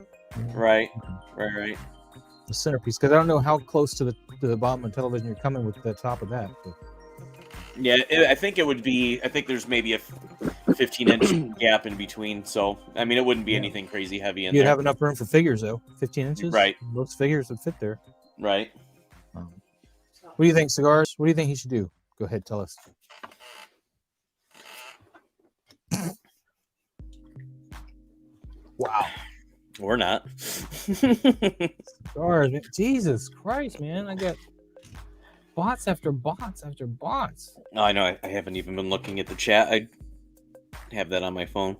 Right. The centerpiece, because I don't know how close to the bottom of the television you're coming with the top of that. But. Yeah, I think it would be. I think there's maybe a 15-inch gap in between. So I mean, it wouldn't be anything crazy heavy in there. You'd have enough room for figures though. 15 inches, right? Most figures would fit there, right? What do you think, Cigars? What do you think he should do? Go ahead, tell us. Wow. We're not. Cigars, man. Jesus Christ, man. I got bots after bots after bots. Oh, I know. I haven't even been looking at the chat. I have that on my phone.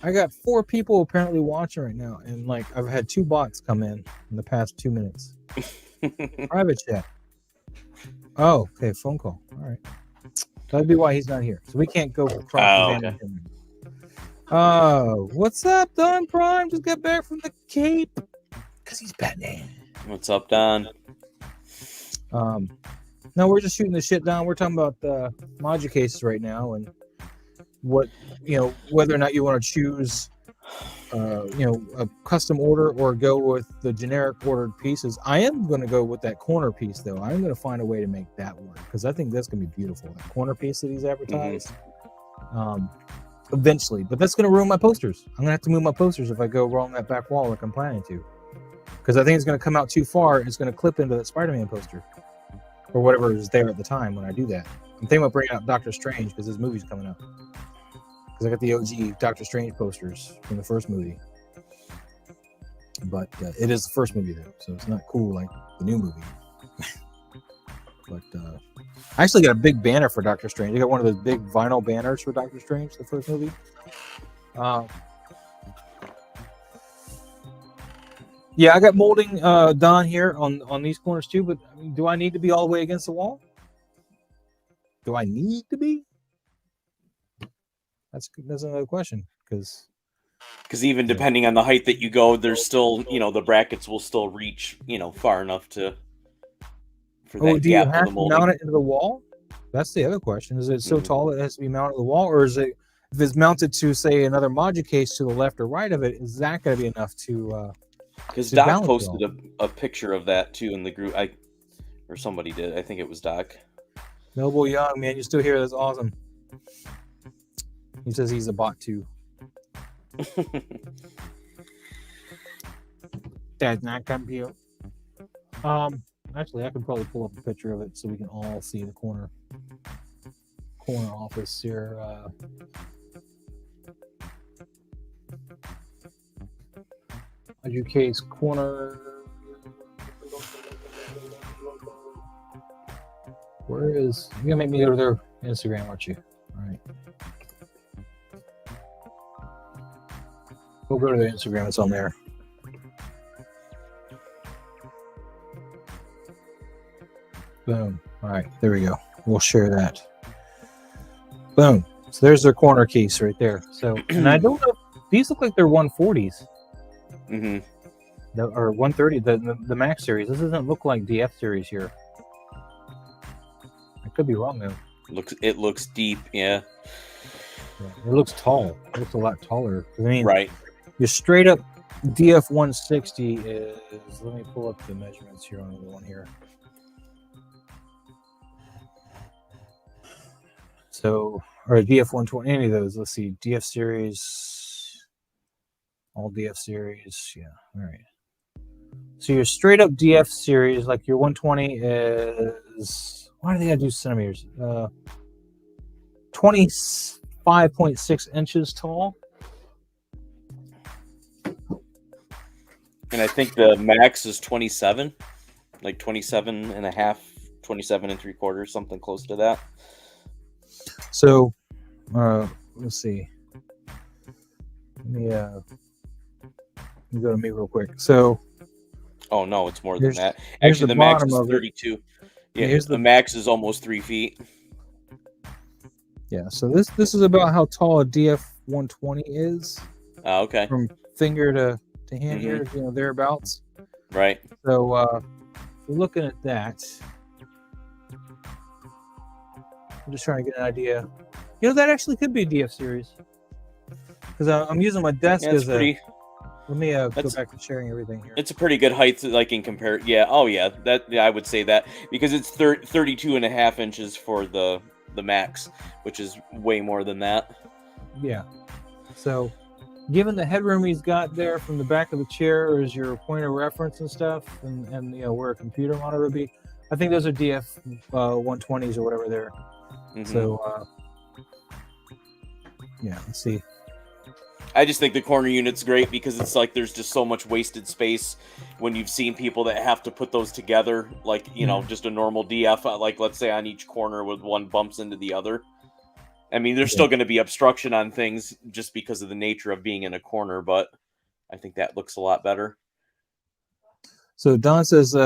I got 4 people apparently watching right now, and like I've had 2 bots come in the past 2 minutes. Private chat. Oh, okay, phone call. All right. That'd be why he's not here. So we can't go cross-examine him. Oh, what's up, DonPrime? Just got back from the Cape. Because he's Batman. What's up, Don? No, we're just shooting the shit down. We're talking about the Modu cases right now and what, you know, whether or not you want to choose, you know, a custom order or go with the generic ordered pieces. I am going to go with that corner piece, though. I'm going to find a way to make that work because I think that's going to be beautiful. That corner piece that he's advertised. Mm-hmm. Eventually, but that's going to ruin my posters. I'm going to have to move my posters if I go along that back wall like I'm planning to, because I think it's going to come out too far and it's going to clip into that Spider-Man poster or whatever is there at the time when I do that. I'm thinking about bringing out Doctor Strange because his movie's coming up, because I got the OG Doctor Strange posters from the first movie, but it is the first movie though, so it's not cool like the new movie. But I actually got a big banner for Doctor Strange. I got one of those big vinyl banners for Doctor Strange, the first movie. Yeah, I got molding done here on these corners too, but I mean, do I need to be all the way against the wall? Do I need to be? That's another question, because Because even depending on the height that you go, there's still, the brackets will still reach, far enough for that do you gap have for the to molding. mount it into the wall? That's the other question. Is it so tall it has to be mounted to the wall, or is it, if it's mounted to, say, another module case to the left or right of it, is that going to be enough to? Because Doc posted a picture of that too in the group. Or somebody did. I think it was Doc. Noble Young, man, you still here? That's awesome. He says he's a bot too. That's not compute. Actually, I could probably pull up a picture of it so we can all see the corner office here. Case corner. Where is? You're gonna make me go to their Instagram, aren't you? All right. We'll go to their Instagram. It's on there. Boom. All right. There we go. We'll share that. Boom. So there's their corner case right there. So, and I don't know. These look like they're 140s. Or 130. The Max series. This doesn't look like DF series here. I could be wrong though. It looks deep. Yeah. It looks tall. It looks a lot taller. I mean, right. Your straight up DF 160 is. Let me pull up the measurements here on the one here. So, or DF 120, any of those. Let's see, DF series, all DF series. Yeah, all right. So your straight up DF series, like your 120 is, why do they gotta do centimeters? 25.6 inches tall. And I think the max is 27, like 27 and a half, 27 and 3/4, something close to that. So, let's see. Let me go to me real quick. So, oh no, it's more than that. Here's Actually, the max is 32. Yeah, here's the max is almost 3 feet. Yeah, so this is about how tall a DF 120 is. Okay. From finger to hand here, thereabouts. Right. So, if we're looking at that, I'm just trying to get an idea. That actually could be a DF series. Because I'm using my desk as a... Let me go back to sharing everything here. It's a pretty good height, like in compare. Yeah, oh yeah, I would say that. Because it's 32 and a half inches for the max, which is way more than that. Yeah. So, given the headroom he's got there from the back of the chair as your point of reference and stuff, and where a computer monitor would be, I think those are DF 120s or whatever they're. So, yeah, let's see. I just think the corner unit's great because it's like there's just so much wasted space when you've seen people that have to put those together, like, just a normal DF, like let's say on each corner with one bumps into the other. I mean, there's still going to be obstruction on things just because of the nature of being in a corner, but I think that looks a lot better. So Don says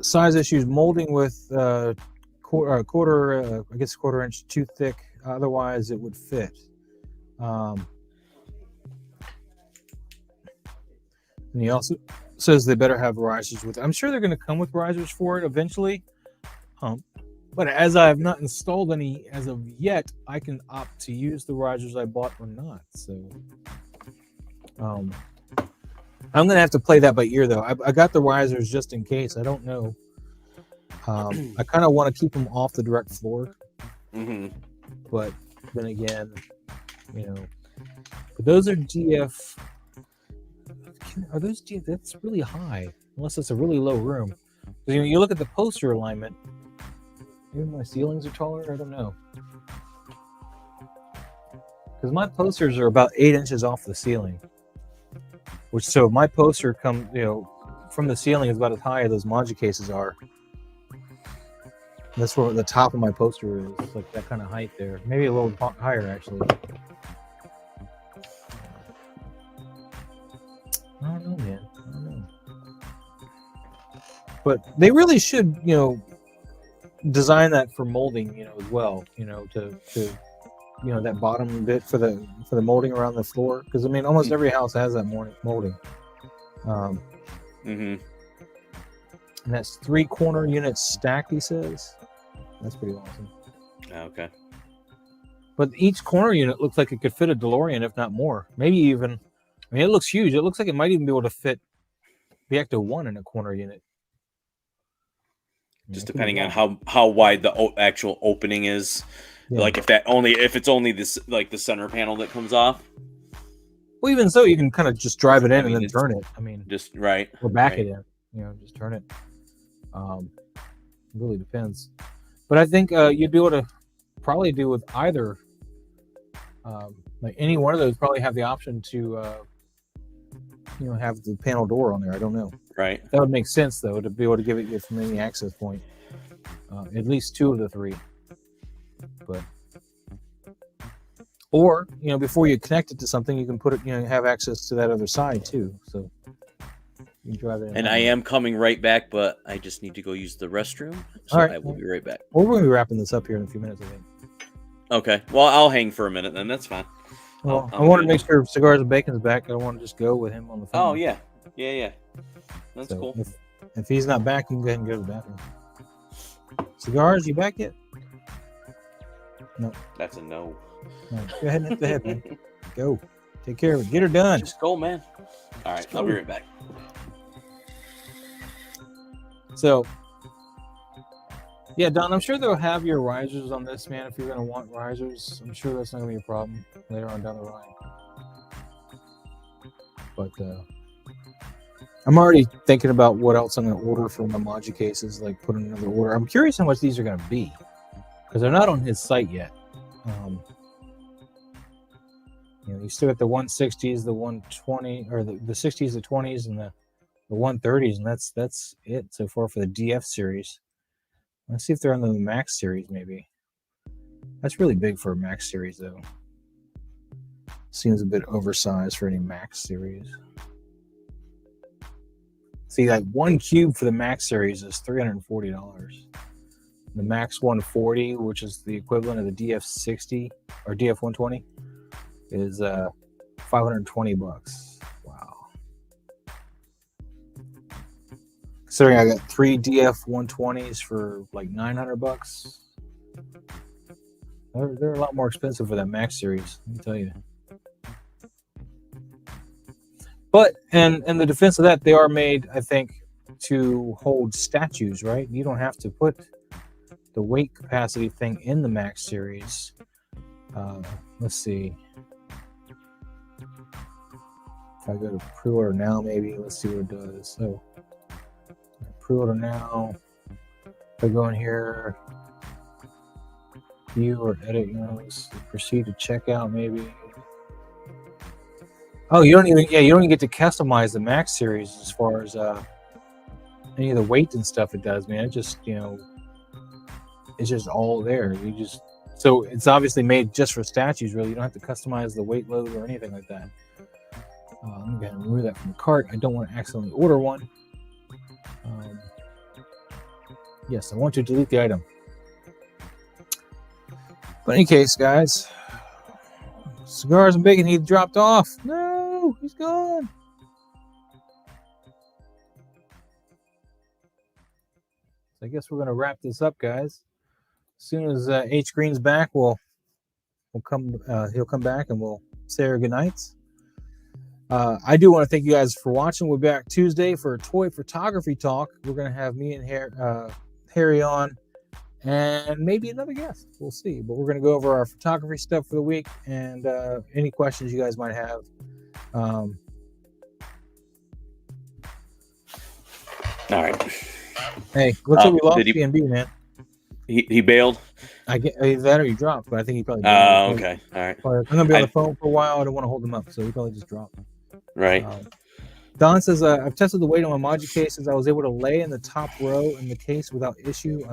size issues, molding with quarter inch too thick. Otherwise, it would fit. And he also says they better have risers with. I'm sure they're going to come with risers for it eventually. But as I have not installed any as of yet, I can opt to use the risers I bought or not. So I'm going to have to play that by ear, though. I got the risers just in case. I don't know. I kind of want to keep them off the direct floor. But then again, but those are DF. Are those DF? That's really high, unless it's a really low room. You look at the poster alignment. Maybe my ceilings are taller. I don't know. Because my posters are about 8 inches off the ceiling. So my poster from the ceiling is about as high as those module cases are. That's where the top of my poster is, like that kind of height there. Maybe a little higher, actually. I don't know, man. I don't know. But they really should, design that for molding, as well, to that bottom bit for the molding around the floor, because I mean almost every house has that molding. Mm-hmm. And that's 3 corner units stacked, he says. That's pretty awesome. Okay. But each corner unit looks like it could fit a DeLorean, if not more. Maybe even, I mean, it looks huge. It looks like it might even be able to fit the Ecto-1 in a corner unit. Just depending on how wide the actual opening is. Yeah. Like if it's only this, like the center panel that comes off. Well, even so, you can kind of just drive it in and then turn it. I mean, just right. Or back it in. Just turn it. Really depends. But I think you'd be able to probably do with either. Like any one of those probably have the option to, have the panel door on there. I don't know. Right. That would make sense though, to be able to give it from any access point. At least 2 of the 3. But or before you connect it to something, you can put it. Have access to that other side too. So you can drive it in. And I am coming right back, but I just need to go use the restroom. So I will be right back. Well, we're going to be wrapping this up here in a few minutes, I think. Okay. Well, I'll hang for a minute then. That's fine. Well, I want to make sure Cigars and Bacon's back. I don't want to just go with him on the phone. Oh, yeah. Yeah. That's cool. If he's not back, you can go ahead and go to the bathroom. Cigars, you back yet? No. That's a no. Go ahead and hit the head, man. Go. Take care of it. Get her done. Just go, man. All right. I'll be right back. So, yeah, Don, I'm sure they'll have your risers on this, man, if you're going to want risers. I'm sure that's not going to be a problem later on down the line. But I'm already thinking about what else I'm going to order for my Maji cases, like put in another order. I'm curious how much these are going to be, because they're not on his site yet. You still got the 160s, the 120, or the 60s, the 20s, and the 130s, and that's it so far for the DF series. Let's see if they're on the Max series, maybe. That's really big for a Max series, though. Seems a bit oversized for any Max series. See, like 1 cube for the Max series is $340. The Max 140, which is the equivalent of the DF60 or DF120, is $520. Wow. Considering I got 3 DF120s for like $900, they're a lot more expensive for that Max series. Let me tell you. But in the defense of that, they are made, I think, to hold statues, right? You don't have to put the weight capacity thing in the Max series. Let's see. If I go to pre-order now, maybe let's see what it does. So pre-order now. If I go in here, view or edit, let's proceed to checkout, maybe. Oh, you don't even get to customize the Max series as far as any of the weight and stuff it does, man. It just, it's just all there. So it's obviously made just for statues, really. You don't have to customize the weight load or anything like that. I'm going to remove that from the cart. I don't want to accidentally order one. Yes, I want to delete the item. But in any case, guys, Cigars and Bacon, he dropped off. No, he's gone. So I guess we're going to wrap this up, guys. As soon as H Green's back, he'll come back and we'll say our goodnights. I do want to thank you guys for watching. We'll be back Tuesday for a toy photography talk. We're going to have me and Harry on, and maybe another guest. We'll see. But we're going to go over our photography stuff for the week and any questions you guys might have. All right. Hey, looks like we lost B&B, man. He bailed? I get that or he dropped, but I think he probably bailed. Oh, okay. All right. I'm going to be on the phone for a while. I don't want to hold him up, so he probably just dropped. Right. Don says, I've tested the weight on my Maji cases. I was able to lay in the top row in the case without issue.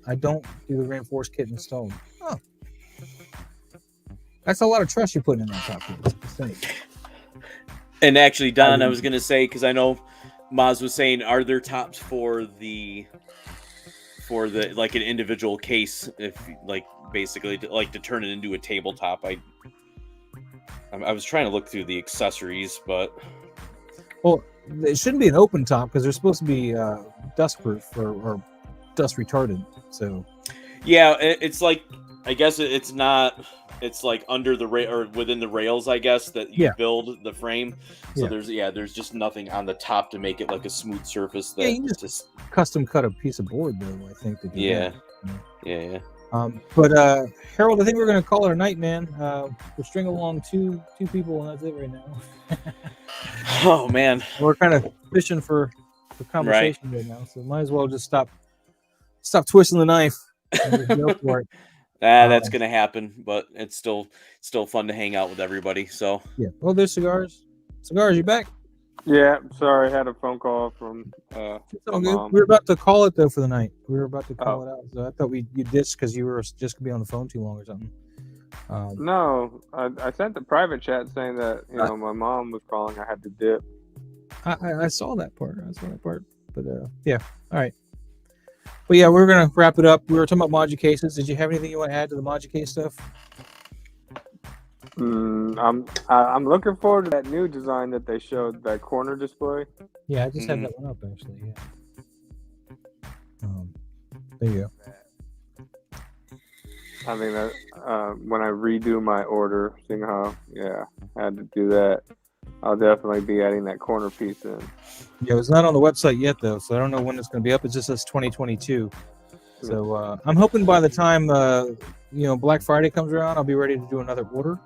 I don't do the reinforced kit installed. Oh. That's a lot of trust you're putting in that top case. And actually, Don, I was going to say, because I know Maz was saying, are there tops for the for the like an individual case, if like basically to turn it into a tabletop. I was trying to look through the accessories, but well, it shouldn't be an open top because they're supposed to be dust proof or dust retardant. So yeah, it's like I guess it's not. It's like under the or within the rails, I guess, that you build the frame. So there's just nothing on the top to make it like a smooth surface. That you just custom cut a piece of board though. I think. To do yeah. But Harold, I think we're gonna call it a night, man. We're stringing along two people, and that's it right now. Oh man, we're kind of fishing for conversation right now, so might as well just stop twisting the knife. And just go for it. That's gonna happen, but it's still fun to hang out with everybody. So yeah. Well, there's cigars. You back? Yeah. Sorry, I had a phone call from. Mom. We were about to call it though for the night. We were about to call it out. So I thought you ditched because you were just gonna be on the phone too long or something. No, I sent the private chat saying that my mom was calling. I had to dip. I saw that part. But yeah. All right. But yeah, we're gonna wrap it up. We were talking about Moji cases. Did you have anything you want to add to the Moji case stuff? I'm looking forward to that new design that they showed, that corner display. Yeah, I just had that one up actually. Yeah. There you go. I mean, when I redo my order, seeing how I had to do that, I'll definitely be adding that corner piece in. Yeah, it's not on the website yet though, so I don't know when it's going to be up. It just says 2022. So I'm hoping by the time Black Friday comes around, I'll be ready to do another order.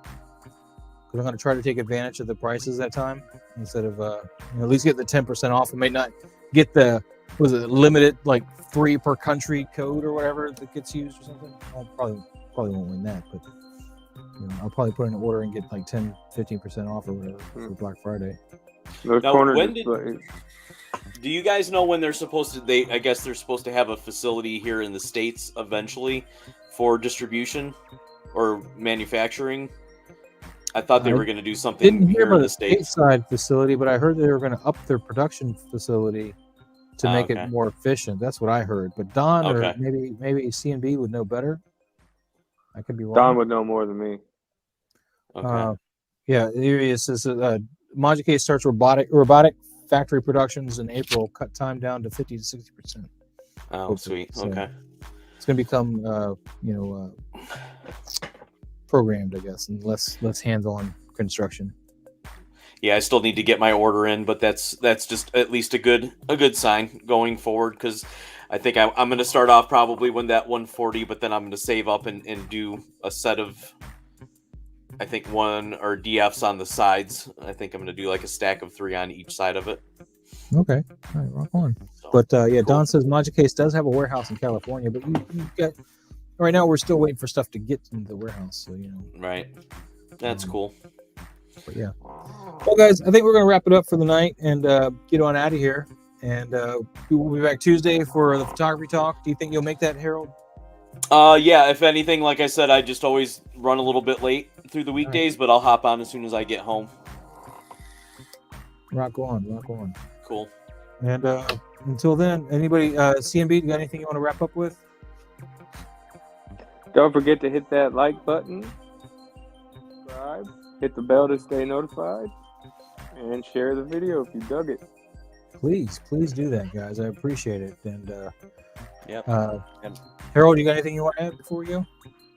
Because I'm going to try to take advantage of the prices that time instead of at least get the 10% off. I may not get the limited like 3 per country code or whatever that gets used or something. I probably won't win that, but I'll probably put in an order and get like 10-15% off or whatever for Black Friday. Those now, corner displays. Do you guys know when they're supposed to? I guess they're supposed to have a facility here in the States eventually for distribution or manufacturing. I thought they were going to do something here in the States. Stateside facility, but I heard they were going to up their production facility to make it more efficient. That's what I heard. But Don or maybe C&B would know better. I could be wrong. Don would know more than me. Okay. It says Moji case starts robotic factory productions in April. Cut time down to 50 to 60%. Oh, sweet. So okay. It's going to become programmed, I guess, and less hands-on construction. Yeah, I still need to get my order in, but that's just at least a good sign going forward, because I think I'm going to start off probably when that 140, but then I'm going to save up and do a set of, I think, 1 or DFs on the sides. I think I'm going to do like a stack of 3 on each side of it. Okay, all right, rock on. So, but cool. Don says Moji case does have a warehouse in California, but you got. Right now, we're still waiting for stuff to get into the warehouse, so Right, that's cool. But yeah, well, guys, I think we're gonna wrap it up for the night and get on out of here. And we will be back Tuesday for the photography talk. Do you think you'll make that, Harold? Yeah. If anything, like I said, I just always run a little bit late through the weekdays, but I'll hop on as soon as I get home. Rock on. Cool. And until then, anybody, CMB, you got anything you want to wrap up with? Don't forget to hit that like button, subscribe, hit the bell to stay notified, and share the video if you dug it. Please do that, guys. I appreciate it. And yep. Harold, you got anything you want to add before we go?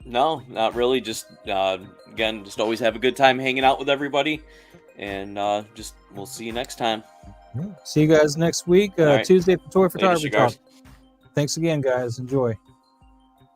No, not really. Just again, just always have a good time hanging out with everybody, and we'll see you next time. Yeah. See you guys next week, right. Tuesday for Toy Photography Later, Talk. Thanks again, guys. Enjoy.